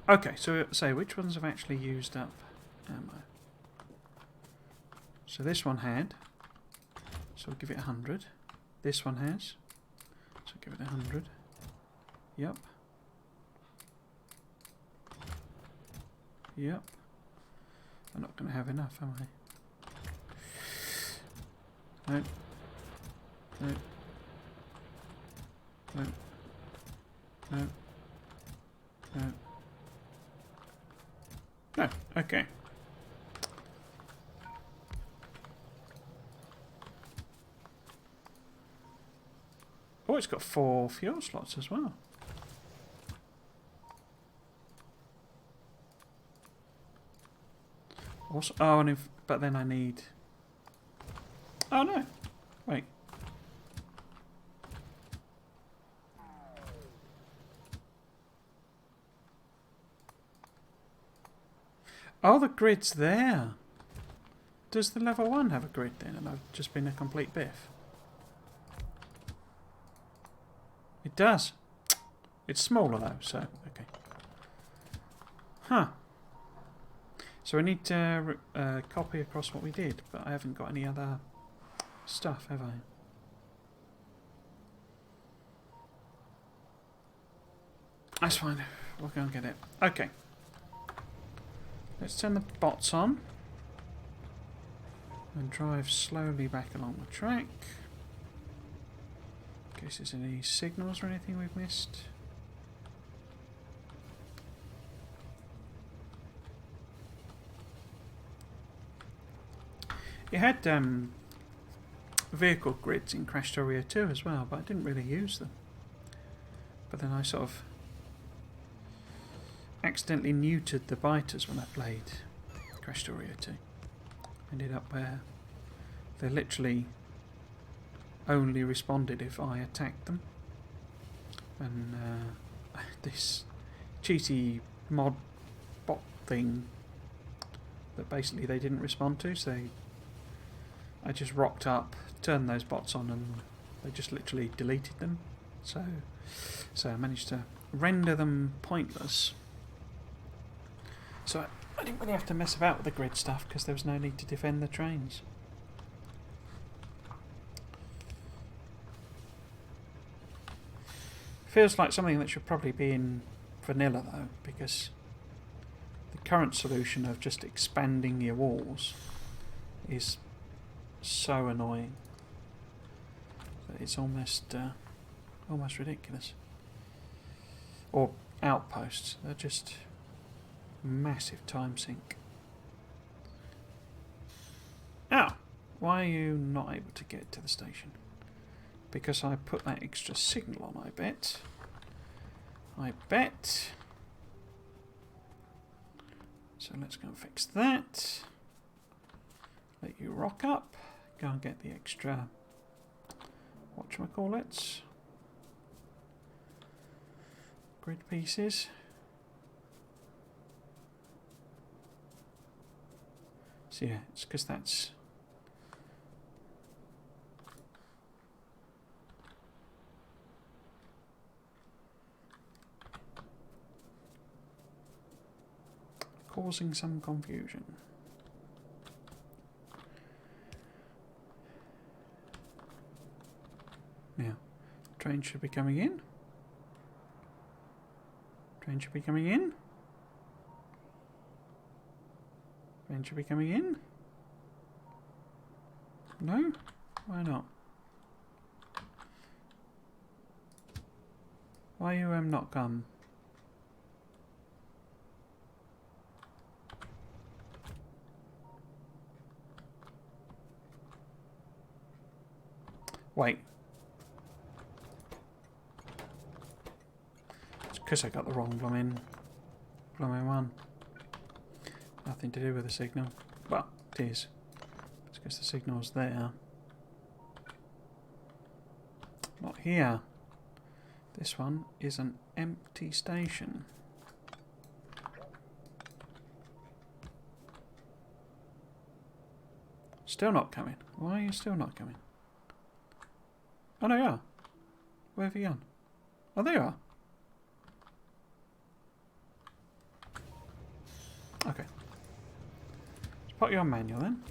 that. Okay, so say which ones have actually used up ammo? So this one had So we'll give it 100. This one has. So give it 100. Yep. Yep. I'm not going to have enough, am I? No. No. No. No. No. No. Okay. Oh, it's got 4 fuel slots as well. Also, oh, and if, but then I need... Oh no, wait. Oh, the grid's there. Does the level 1 have a grid then? And I've just been a complete biff. It does. It's smaller though, so okay. Huh. So I need to copy across what we did, but I haven't got any other stuff, have I? That's fine. We'll go and get it. Okay. Let's turn the bots on and drive slowly back along the track. In case there's any signals or anything we've missed. It had vehicle grids in Factorio 2 as well, but I didn't really use them. But then I sort of accidentally neutered the biters when I played Factorio 2. Ended up where they literally only responded if I attacked them. And this cheaty mod bot thing that basically they didn't respond to, so I just rocked up, turned those bots on, and they just literally deleted them. So I managed to render them pointless. So I didn't really have to mess about with the grid stuff because there was no need to defend the trains. Feels like something that should probably be in vanilla though, because the current solution of just expanding your walls is so annoying that it's almost ridiculous. Or outposts, they're just massive time sink. Ah, why are you not able to get to the station? Because I put that extra signal on, I bet. So let's go and fix that. Let you rock up. Go and get the extra, whatchamacallits, grid pieces. So yeah, it's because that's causing some confusion. Now, train should be coming in. Train should be coming in. Train should be coming in. No? Why not? Why you not come? Wait. It's because I got the wrong blooming one. Nothing to do with the signal. Well, it is. It's because the signal's there. Not here. This one is an empty station. Still not coming. Why are you still not coming? Oh, no, you are. Where have you gone? Oh, there you are. Okay. Let's put you on manual then.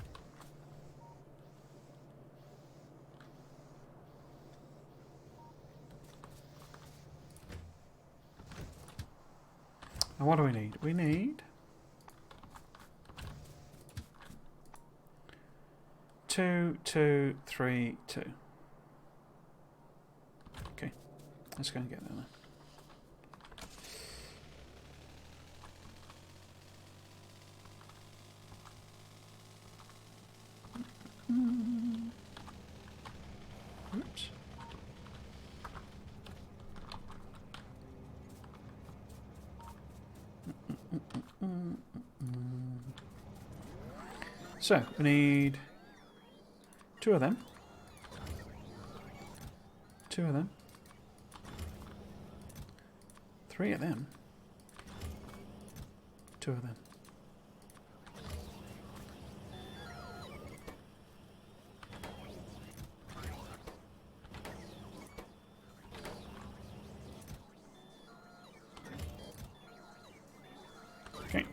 And what do we need? We need 2, 2, 3, 2. Okay, let's go and get there now. Oops. So, we need 2 of them. 2 of them. 3 of them. 2 of them. Okay.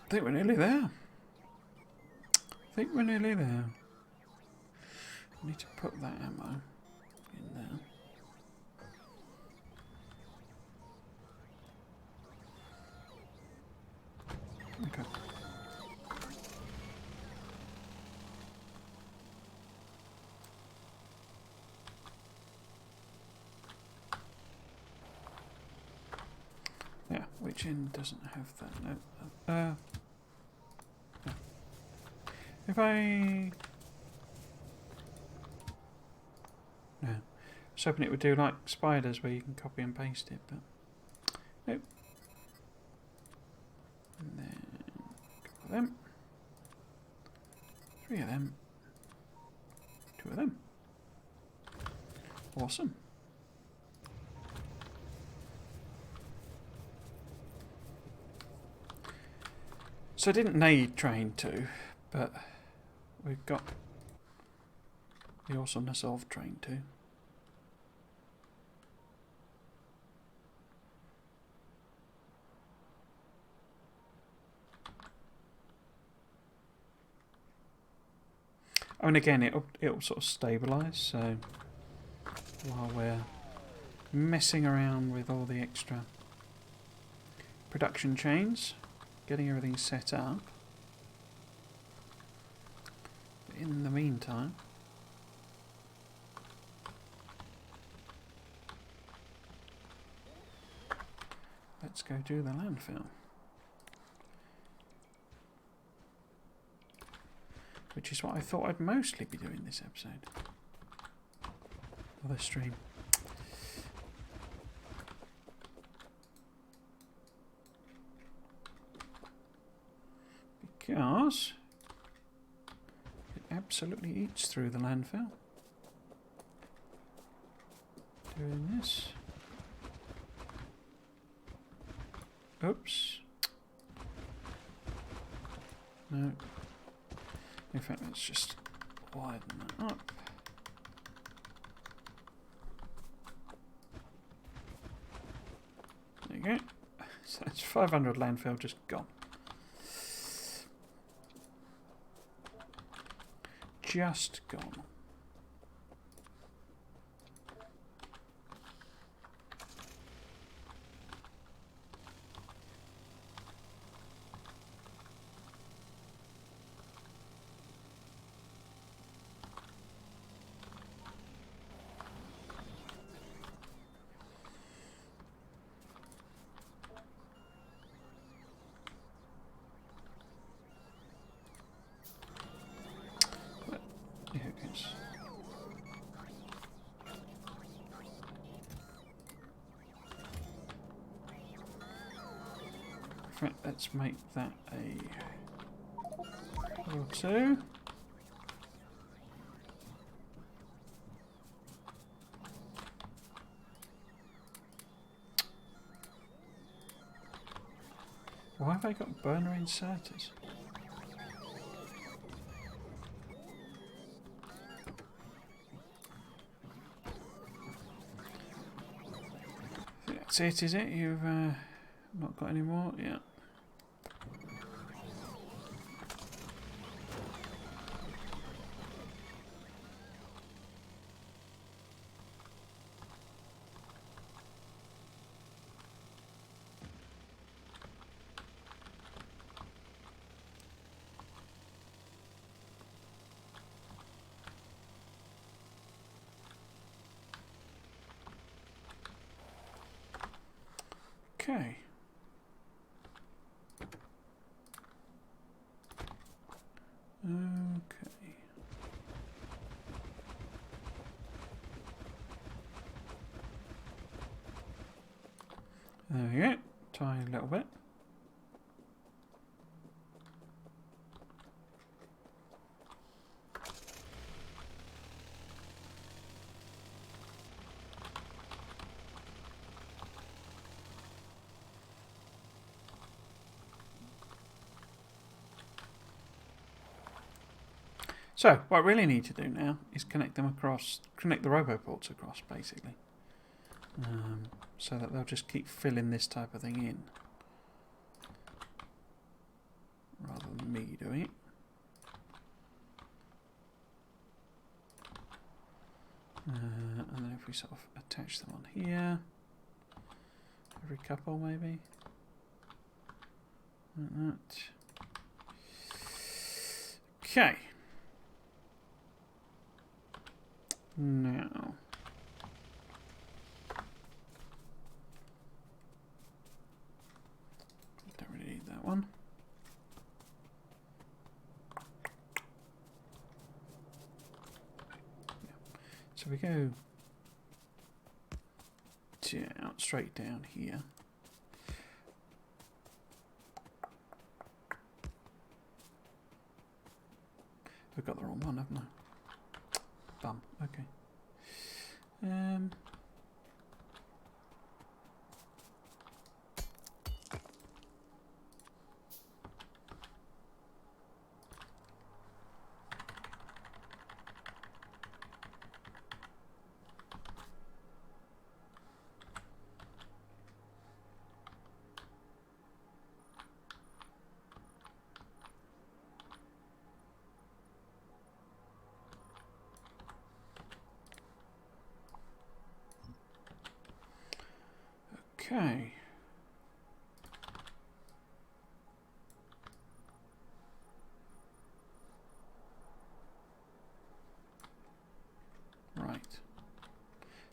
I think we're nearly there. I think we're nearly there. I need to put that ammo in there. Okay. Yeah, which end doesn't have that? No. If I... No. I was hoping it would do like spiders where you can copy and paste it, but... Nope. And then... a couple of them. 3 of them. 2 of them. Awesome. So I didn't need train 2, but we've got the awesomeness of train 2. Oh, and again, it'll sort of stabilise, so while we're messing around with all the extra production chains, getting everything set up. But in the meantime, let's go do the landfill. Which is what I thought I'd mostly be doing this episode. Or this stream. Because it absolutely eats through the landfill. Doing this. Oops. No. In fact, let's just widen that up. There you go. So that's 500 landfill just gone. Just gone. Let's make that a or 2. Why have I got burner inserters? That's it, is it? You've not got any more? Yeah. Okay. Okay. There we go. Tiny little bit. So, what I really need to do now is connect them across, connect the roboports across, basically. So that they'll just keep filling this type of thing in. Rather than me doing it. And then if we sort of attach them on here. Every couple, maybe. Like that. Okay. Now, don't really need that one. Yeah. So we go down, straight down here. I've got the wrong one, haven't I? Bum. Okay. Okay. Right.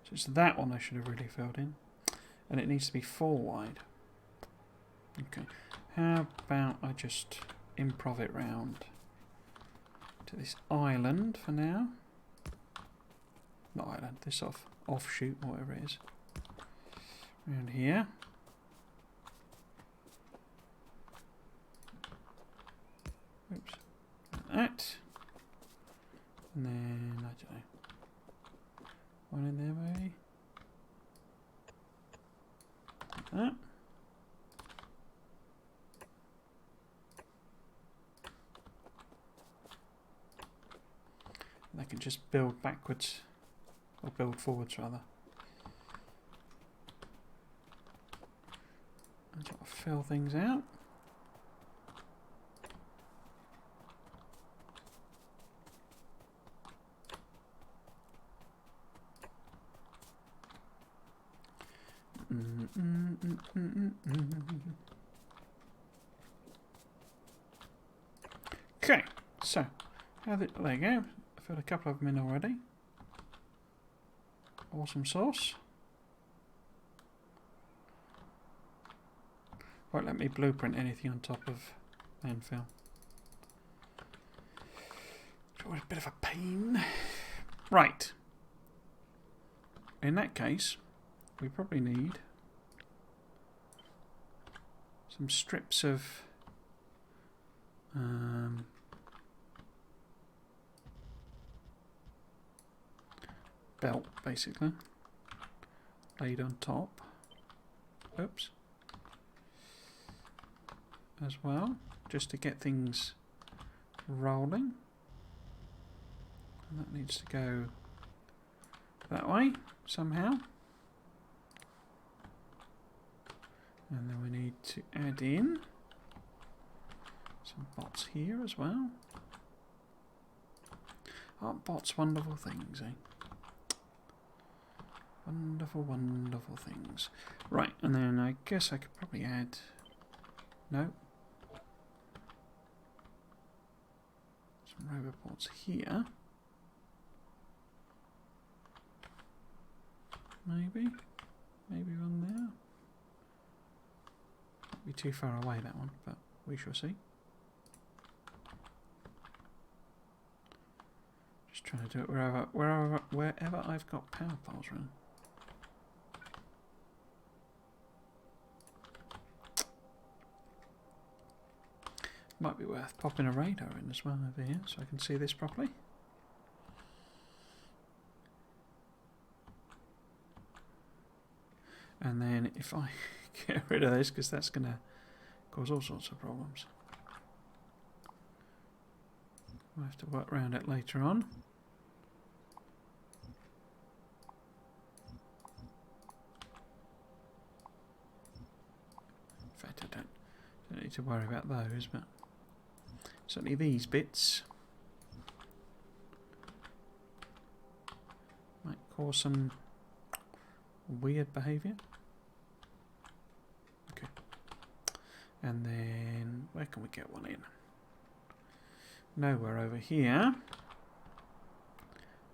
So it's that one I should have really filled in. And it needs to be 4 wide. Okay. How about I just improv it round to this island for now? Not island, this sort of offshoot, whatever it is. Around here. Oops. Like that. And then, I don't know. One in there maybe. Like that. And I can just build backwards. Or build forwards rather. And sort of fill things out. Okay, so there you go. I filled a couple of them in already. Awesome sauce. Won't let me blueprint anything on top of landfill. It's always a bit of a pain. Right. In that case, we probably need some strips of belt, basically, laid on top. Oops. As well, just to get things rolling. And that needs to go that way somehow. And then we need to add in some bots here as well. Aren't bots wonderful things, eh? Wonderful, wonderful things. Right, and then I guess I could probably add... No. Some roboports here. Maybe. Maybe one there. too far away, that one, but we shall see. Just trying to do it wherever I've got power poles running. Might be worth popping a radar in as well over here so I can see this properly. And then if I get rid of this, because that's going to cause all sorts of problems. We'll have to work around it later on. In fact, I don't need to worry about those, but certainly these bits might cause some weird behaviour. Okay. And then where can we get one in? Nowhere over here.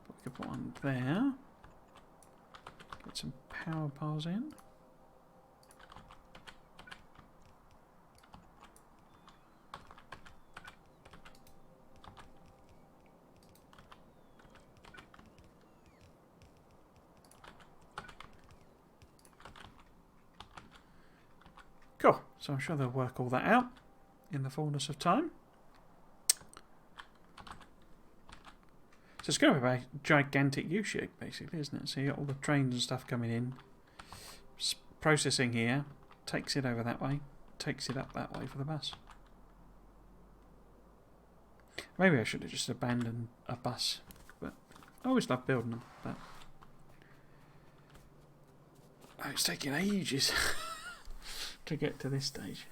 But we could put one there. Get some power piles in. Cool. So I'm sure they'll work all that out in the fullness of time. So it's going to be a gigantic U-shape, basically, isn't it? So you got all the trains and stuff coming in, processing here, takes it over that way, takes it up that way for the bus. Maybe I should have just abandoned a bus, but I always love building them. But oh, it's taking ages to get to this stage.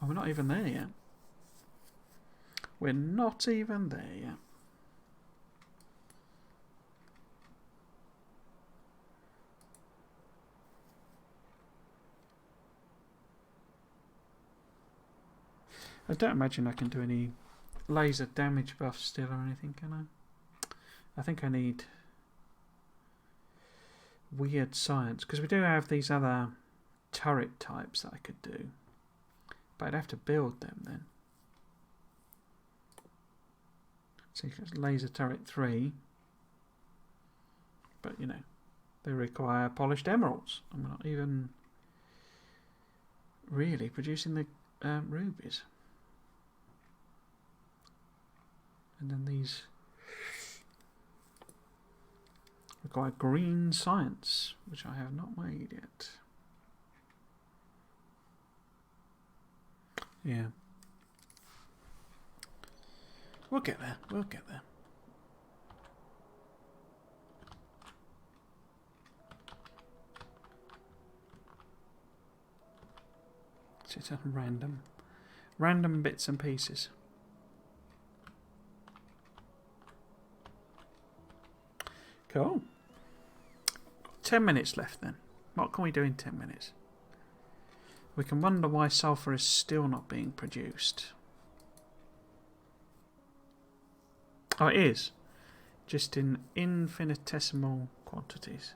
Oh, we're not even there yet. We're not even there yet. I don't imagine I can do any laser damage buffs still or anything, can I? I think I need weird science, because we do have these other turret types that I could do, but I'd have to build them then. So it's laser turret 3, but you know, they require polished emeralds. I'm not even really producing the rubies. And then these require green science, which I have not made yet. Yeah. We'll get there. We'll get there. It's on random bits and pieces. Cool. 10 minutes left then. What can we do in 10 minutes? We can wonder why sulfur is still not being produced. Oh, it is. Just in infinitesimal quantities.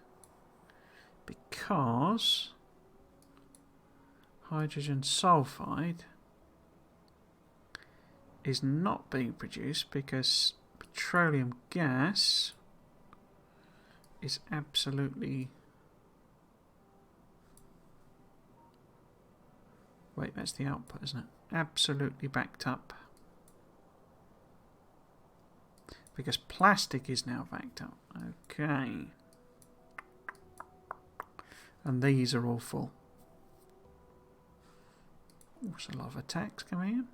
Because hydrogen sulfide is not being produced because petroleum gas is absolutely... Wait, that's the output, isn't it? Absolutely backed up. Because plastic is now backed up. Okay. And these are all full. There's a lot of attacks coming in.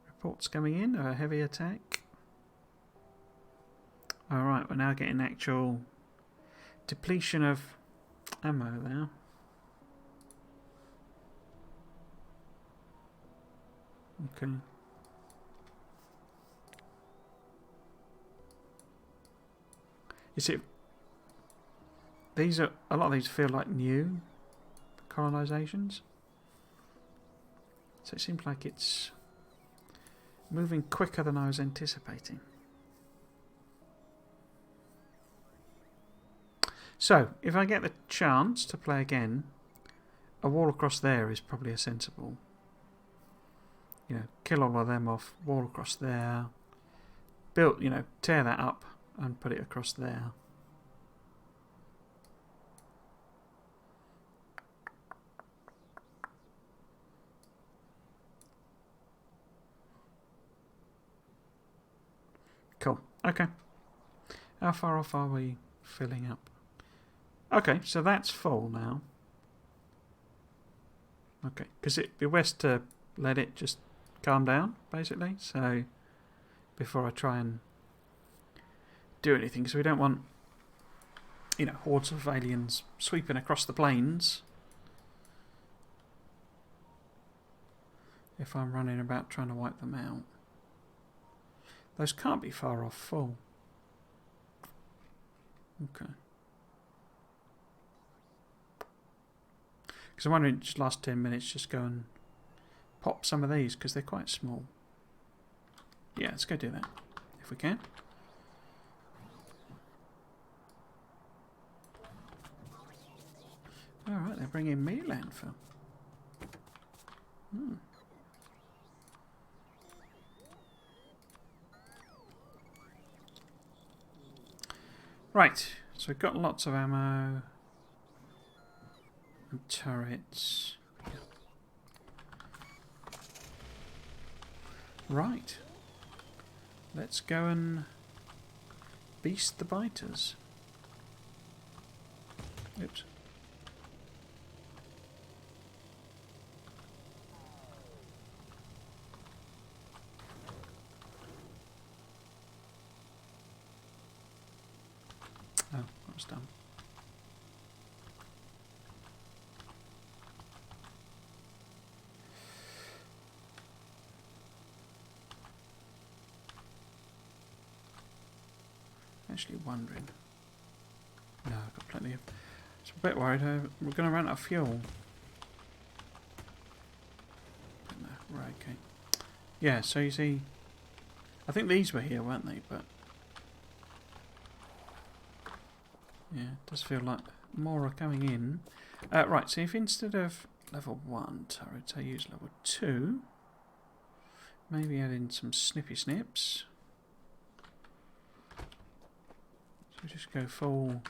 Reports coming in of a heavy attack. Alright, we're now getting actual depletion of ammo there. Okay. You see, these are a lot of these feel like new colonizations. So it seems like it's moving quicker than I was anticipating. So, if I get the chance to play again, a wall across there is probably a sensible. You know, kill all of them off, wall across there, build, you know, tear that up and put it across there. Cool. Okay. How far off are we filling up? Okay, so that's full now. Okay, because it'd be best to let it just calm down, basically. So before I try and do anything, because we don't want, you know, hordes of aliens sweeping across the plains if I'm running about trying to wipe them out. Those can't be far off full. Okay. Because I'm wondering, just last 10 minutes, just go and pop some of these, because they're quite small. Yeah, let's go do that, if we can. Alright, they're bringing me landfill. Right, so we've got lots of ammo and turrets. Right, let's go and beast the biters. Oops. Oh, that was done. Actually wondering. No, I've got plenty of... It's a bit worried we're going to run out of fuel. No, right, okay. Yeah, so you see... I think these were here, weren't they? But... yeah, it does feel like more are coming in. Right, so if instead of level 1 turrets I use level 2, maybe add in some snippy snips. So we just go full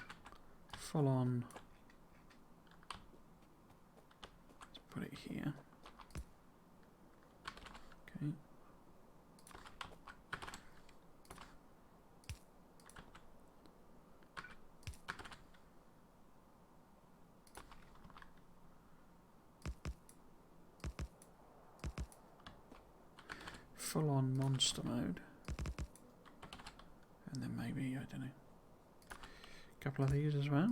on. Let's put it here. Okay. Full on monster mode. And then maybe, I don't know, a couple of these as well.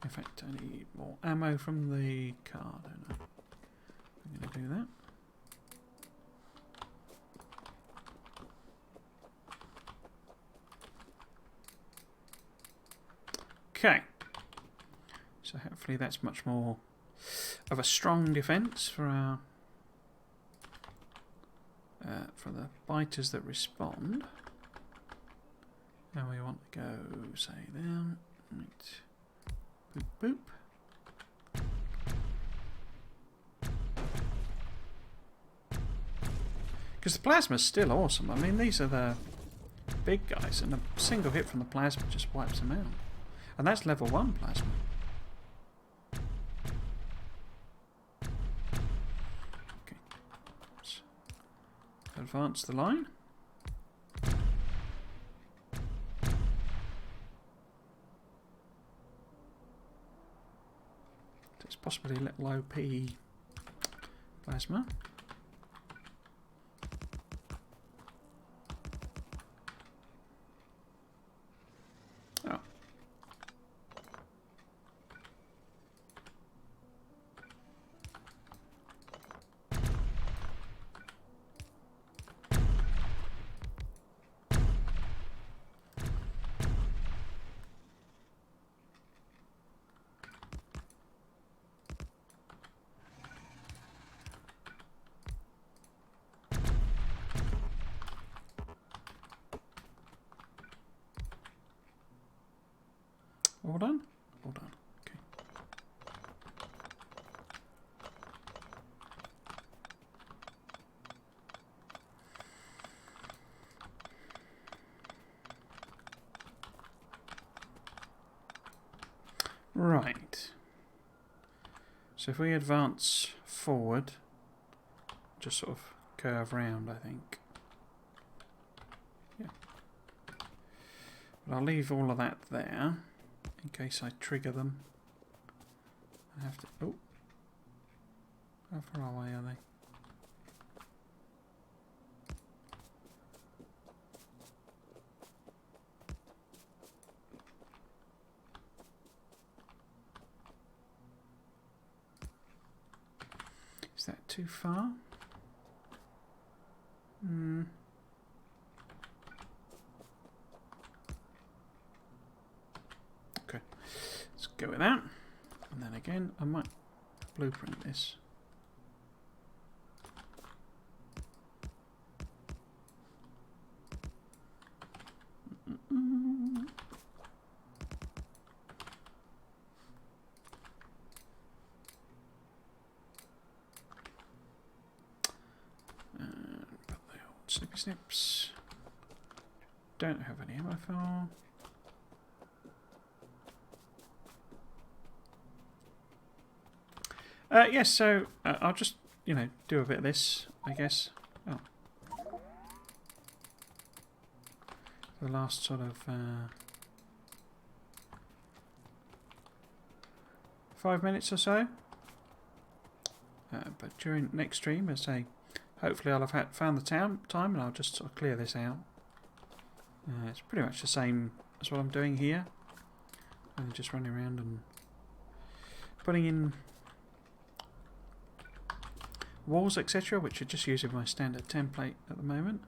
In fact, I need more ammo from the car, don't I? I'm going to do that. Okay. So hopefully that's much more of a strong defence for our for the biters that respond. And we want to go, say, there. Right. Boop, boop. Because the plasma's still awesome. I mean, these are the big guys, and a single hit from the plasma just wipes them out. And that's level 1 plasma. Okay. Let's advance the line. It's possibly a little OP plasma. Oh. All done? All done. Okay. Right. So if we advance forward, just sort of curve round, I think. Yeah. But I'll leave all of that there in case I trigger them. I have to. Oh. How far away are they? Is that too far? Hmm. Okay, let's go with that. And then again, I might blueprint this. Snippy snips. Don't have any ammo for. Yes, so I'll just, do a bit of this, I guess. Oh. The last sort of 5 minutes or so. But during next stream, I say, hopefully I'll have found the time and I'll just sort of clear this out. It's pretty much the same as what I'm doing here. I'm just running around and putting in walls, etc., which are just using my standard template at the moment.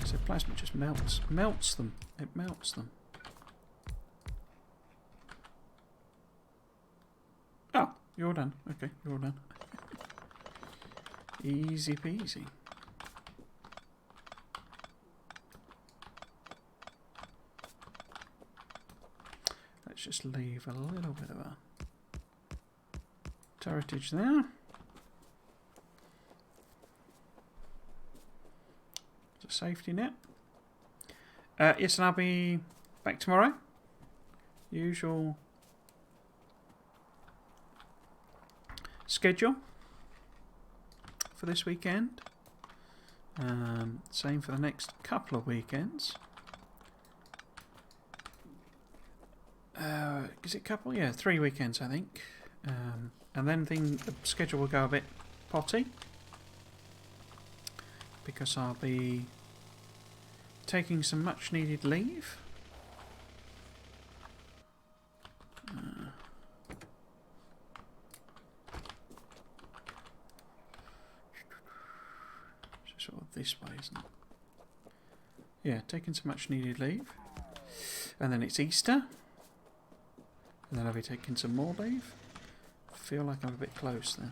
So plasma just melts them. It melts them. Oh, you're done. Okay, you're done. Easy peasy. Let's just leave a little bit of a turretage there. It's a safety net. Yes, and I'll be back tomorrow. Usual schedule for this weekend. Same for the next couple of weekends. Is it a couple? Yeah, 3 weekends, I think. And then the schedule will go a bit potty because I'll be taking some much needed leave. Sort of this way, isn't it? Yeah, taking some much needed leave. And then it's Easter. And then I'll be taking some more leave. I feel like I'm a bit close there.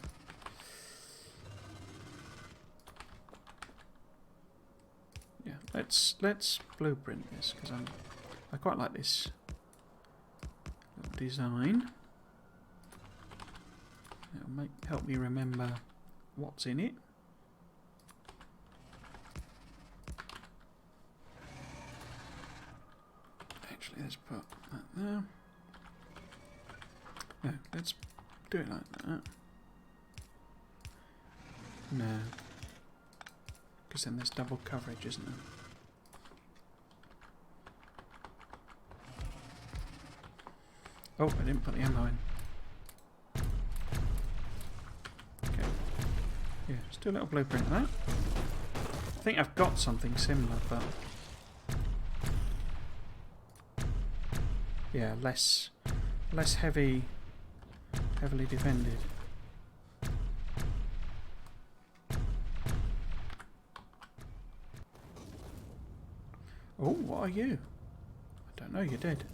Yeah, let's blueprint this because I quite like this little design. It'll help me remember what's in it. Actually, let's put that there. No, let's do it like that. No. Because then there's double coverage, isn't there? Oh, I didn't put the ammo in. Okay. Yeah, let's do a little blueprint of that. I think I've got something similar, but yeah, less heavily defended. Oh, what are you? I Don't know, you did.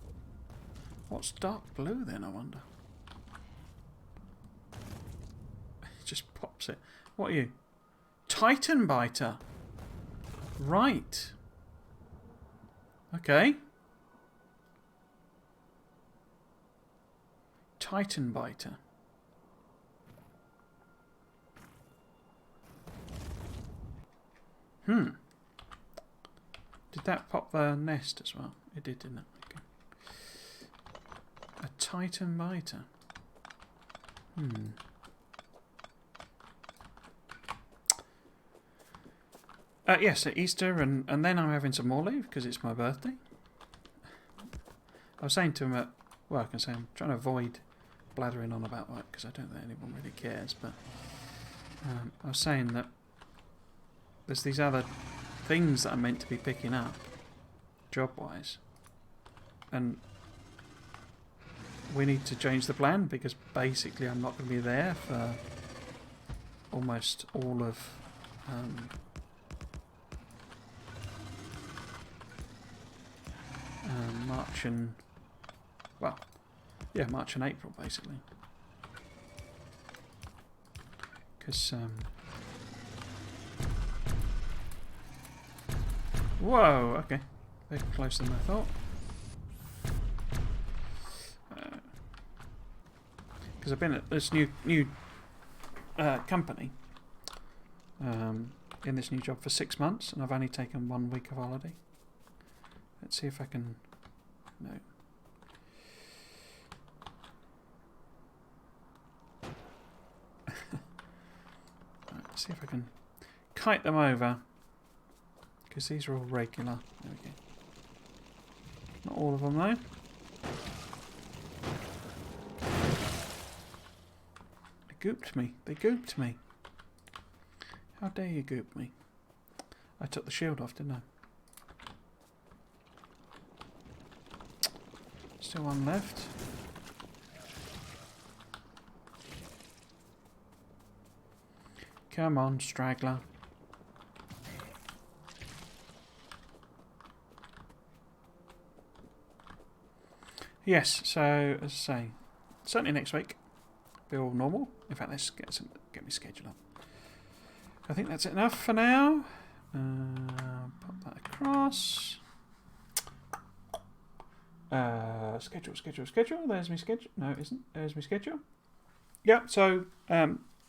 What's dark blue then, I wonder? It just pops it. What are you? Titan biter. Right. Okay. Titan biter. Did that pop the nest as well? It did, didn't it? Okay. A Titan biter. Yes, at Easter, and then I'm having some more leave because it's my birthday. I was saying to him at work, I'm trying to avoid blathering on about work because I don't think anyone really cares, but I was saying that there's these other things that I'm meant to be picking up, job-wise, and we need to change the plan because basically I'm not going to be there for almost all of March and, well, yeah, March and April basically, because whoa, okay, they're closer than I thought. Because I've been at this new company in this new job for 6 months, and I've only taken 1 week of holiday. Let's see if I can. No. Let's see if I can kite them over, because these are all regular. There we go. Not all of them though. They gooped me. They gooped me. How dare you goop me? I took the shield off, didn't I? Still one left. Come on, straggler. Yes, so as I say, certainly next week be all normal. In fact, let's get me scheduled up. I think that's enough for now. Pop that across. Schedule. There's my schedule. No, it isn't. There's my schedule. Yeah, so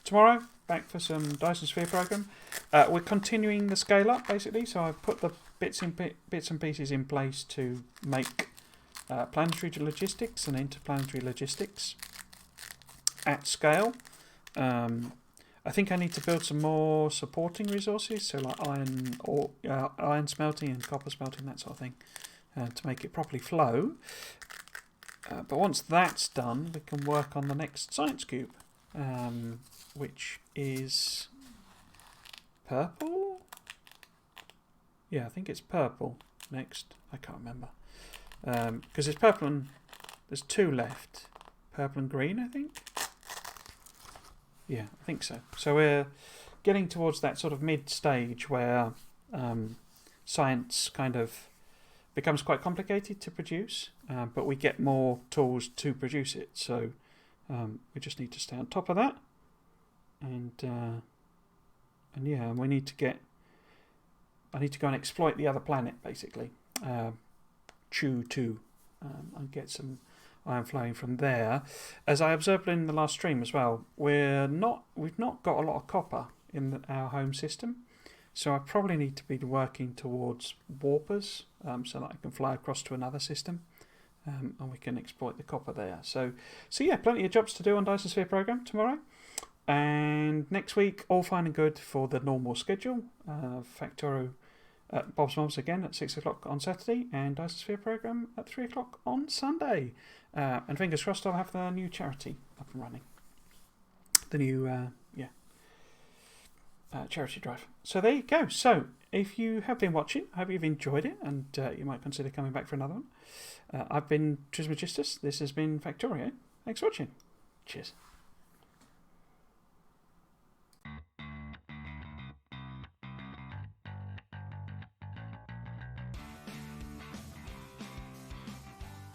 tomorrow, back for some Dyson Sphere program. We're continuing the scale up, basically. So I've put the bits and pieces in place to make planetary logistics and interplanetary logistics at scale. I think I need to build some more supporting resources, so like iron smelting and copper smelting, that sort of thing, to make it properly flow. But once that's done, we can work on the next science cube, which is purple? Yeah, I think it's purple next. I can't remember. Because it's purple and there's 2 left. Purple and green, I think. Yeah, I think so. So we're getting towards that sort of mid-stage where science kind of becomes quite complicated to produce, but we get more tools to produce it. So we just need to stay on top of that, and yeah, we need to get. I need to go and exploit the other planet, basically, Chew 2, and get some iron flowing from there. As I observed in the last stream as well, we've not got a lot of copper in our home system, so I probably need to be working towards warpers, so that I can fly across to another system, and we can exploit the copper there. So yeah, plenty of jobs to do on Dyson Sphere program tomorrow, and next week all fine and good for the normal schedule. Factorio. Bob's Mobs again at 6 o'clock on Saturday, and Dyson Sphere program at 3 o'clock on Sunday. And fingers crossed I'll have the new charity up and running. The new, charity drive. So there you go. So if you have been watching, I hope you've enjoyed it, and you might consider coming back for another one. I've been Trismegistus. This has been Factorio. Thanks for watching. Cheers.